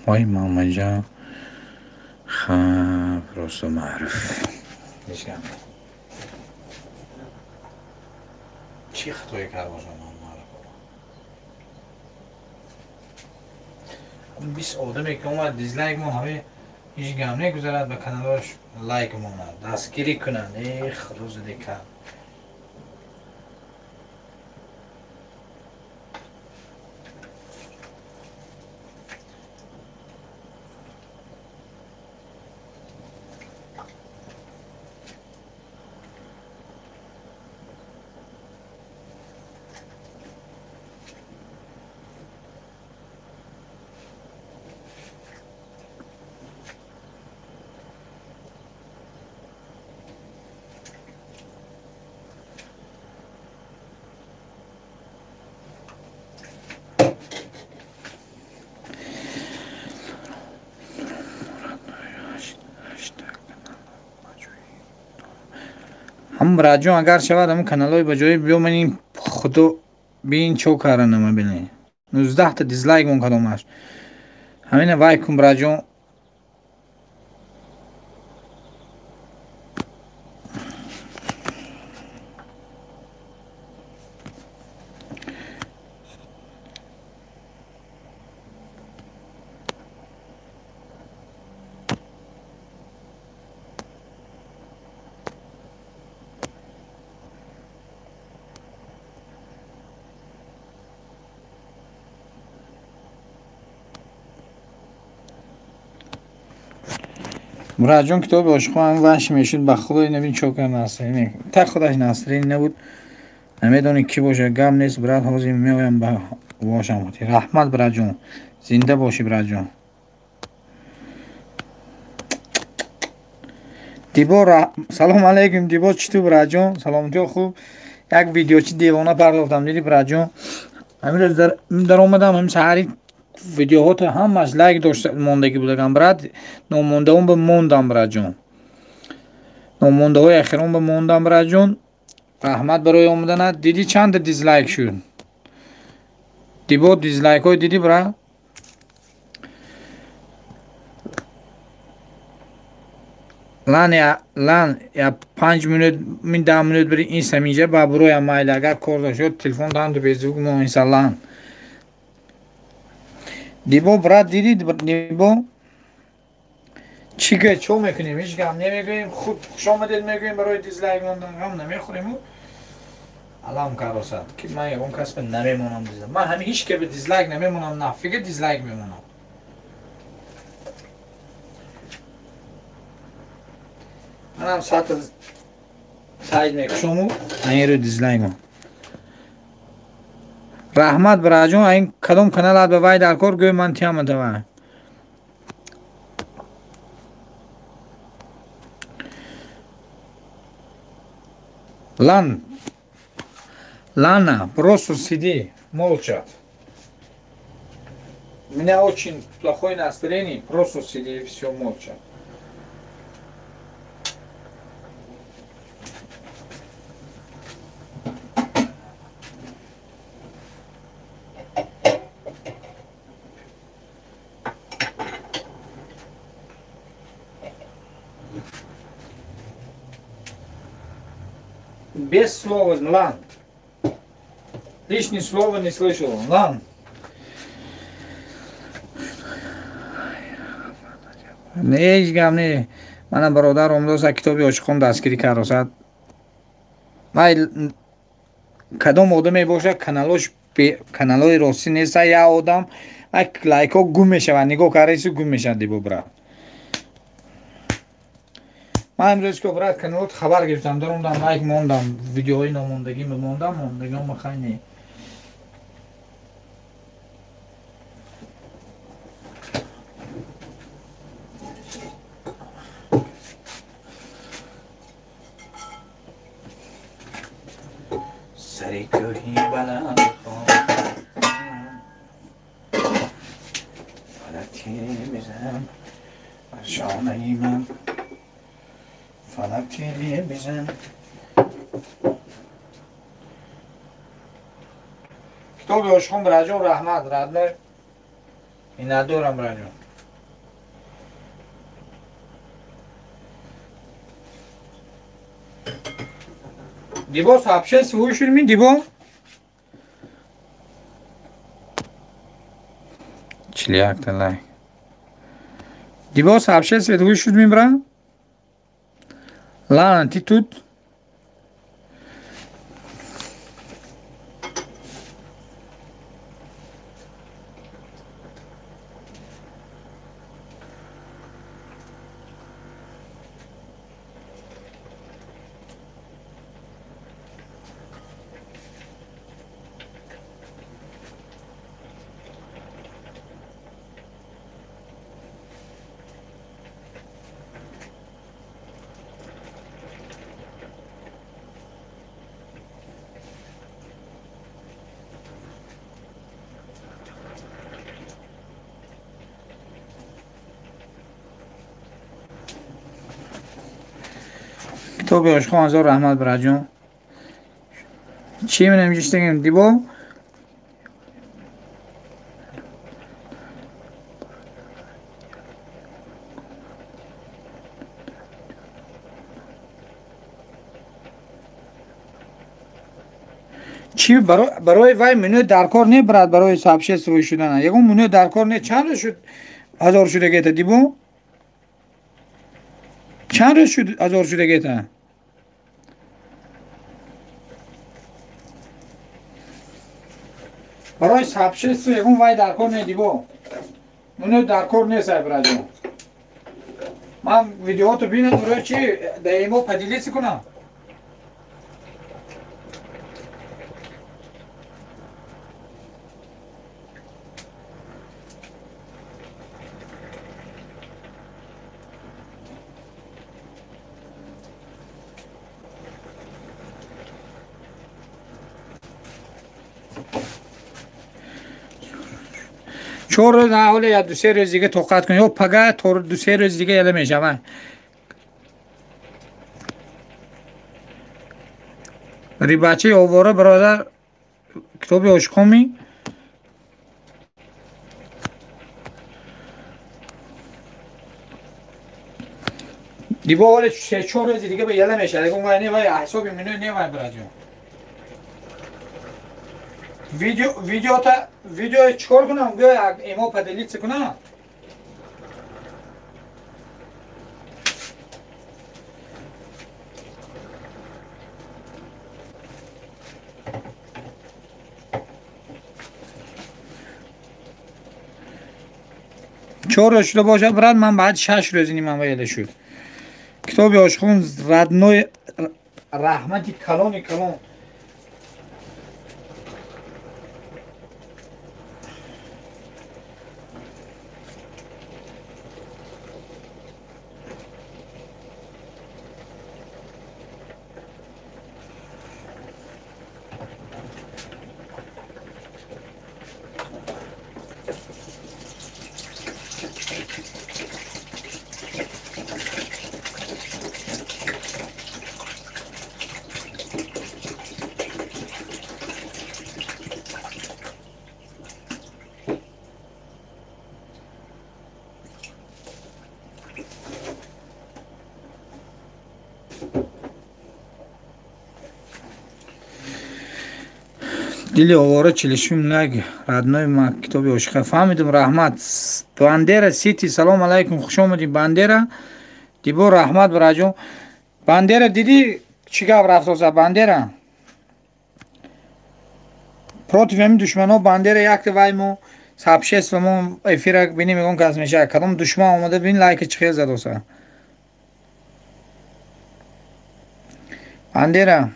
وای ماما جان خب راست و معروف نشکم چی خطایی کرد باشم من اون 20 آدمی که اومد دیزلایک ما همه هیچ گم نگذارد به کانالاش لایک ماند دستگیری کنن ایخ روز دیگه هم براجون اگر شود همون کانال های بجایی بیو منیم خودو بین چو کارن نمه بینی 19 تا دیزلایک مون کدومش همینه وای کن براجون براجون کتاب عاشقو هم وحش میشد به خدای نبین چوکر ناصری تا خودش ناصری نبود نمیدونی کی باشه گم نیست برات حوزی میایم به واشم رحمت براجون زنده باشی براجون دیبا سلام علیکم دیبا، چطور برا جون؟ سلامتی خوب. یک ویدیو چی دیوانه پرداختم دیدی برا جون. همین روز در اومدم همین سحری ویدیوها تو همش لایک داشت موندگی بودم برات. نمونده اون به موندم برا جون. نمونده های اخیرم به موندم برا جون. رحمت برای اومدن دیدی چند دیزلایک شد. دیبا دیزلایک های دیدی برا. لان یا 5 minut min 10 minut biri insa mince ba buraya maylaga kordaşıyor telefondan da bezug mu insanlar. دیبا برات دیدی دیبا چی که چو میکنیم هیچ گم نمیگوییم خود خوش آمدید میگوییم برای دیزلایک موندن هم نمیخوریم و علام کاراسد که من یکم کسب نمیمونم دیزلایک من همین هیچ که به دیزلایک نمیمونم نه فکر دیزلایک میمونم من هم ساید میکشم و این رو دیزلایک هم رحمت برای جون این کدوم کانال به وای در کار گوی من تیام دوام Лана, просто сиди, молча. У меня очень плохое настроение, просто сиди и все молча. Без слова, Лан. Лишнее слово не слышал. Лан. نه هیچ گم نه منم برادر امروز کتابی عاشقان دستگیری کرد من کدام آدمی باشه کانالای راستی نیست یا آدم یک لایک ها گم میشه و نگاه کردیش گم میشه دیبا برات من امروز که برات کانالات خبر گرفتم دارم لایک موندم ویدیوهای نموندگی موندم موندگی خیلی سری کوهی بلند فلکی بزن بر شانه من فلکی بزن کتاب عاشقان برای جون رحمت ردلای این ندارم برای جون دیبا сообщение слушали ми دیبا чляк талай دیبا сообщение слушали ми бра Лана ты тут کتاب عاشقان از رحمت برای جون چی می نمیشتیم دیبا چی برای وای منو در کار نه برات برای صاحبشه سوی شدن یکم منو در کار نه چند شد 1000 شده گیت دیبا چند شد 1000 شده گیت برای صاحبشه سوی یکم وای در کار نه دیبا منو در کار نه صاحب راجو من ویدیو تو ببینم برای چی دایمو پدیلیسی کنم 4 روز حالا یا 2-3 روز دیگه توقعت کن یا پگاه 2-3 روز دیگه یله میشم. ولی بچه آواره برادر کتاب عشقمی دیبا ولی 3-4 روز دیگه به یله میشه. دیگه اون نه وای حسابی منو نه وای براجو ویدیو چیکار کنم بیا ایما پدلیت کنم. چهار روز شده باشه برات من بعد 6 روز نیمم ویله شد. کتاب عاشقون ردنوی رحمتی کلام دلی آواره چلشم نگ ردنوی ما کتاب عاشق فهمیدم. رحمت باندیرا سیتی سلام علیکم خوش آمدی باندیرا دیبو رحمت براجو باندیرا دیدی چی گپ رفت واسه باندیرا پروتی فهمی دشمنا باندیرا یک وایمو سابشست و مو افیرک بینی میگم کس میشه کدام دشمن اومده ببین لایک چخیر زد واسه باندیرا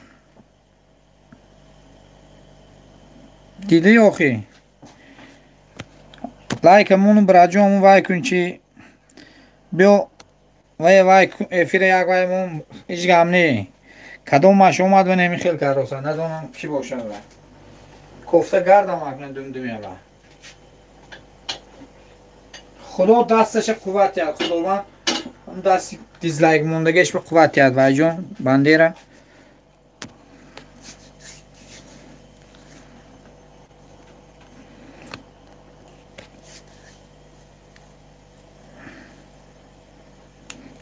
دیدی آخی لایک مونو براجو همون وای کن چی بیو وای افیر یک وای مون هیچ گم نی کدوم ماش اومد و نمیخیل کرد واسه ندونم کی باشه وای کوفته گردم اکنون دوم وای خدا دستش قوت یاد خدا من اون دست دیزلایک موندگیش به قوت یاد وای جون باندیرا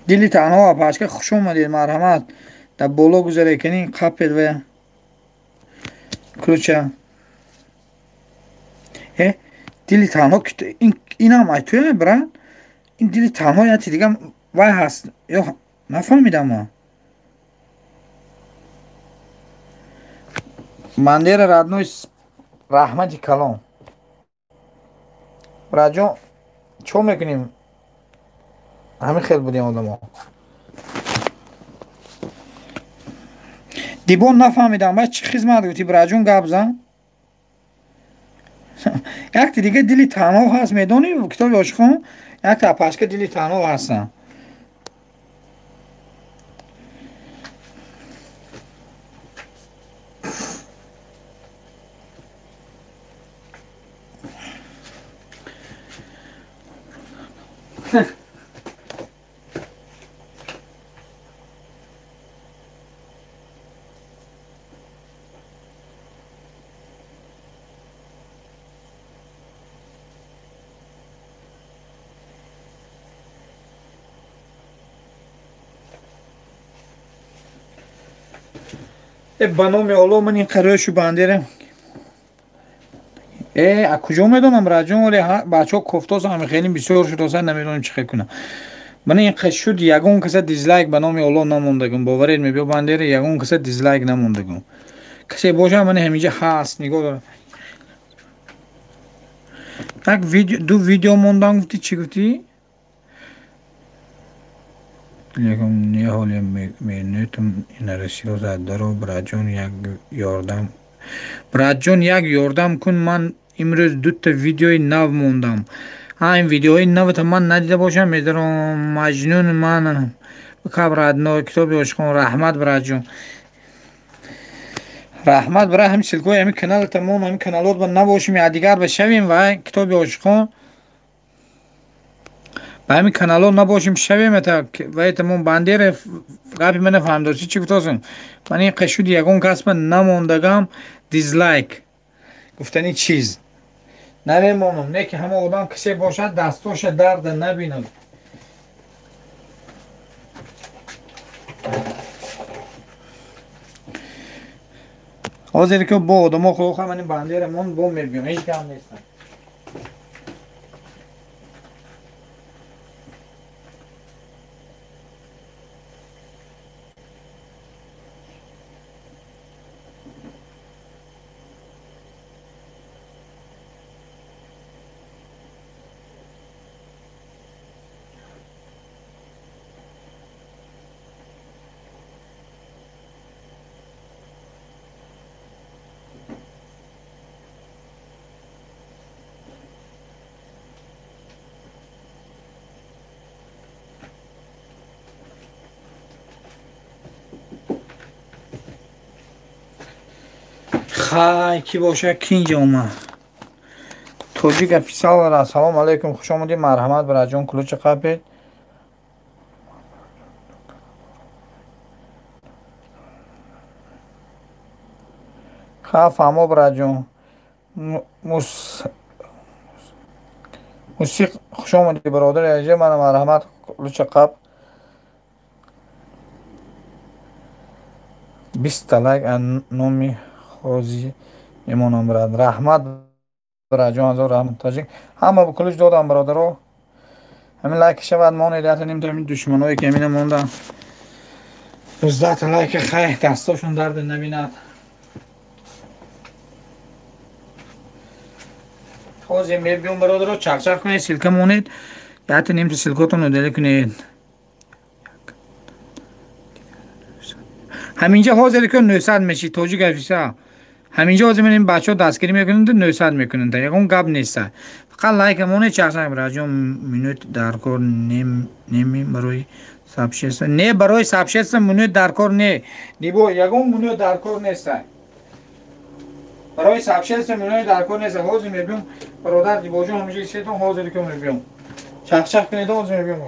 دلی تنها پاشکه خوش اومدید مرحمت در بالا گذاره کنین قپید و کلوچه دلی تنها این هم ای توی برن این دلی تنها یا تی دیگه وای هست یا نفهمیدم ما باندیرا ردنوی رحمتی کلام راجو چو میکنیم همین خیلی بودیم آدم ها دیبون نفهمیدم باید چی خیزمت گوتی براجون گب زن یک تی دیگه دلی تنها هست میدونی کتاب عاشقان یک تا پشکه دلی تنها هستن بنام الله من این قرارشو باندیرم از کجا میدونم راجون ولی بچه ها کفتاز همه خیلی بسیار شد واسه نمیدونم چی خیلی کنم من این قش شد یگون کسی دیزلایک بنام الله نموندگم باورید میبیا باندیره یگون کسی دیزلایک نموندگم کسی باشه من همینجا هست نگاه دارم یک ویدیو دو ویدیو موندم گفتی چی گفتی لیکن نه حالی مینوتم این رسیدو زده رو براجون یک یاردم کن من امروز دوتا ویدیوی نو موندم این ویدیوی نو تا من ندیده باشم میدارم مجنون من بکب ردنو کتاب عاشقان رحمت براجون رحمت برای همین سلکوی همین کانال تمام همین کانالات با نباشیم یا دیگر بشویم و کتاب عاشقان با همین کانالات نباشیم شویم تا و تمام بندر قبل من فهمیدم چی گفتم من این قشود یگون کسب نموندگم دیزلایک گفتنی چیز نمیمونم نه که همه آدم کسی باشد دستاش درد نبیند حاضر که با آدم خواه من این بندر من با میبیم هیچ کم نیستم خای کی باشه کی اینجا اومد توجیک افیسال را سلام علیکم خوش آمدید مرحمت برای جان کلوچ قبید خواه فهمو برای جان موسیق خوش آمدید برادر ایجه من مرحمت کلوچ قب 20 لایک نومی خوزی میمونم براد رحمت برای جان زور رحمت تاجیک همه با کلوچ دادم برادرو همین لایک شود ما نیدیت نیم تا همین دشمنایی که همین موندن 12 لایک خیلی دستاشون درد نبیند خوزی میبیم برادرو چک چک کنید سلکه مونید یاد نیم تا سلکاتون رو دلی کنید همینجا حاضر که 900 میشی توجیه گفیسا همینجا حاضر این بچه ها دستگیری میکنند 900 میکنند یکون گب نیست فقط لایک مونه چک چک برای منوت در کار نمی برای سابشست نه برای سابشست منوت در کار نه دیبو یکون منوت در کار نیست برای سابشست منوت در کار نیست حاضر میبیم برادر دیبو جون همینجا سیتون حاضر که میبیم چک چک کنید حاضر میبیم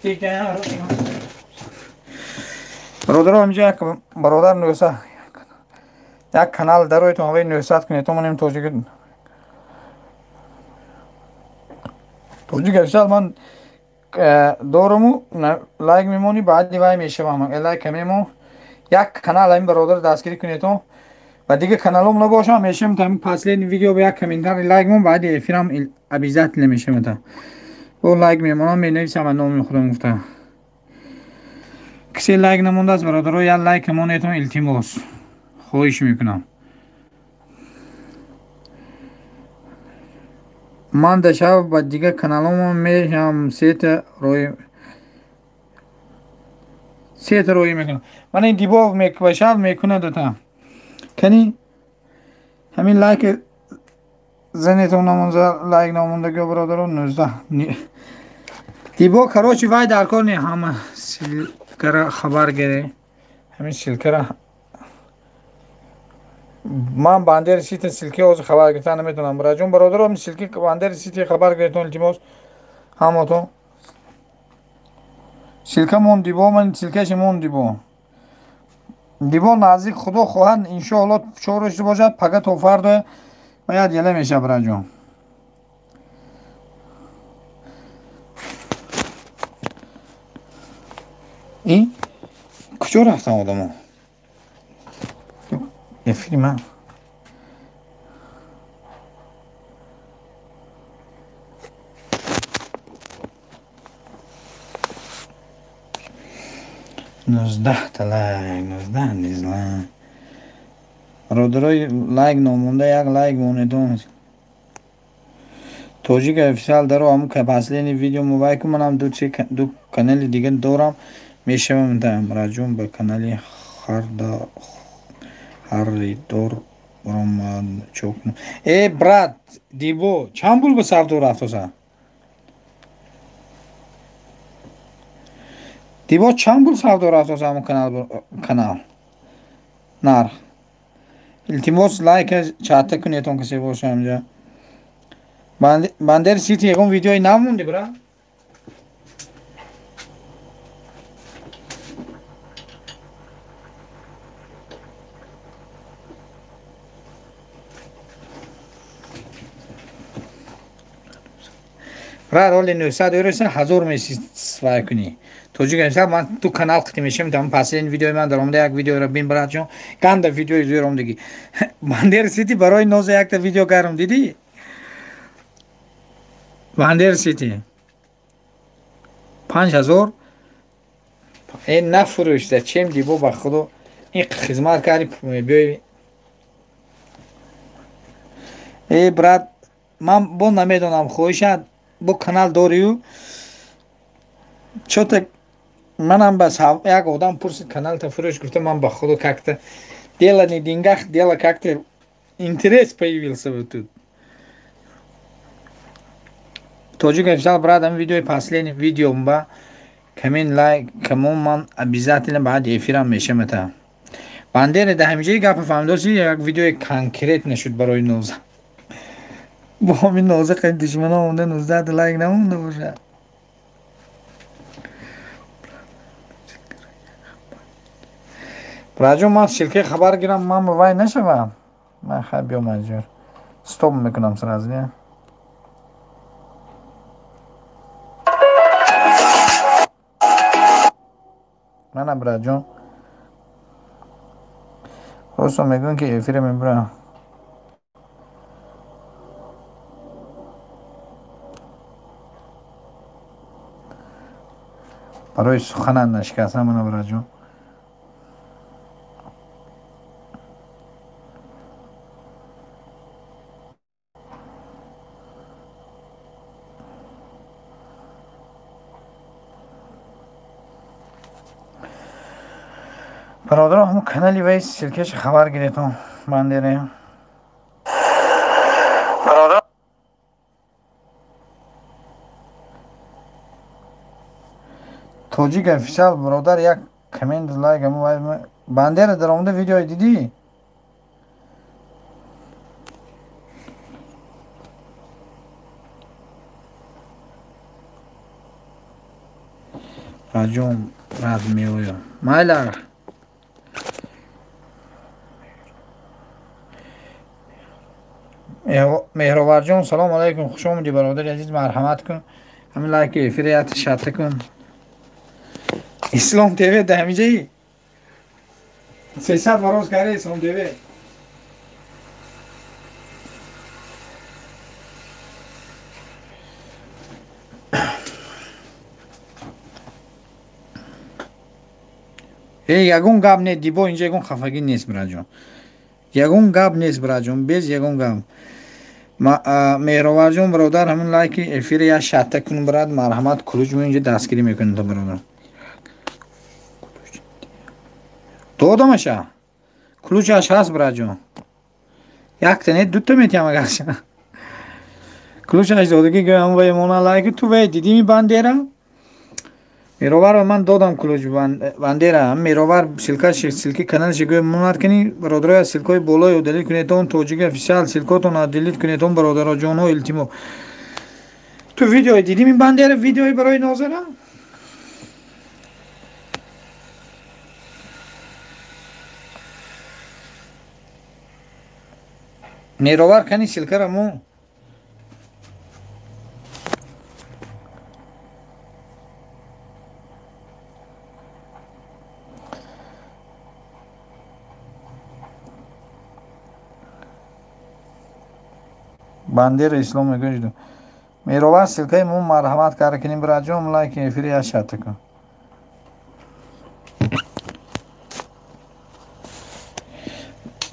دیگه برادر همینجا یک برادر نویسه یک کانال دروی تو هوای نویسات کنید تو منیم توجیه گفشال من دورمو لایک میمونی بعد دیوای میشه من لایک میمون یک کانال همین برادر دستگیری کنید تو و دیگه کانالم نباشه میشم تا پسلین ویدیو به یک کامنتار لایک مون بعد فیلم ابیزات نمیشه متا او لایک میمونم مینویسم نام خودم گفتم کسی لایک نمونده است برادرو یا لایک مونتون التماس خواهش میکنم من دشب با دیگه کانالم میشم سیت روی میکنم من این دیبا میکوشم میکنه دوتا کنی همین لایک زنیتون نمونده لایک نمونده که برادرو 19 Дибо, короче, вай дар кор не ҳама силкара хабар гире. Ҳамин силкара ман бандери сити силки ҳозир хабар гирифта наметавонам. Бураҷон бародарам, силки бандери сити хабар гирифтон илтимос ҳамотон. Силка мон дибо, ман силкаши мон дибо. Дибо наздик худо хоҳад иншоалло 4 рӯз бошад, пага то фардо бояд яла меша бураҷон. И куҷо рафтан одамо? Филма 19 та лайк, 19 дизлайк. Бародарои лайк номонда як лайк монетон. Тоҷик официал даро ҳамун последний видео мувай ку манам ду канали дига дорам. Мешавам там раҷон ба канали Харидор Роман чокну. Брат, Дибо, чанд пул ба савдо рафтоса? Дибо чанд пул савдо рафтоса ҳамун канал? Нарх. Илтимос лайка чата кунетон касе боша ҳамҷа. Бандер сити ягон видеои нав монди брат? брат, оли 900 евроса 1000 месяц свай куни. Тоҷик амсал ман ту канал қитӣ мешам, там последний видеои ман даромада як видеоро бин братҷон. Ганда видеои зӯром диги. Бандер сити барои ноза якта видео кардам, диди? Бандер сити 5000 нафурӯшта чем дибо ба худо ин хизмат карди биёи. Брат, ман бо намедонам хоҳишат бо канал дорию чота манам бас як одам пурсид каналта фурӯш гуфта ман ба худо какта дела не деньгах дела какта интерес появился вот тут. Тоҷик официал брат, ҳамин видеои последний видеом ба камин лайк камон ман обязательно баъди эфирам мешам ата. Бандере да ҳамиҷаи гапа фаҳмидоси як видеои конкрет нашуд барои ноза. бо ҳамин ноза қайд душманон монда 19 лайк намонда бошад. браҷон ман силка хабар гирам, ман ба вай нашавам. ман хай биё маҷбур стоп мекунам сразу не. мана браҷон росто мегӯям ки эфире мебурам. барои суханат нашикастам мана браҷон. бародарам ҳамун канали вай силкаши хабар гиретон бандере. Тоҷик официал бародар як комент лайк ҳамун бандере даромада видеои дидӣ? раҷон брат меоям майла. меҳроварҷон салому алайкум, хуш омадӣ бародари азиз, марҳамат кун, ҳамин лайки эфири ята шата кун. ислом тв да ҳамиҷаи 300 вароз карда ислом тв. ягон гап не дибо инҷа ягон хафагӣ нест браҷон. ягон гап нест браҷон, без ягон гап. меҳроварҷон бародар ҳамин лайки эфири як шатта кун брат, марҳамат. кулуҷ мо инҷа дастгирӣ мекунем то бародар. додамаша кулуҷаш ҳаст браҷон. якта не дута метиҳам агарша. кулуҷаш додагӣ гӯям вай мона лайки ту вай дидими бандера میروار من دادم کلوج بندیره هم میروار سیلکی کانال شگوی مونات کنی برادرای سیلکای بالای و دلیل کنید اون توجیه افیشال سیلکاتون دیلیت کنید اون برادر جان و التیمو تو ویدیو دیدیم این بندیره ویدیوی برای ناظره میروار کنی سیلکا رمو بندیره اسلام میگوید میروار سیلکای مون مرحمت کار کنیم براجوم لایک افری اشات کن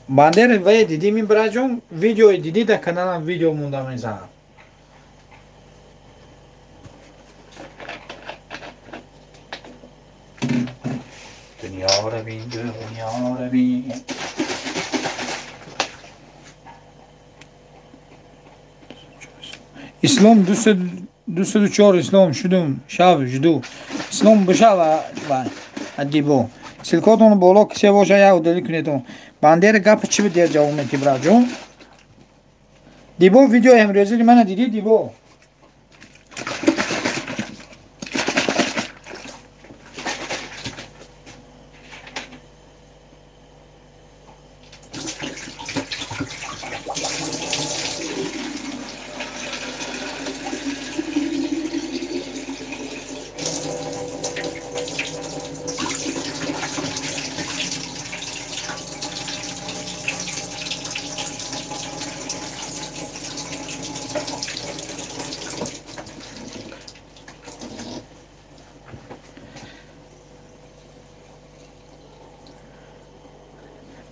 بندیره وی دیدیم این براجوم ویدیو دیدی در کانالم ویدیو موندم اینجا دنیا رو بین دنیا رو بین اسلام دوست دو چهار اسلام شدم شب جدو اسلام بشاو و ادیبو سیلکاتون بالا کسی باشه یا دلی کنیتون بندر گپ چی بدیر جواب میتی براجون دیبو ویدیو امروزی من دیدی دیبو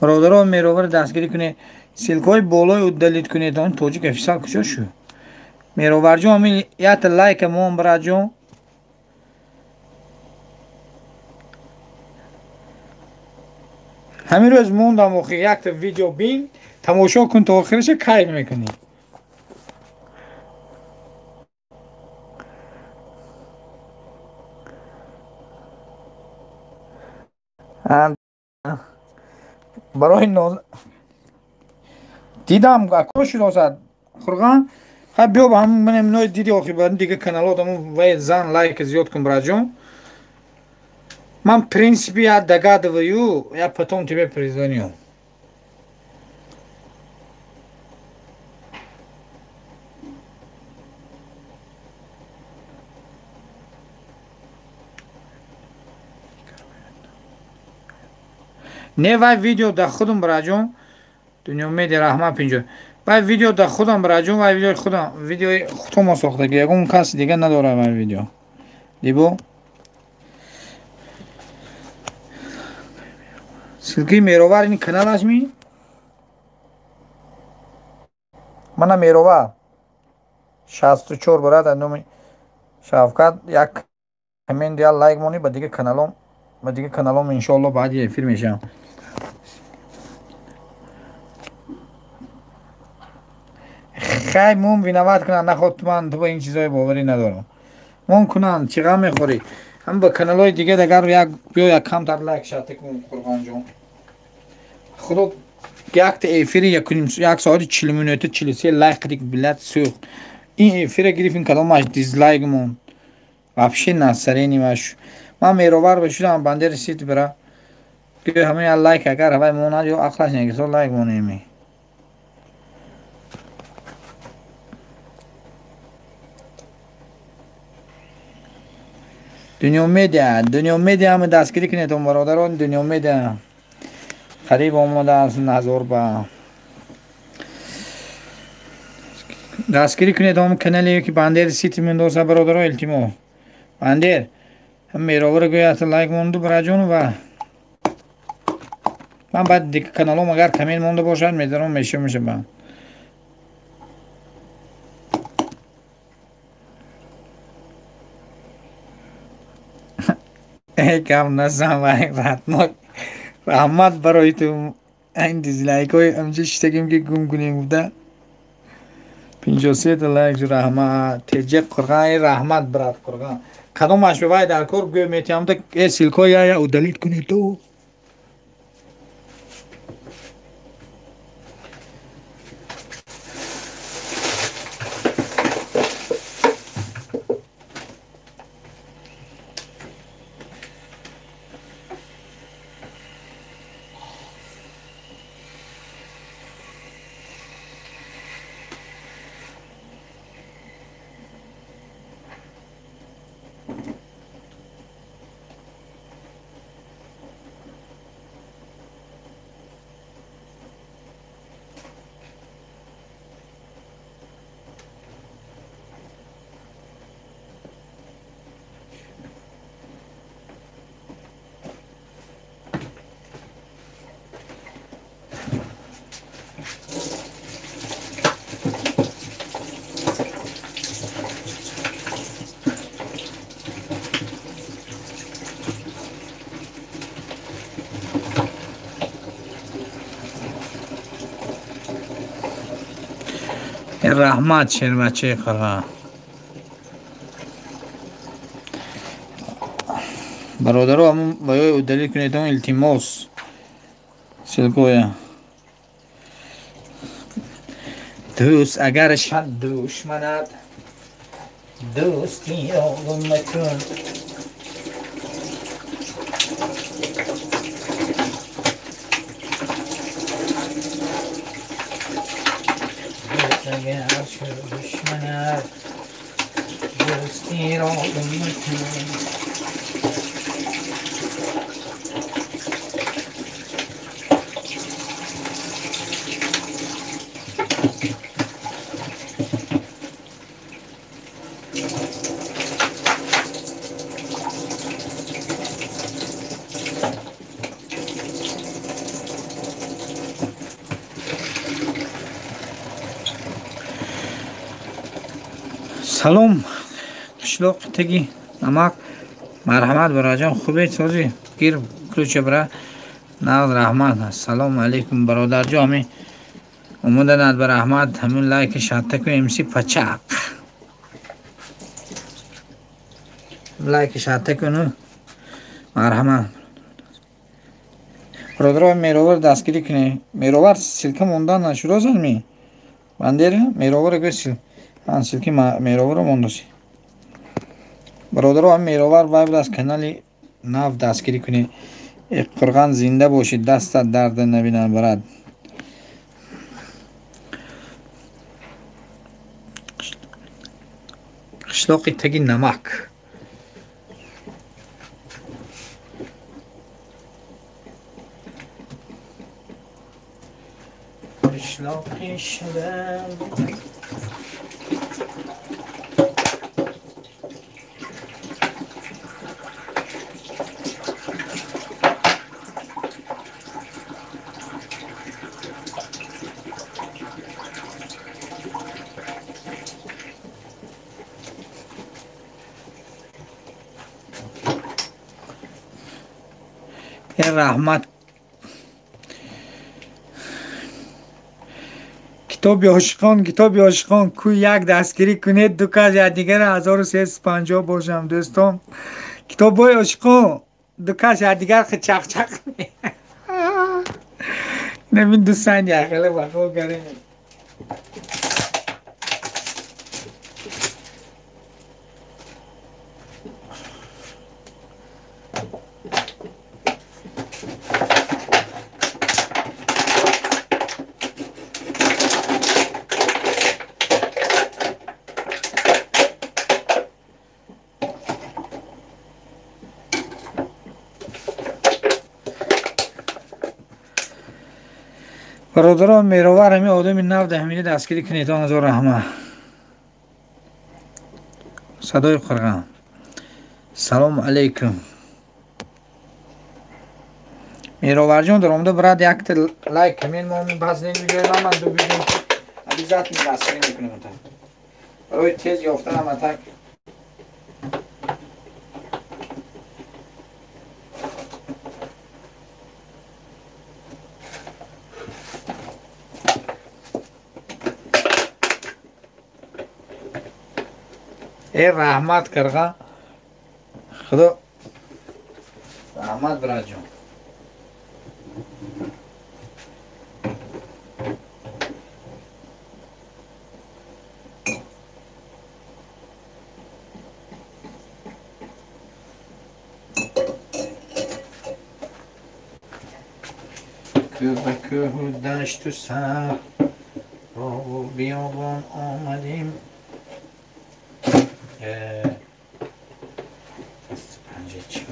برادران میروور دستگیری کنه سیلکای بالای و دلیت کنه تا این توجیه افیسال کجا شو میروور جو همین یات لایک مون براجون همین روز موندم و یک ویدیو بین تماشا کن تا آخرش کایل میکنی برای ناز دیدم اکوش روزد خورگان ها بیو با هم منم نوع دیدی آخی بعد دیگه کانال دامو وای زن لایک زیاد کن براجون من پرینسیپی یا دگاد ویو یا پتون تیبه پریزونیو نه وای ویدیو دا خودم براجون دنیا میدی رحمه پینجا وای ویدیو دا خودم براجون وای ویدیو خودم ویدیو خودم ساخته که اون کسی دیگه نداره وای ویدیو دیبو سلکی میروار این کانال ازمی من میروار 64 برات نومی شفقت یک همین دیال لایک مونی با دیگه کانالم ان شاء الله بعد یه فیلم میشم خیلی مون وینوات کنن نخواد من تو با این چیزای باوری ندارم مون کنن چقدر میخوری هم با کانالای دیگه دگر یک بیا یک کم تر لایک شات کن قربان جون خود یک تا افیر یک ساعت 40 minute 43 لایک دیگه بلد سوخت این افیر گرفتین کدامش دیزلایک مون вообще насрание немаш من میروار بشودم بنده رسید برا که همه لایک اگر هوای مونا جو اخلاص نگه تو لایک مونیمی دنیا میدیا همه دستگیری کنید تو برادران دنیا میدیا قریب آمده از نظر با دستگیری کنید هم کانالی که بنده رسید مندوزه برادران التیمو بنده هم میروار گویا لایک مونده براجون و من بعد دیگه کانالم اگر کمین مونده باشد میذارم میشه من کم نزن و رحمت برای تو این دیزلایک های همچه شتگیم که گم کنیم بوده 53 لایک جو رحمت تیجه قرغان رحمت برات قرغان کدامش به وای در کار گوی میتیم تا سیلکا یا او دلیت کنید تو. رحمت شیر بچه خرا برادر همون باید دلیل کنید اون التیماس سلکویا دوست اگر شد دشمنت دوستی آغم مکن اگر شد دشمنت دوستی را مکن سلام قشلاق تگی نمک مرحمت برای جان خوبه سازی گیر کلوچه برای ناز رحمت هست. سلام علیکم برادر جامی اموده ند بر رحمت همین لایک شده که امسی پچک لایک شده کنو مرحمت برادر میروور دستگیری کنی میروور سلکه موندن نشورا زنمی بندیره میروور گوی سلکی میروور موندوشی برادر هم میروور باید از کانالی ناف دستگیری کنی قرغان زنده باشید دستت درد نبینن برد قشلاقی تگی نمک قشلاقی شدم رحمت کتاب عاشقان کو یک دستگیری کنید دو کس یا دیگر 1350 باشم دوستان کتاب عاشقان دو کس یا دیگر خود چق چق نمین دوستان یا خیلی بخوا کرده برادران میروار همی آدمی نو دهمینی دستگیری کنید آن هزار رحمه صدای قرغان سلام علیکم میروار جان در آمده براد یک لایک کمین ما بحث نیم ویدیو من دو ویدیو عزیزت می دستگیری میکنیم برای تیز یافتن هم اتک ای رحمت کرغا خدا رحمت برای جان. که به که دشت و سر راه و بیابان آمدیم. پنجه چی؟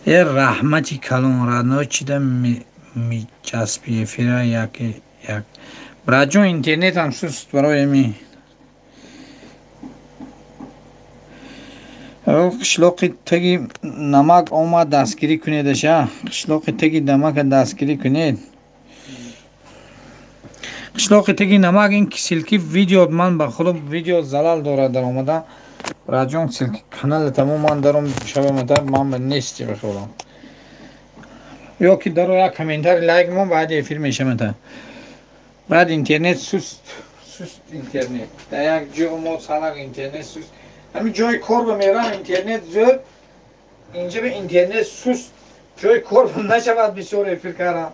یه رحمتی کلون را نوچیدم می چسبی فیرا یک براجو اینترنت هم سوست برای می قشلوقی تگی نمک اومد دستگیری کنید شه. قشلوقی تگی نمک دستگیری کنید. قشلوقی تگی نمک این سلکی ویدیو من به خودم ویدیو زلال داره در اومده. راجون سلکی کانال تمام من دارم شب مدار من به نیستی بخورم. یا که در یک کامنتر لایک من بعد فیلم میشه متا. بعد اینترنت سوست اینترنت. در یک جو ما سالگ اینترنت سوست. همین جای کار به میرم اینترنت زود. اینجا به اینترنت سوست. جای کار به نشود بسیار افیر کردم.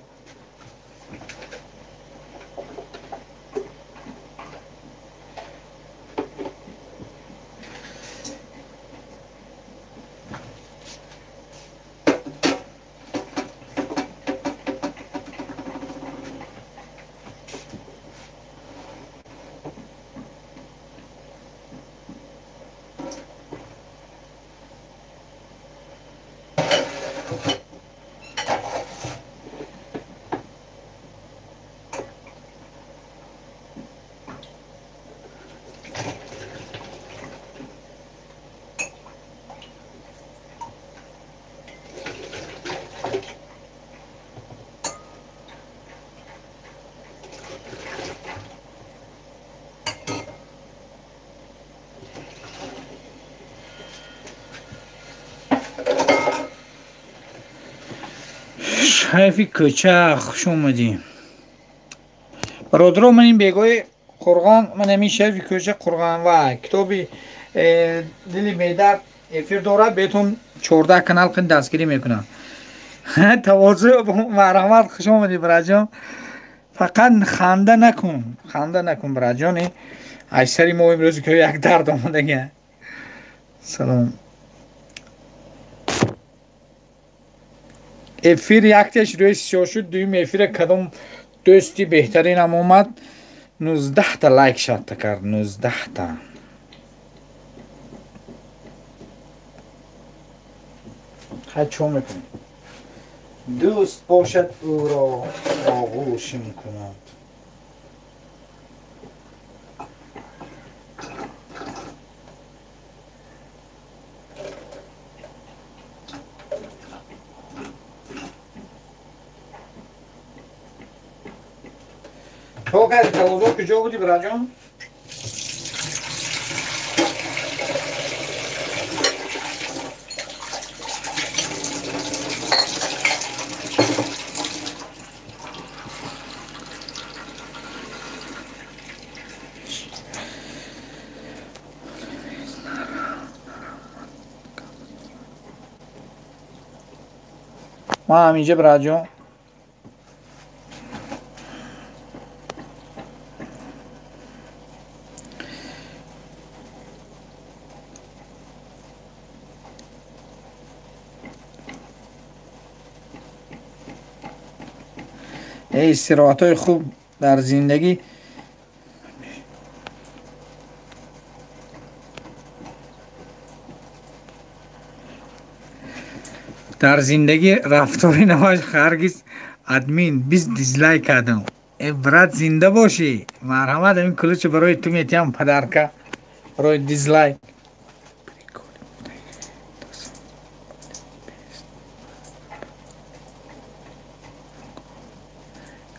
حیفی کوچه خوش اومدی برادرو من این بگوی قرغان من همین شیفی کوچه قرغان و کتابی دلی میدر افیر داره بهتون 14 کانال قند دستگیری میکنم. تواضع و مرحمت خوش اومدی براجان. فقط خنده نکن براجانی. اکثری ما امروز که یک درد آمده. سلام. افیر یکتش روی سیاه شد. دویم افیر کدام دوستی بهترین هم اومد 19 تا لایک شد کرد. 19 تا خیلی چون میکنی دوست باشد او را آغوش میکند. تو که تلویزیون کجا بودی براجان؟ ما همینجا براجان استراحت‌های خوب در زندگی رفتاری نباش. هرگز ادمین 20 دیزلایک کردم. عبرت زنده باشی. مرحمت همین کلوچ برای تو میتیم پدر که برای دیزلایک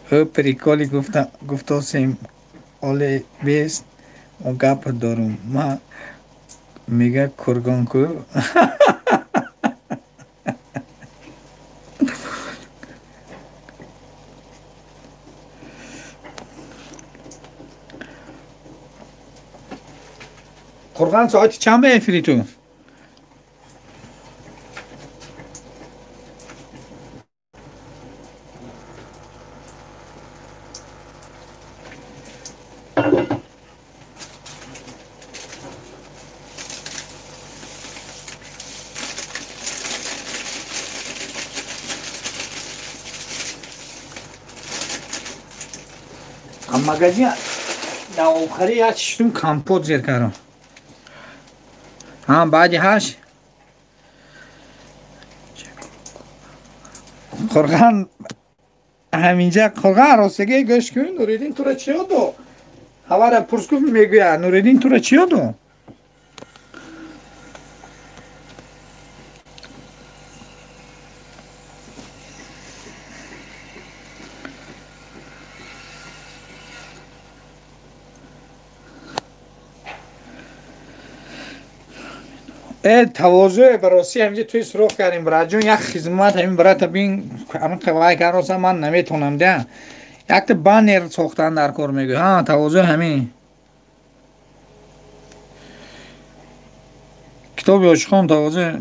پریکالی گفت سیم اولی بیست و گپ دارم ما میگه کرگان کو قرغان ساعتی چند به افری تو؟ магазин на охири як шитум компот зер кардам. баъди 8 қурған ҳаминҷа қурған ростига гӯш кун Нуриддин тура чӣ ёду? ҳавара пурс гуфт мегӯя Нуриддин тура чӣ ёду? тавозӯ баросӣ ҳаминҷа туи сурух кардем братҷон як хизмат ҳамин брата бин ҳамин қилаи кароса ман наметавонам да якта баннер сохтан дар кор мегӯй тавозӯ ҳамин китоби ошихон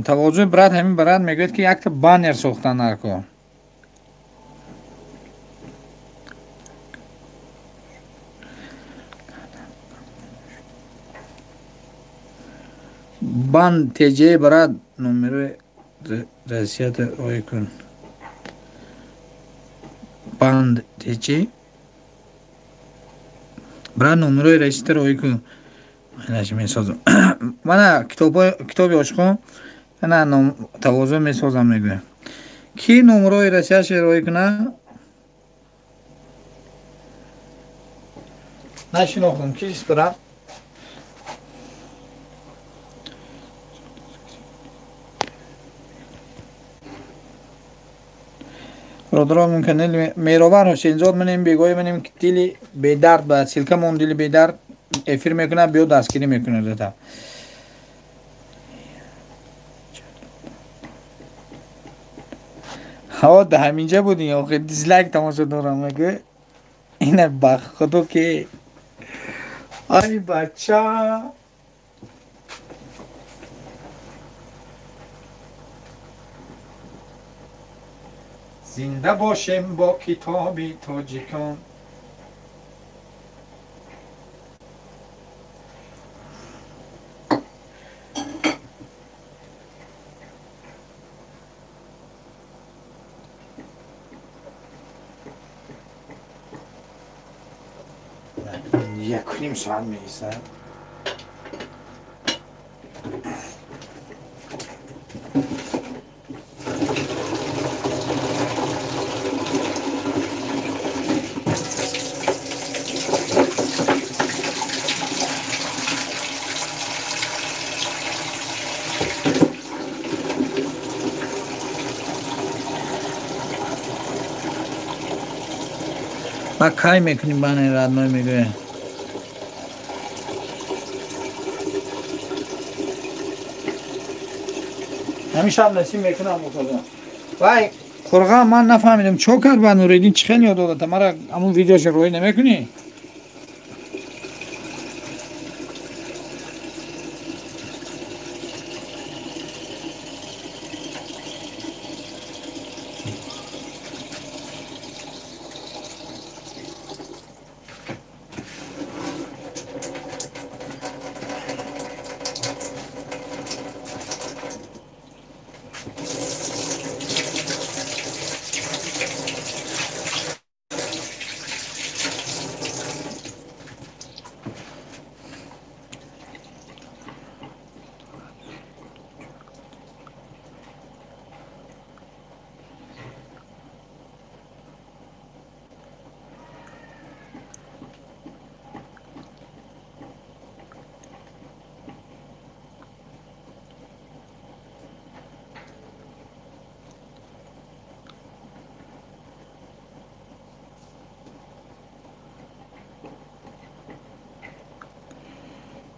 тавозӯ брат ҳамин брат мегӯяд ки якта баннер сохтан дар кор банд теҷе брат номерои расията ой кун банд теҷе брат номерои расиятаро ой кун манаш месозам мана китоби ошихон ана тавозӯ месозам мегӯям ки номерои расияташро ой куна нашинохтам кист брат برادران کانال میروان حسینزاد منیم بیگوی منیم که دیلی بیدرد با سیلکمون دیلی بیدرد افیر میکنه بیو دستگیری میکنه دتا ها ده همینجا بودی آخه دیزلایک تماشا دارم مگه اینه بخدو که ای بچه زنده باشیم با کتابی تاجیکان یک و نیم ساعت می‌ایستم ما کای میکنیم بانه راد نوی میگوه همیشه هم نسیم میکنم مطالعه وای قرغا من نفهمیدم چو کرد با نوریدین چی خیلی یاد داده مرا همون ویدیوش روی نمیکنی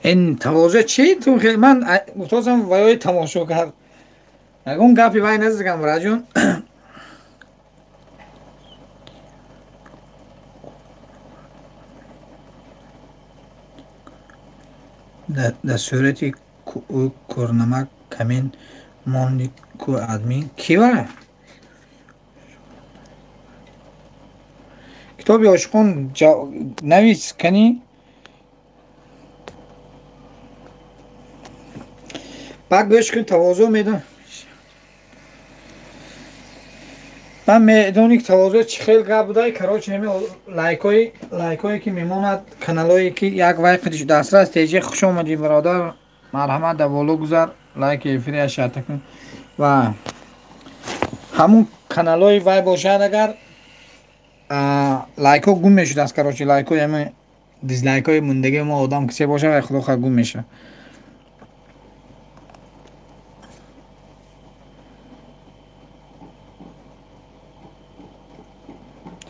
این توازه چی تو خیلی من گفتم وای تماشا کرد اون گپی وای نزدیکم راجون در صورتی که او کرنمک کمین ماندی کو ادمین کی وای کتابی عاشقان نویس کنی بعد گوش کن تواضع میدم من میدونی که تواضع چه خیلی گپ بوده کراچ همه لایکایی که میموند کانالایی که یک وقتش دسترس تیجی خوش اومدی برادر مرحمت دوالو گذار لایک افری شرط کن و همون کانالای وای باشد اگر لایک ها گم میشد از کراچی لایک های همه دیزلایک های موندگی ما آدم کسی باشه و خدا خواه گم میشه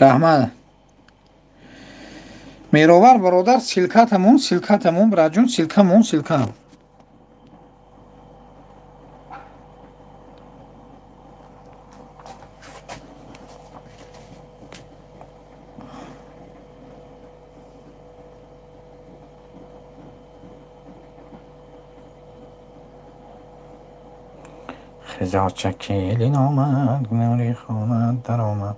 رحمت میروار برادر سیلکاتمون براجون سیلکا خزا چکیلین آمد نوری خواند در آمد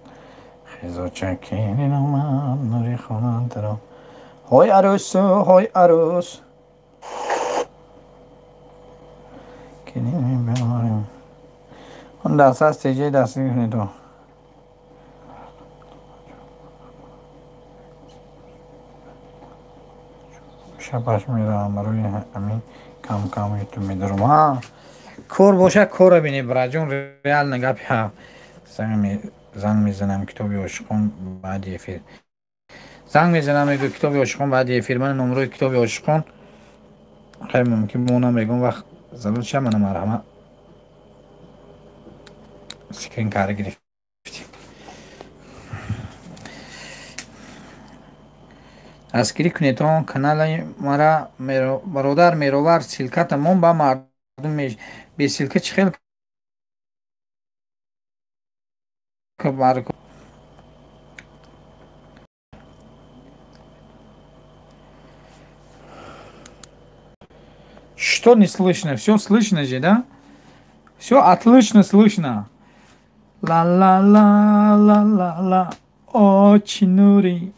خزا چکیلین آمد نوری خواند در آمد های عروس کنیم بماریم اون دست از تیجه دستی کنید تو شبش میرم روی همین کم تو میدارم ها کور باشه کور بینی براجون ریال نگاه ها زنگ میزنم کتابی عاشقان بعد افیر زنگ میزنم میگه کتابی عاشقان بعد افیر من نمره کتابی عاشقان خیلی ممکن مونم میگم وقت ضرور چه منم مرحمت سکرین کار گرفت اسکری کنید اون کانال مرا برادر میروار سیلکا تمام با مردم میش به سیلکا چه خیلی کار что не слышно все слышно же да все отлично слышно ла ла ла ла ла ла очень нури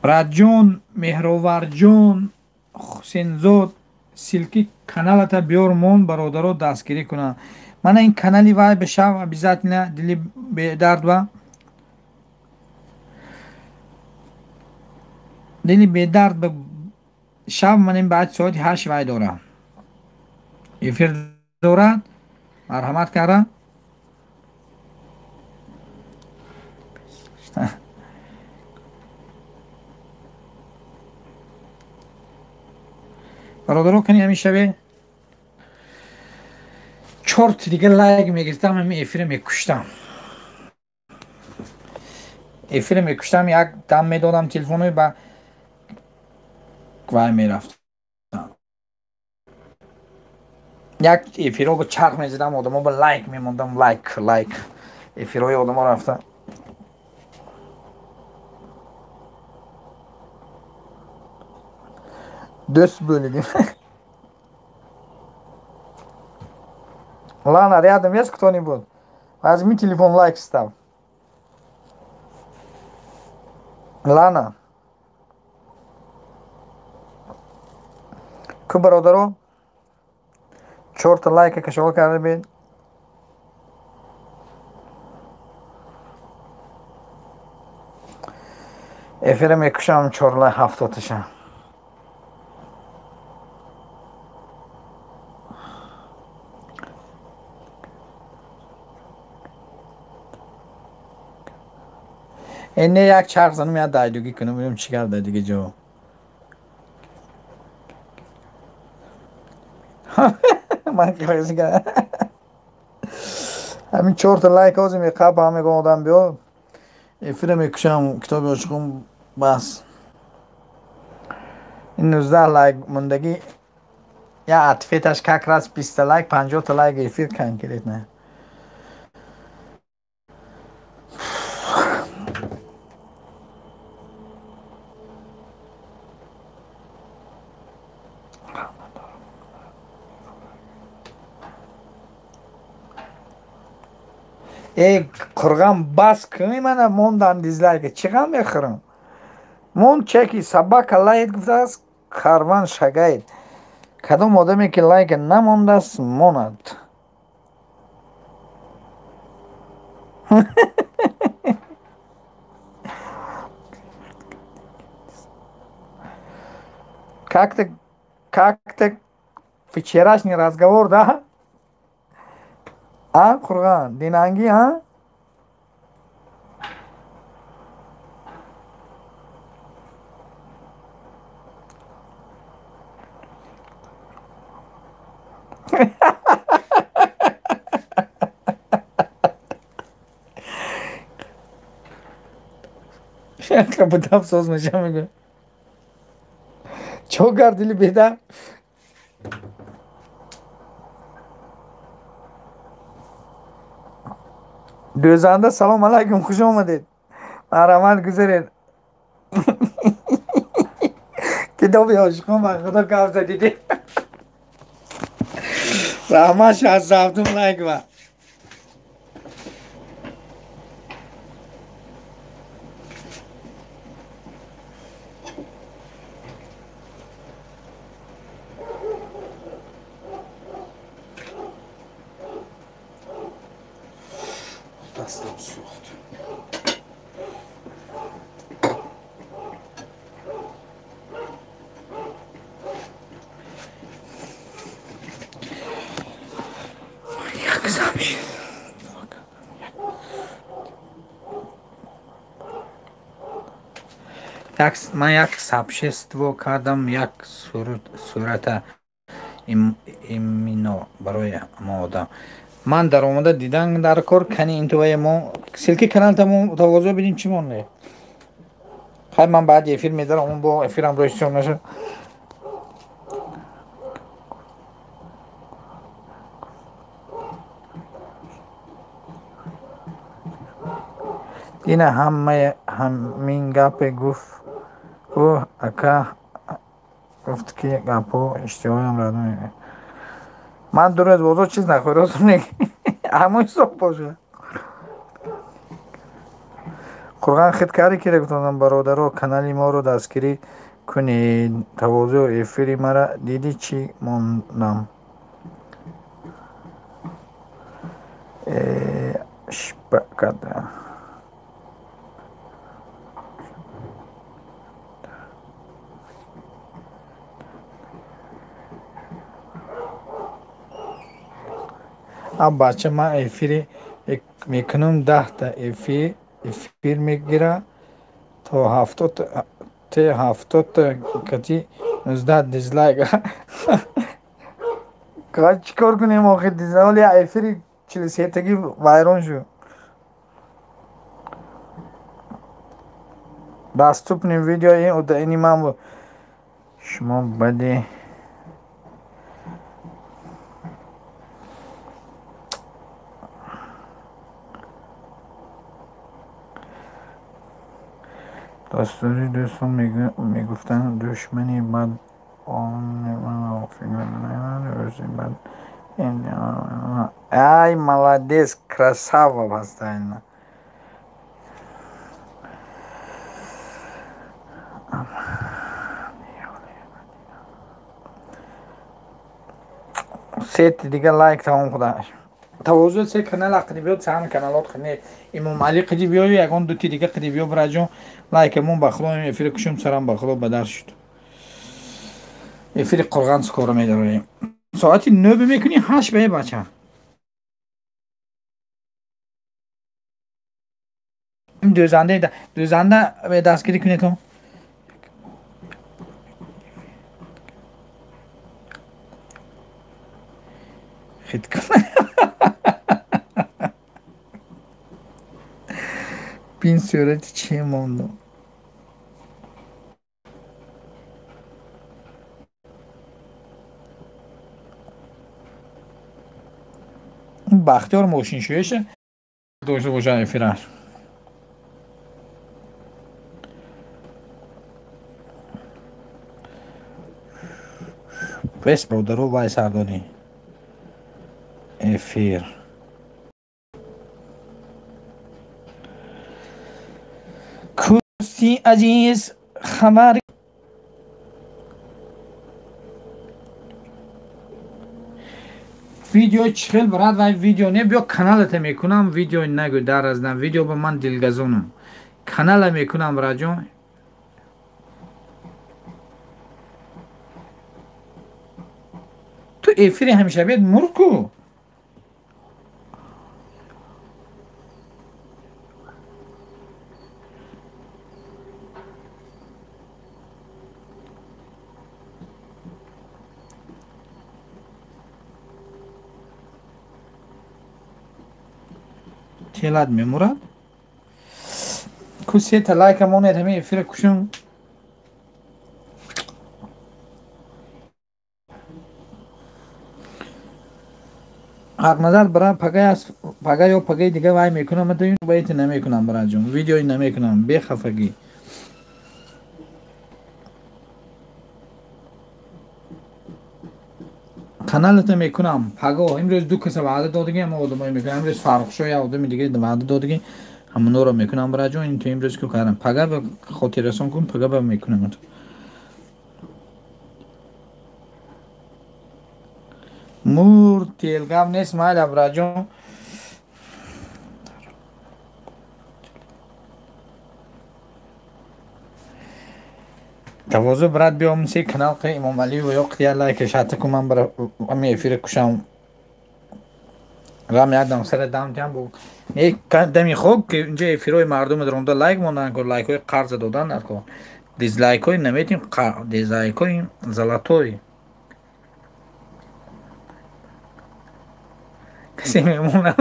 براجون مهروارجون حسینزاد سیلکی کانالتا بیار مون برادرو دستگیری کنه من این کانالی وای بشم بیزات نه دلی به درد و دلی به درد به شب من این بعد ساعت 8 وای دارم افیر دارد مرحمت کرده برادرو کنی همیشه به چورت دیگه لایک میگرفتم همین افیر میکشتم یک دم میدادم تلفنوی با وای میرفت یک افیرو با چرخ میزدم آدم ها با لایک میموندم لایک افیروی آدم ها رفته دوست بودیم Ладно, рядом есть кто-нибудь? Возьми телефон, лайк ставь. Ладно. Ку برادرو چورت لایک کشول کرده بید افیر میکشم 470 اینه یک چرخ زنم یا دایدوگی کنم ببینم چی کرده دیگه جو من که خیلی کرده همین 4 تا لایک آزم یک قب همه آدم بیا افیر میکشم کتاب عشقم بس این 19 لایک مندگی یا عطفیتش که راست 20 لایک 50 تا لایک افیر کن کرد نه ای قرغم بس کنی من موندن دیزلایک چقدر میخورم مون چکی سبک لایک گفته است کاروان شگاید کدام آدمی که لایک نمونده است موند как-то вчерашний разговор, да? А, Курган, динанги, а? Kapıdan sözleşeceğim. Çok gardili bir de. Dözanda salam aleyküm kuş olmadı. Aramal güzel. Kitabı aşkım bak kadar kavza dedi. Rahman şah savdum like var. Dastım soğuktu. Manyak zamış. من یک سابشستو کردم یک صورت ایمینو برای ما آدم من در اومده دیدن در کار کنی این توی ما سلکی کنن توازو ببینیم چی مونه خیلی من بعد یه فیلم میدارم اون با فیلم روشتون نشه اینه همین گپ گفت او اکا گفت که گپو اشتباهی را نمیده من دور از بازار چیز نخورم نگی همون صبح باشه قرغان خدکاری کرده گفتم برادرها کانالی ما رو دستگیری کنید تواضع افیری مرا دیدی چی موندم شبکت اب بچه من افیری میکنم 10 تا افیر میگیره تا 70 تا کتی 19 دیزلایک کار چیکار کنیم آخه دیزلایک ولی افیری 43 تگی وایرون شو доступный видео این من شما بده داستانی دوستان میگفتن دشمنی بد آن من فکر نمی‌کنم بد این ای молодец красава постоянно سه دیگه لایک تمام خداش توجه سه کانال قدیبیات سهم کانالات خنی امام علی قدیبیو یگان دو دیگه قدیبیو براجون لایک مون بخلویم افیر کشم سرم بخلو بدر شد افیر قرغان سکور میداریم ساعتی 9 میکنی 8 به بچه دوزنده به دستگیری کنی تو خید کن بین صورت چیه موندم. Bahtiyar motion şöyle doğru boşa firar. Bes bro daro vay sardoni. Efir. Kursi aziz خبر ویدیو چخل برات و ویدیو نه بیا کانالت میکنم ویدیو نگو در از نه ویدیو به من دلگزونم کانال میکنم راجو تو افری همیشه بیاد مرکو تیلاد میمورد کسی تا لایک مونه همه افری کشون حق نظر برای پگه یا پگه دیگه وای میکنم من تو این باید نمیکنم برای جون ویدیو نمیکنم بی خفگی کانالت میکنم پگه امروز دو کس وعده دادگی هم آدمایی میکنم امروز فرق شو یا آدمی دیگه وعده دادگی همون رو میکنم برای جون این تو امروز که کردم پگه به خاطر رسون کن پگه به میکنم تو مور تیلگام نیست مال برای جون تواضع برات بیام سی کانال که امام علی و یقتی لایک شات کنم برای امی افیر کشم رام یادم سر دام جام بود یک دمی خوب که اینجا افیروی مردم دروندا لایک موندن که لایک های قرض دادن نکن دیزلایک های نمیتیم دیزلایک های زلاتوی کسی میمونه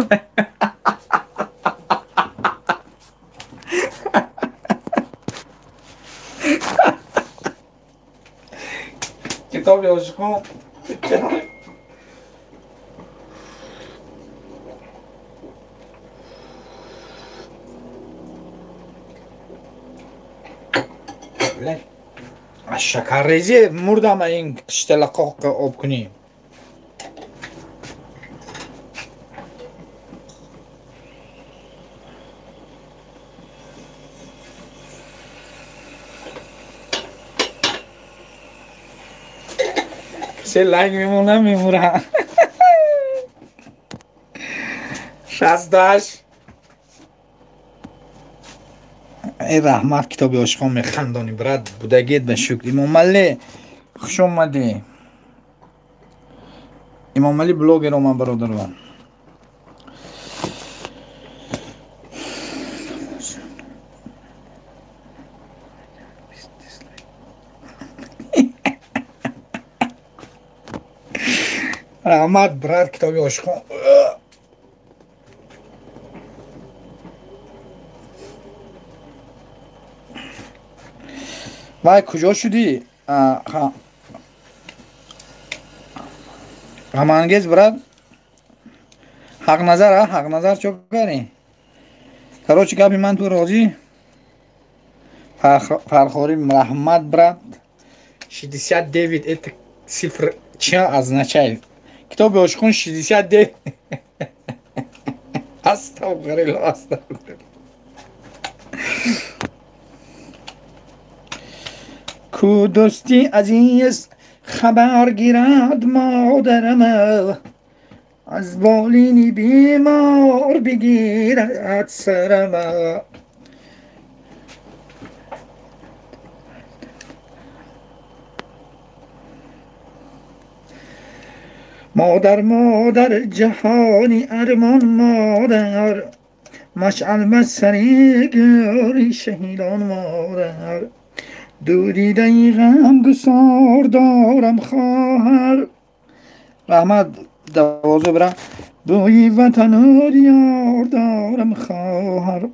کتاب عاشقم شکر ریزی مردم این اشتلاقاق آب کنیم کسی لایک میمونم میمورم 68 ای رحمت کتاب عاشقان میخندانی برات بودگید و شکر امام علی خوش اومدی امام علی بلوگر من برادران رحمت برات کتاب عاشقان وای کجا شدی؟ غمانگیز برات حق نظر چو کنی کروچی گپی من تو راضی فرخوری رحمت برات 69 это цифра что означает китоби ошқон 69 астағфируллах کو دوستی عزیز خبر گیرد مادرم از بالینی بیمار بگیرد سرم مادر جهانی ارمان مادر مشعل بسری گوری شهیدان مادر دوری دقیقم گسار دارم خواهر رحمت دوازه برم دوی وطن و دیار دارم خواهر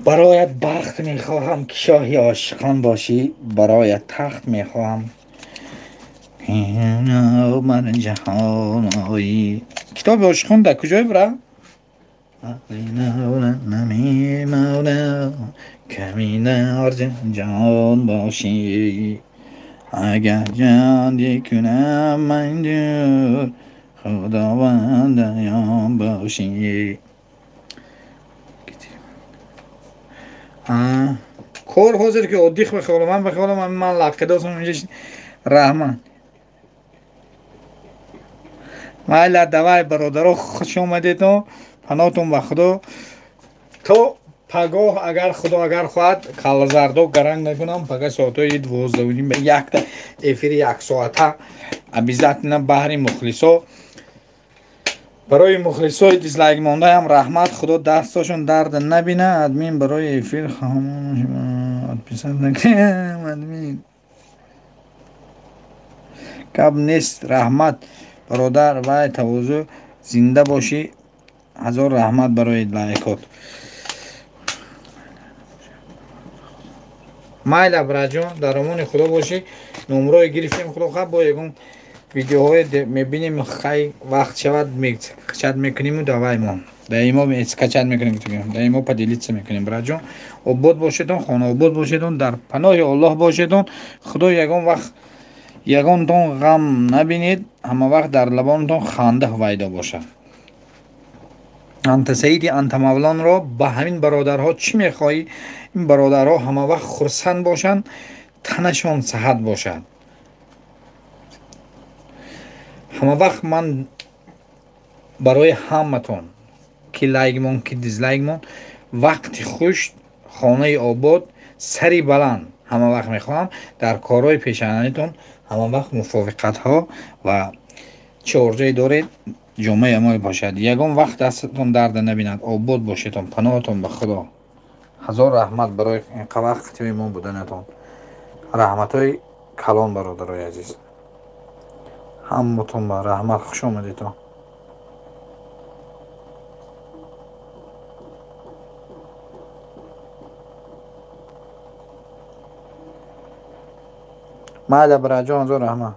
برایت بخت میخواهم که شاهی عاشقان باشی، برایت تخت میخواهم من جهان آیی. کتاب عاشقان در کجای برا؟ نمیمونه کمی در جهان باشی، اگر جان کنم من دور خداوند یان باشی. کار حاضر که عادیخ بخوالم من لقیده هستم اینجا رحمان مایل دوای برادرها خوش آمدید و پناهتون به خدا. تو پگاه اگر خدا اگر خواهد کالزاردو گرنگ نکنم پگاه ساعتای 12 به یک افیر یک ساعته ابیزت نه بحری مخلصا. برای مخلصای دیزلایک مانده هم رحمت، خدا دستاشون درد نبینه. ادمین برای افیر خاموش پسند نکنم ادمین کب نیست. رحمت برادر و تواضع زنده باشی. هزار رحمت برای لایکات. مایل براجون در امان خدا باشی. نمره گرفتیم خدا خواه با یکم ویدیوهای میبینیم خیلی وقت شود کچت میکنیم و دوای ما دایما کچت میکنیم دایما پدیلیت میکنیم براجون. عبود باشیدون خانه عبود باشیدون در پناه الله باشیدون. خدا یکم وقت یگانتون غم نبینید، همه وقت در لبانتون خنده ویدا باشد. انت سیدی انت مولان را به همین برادرها چی میخوایی؟ این برادرها همه وقت خرسند باشند، تنشان صحت باشد. همه وقت من برای همتون که لایگمون که دیزلایگمون وقت خوش خانه آباد سری بلند همه وقت میخوام در کارهای پیشانیتون همه وقت موافقت ها و چه ارزوی دارید جامعه عمل باشد. یگان وقت دستتون درد نبیند. آباد باشیدون. پناهتون به خدا. هزار رحمت برای این وقت ما بودنتون. رحمت های کلان برادرای عزیز همتون با رحمت خوش آمدیتون. مالا براجان هزار رحمت.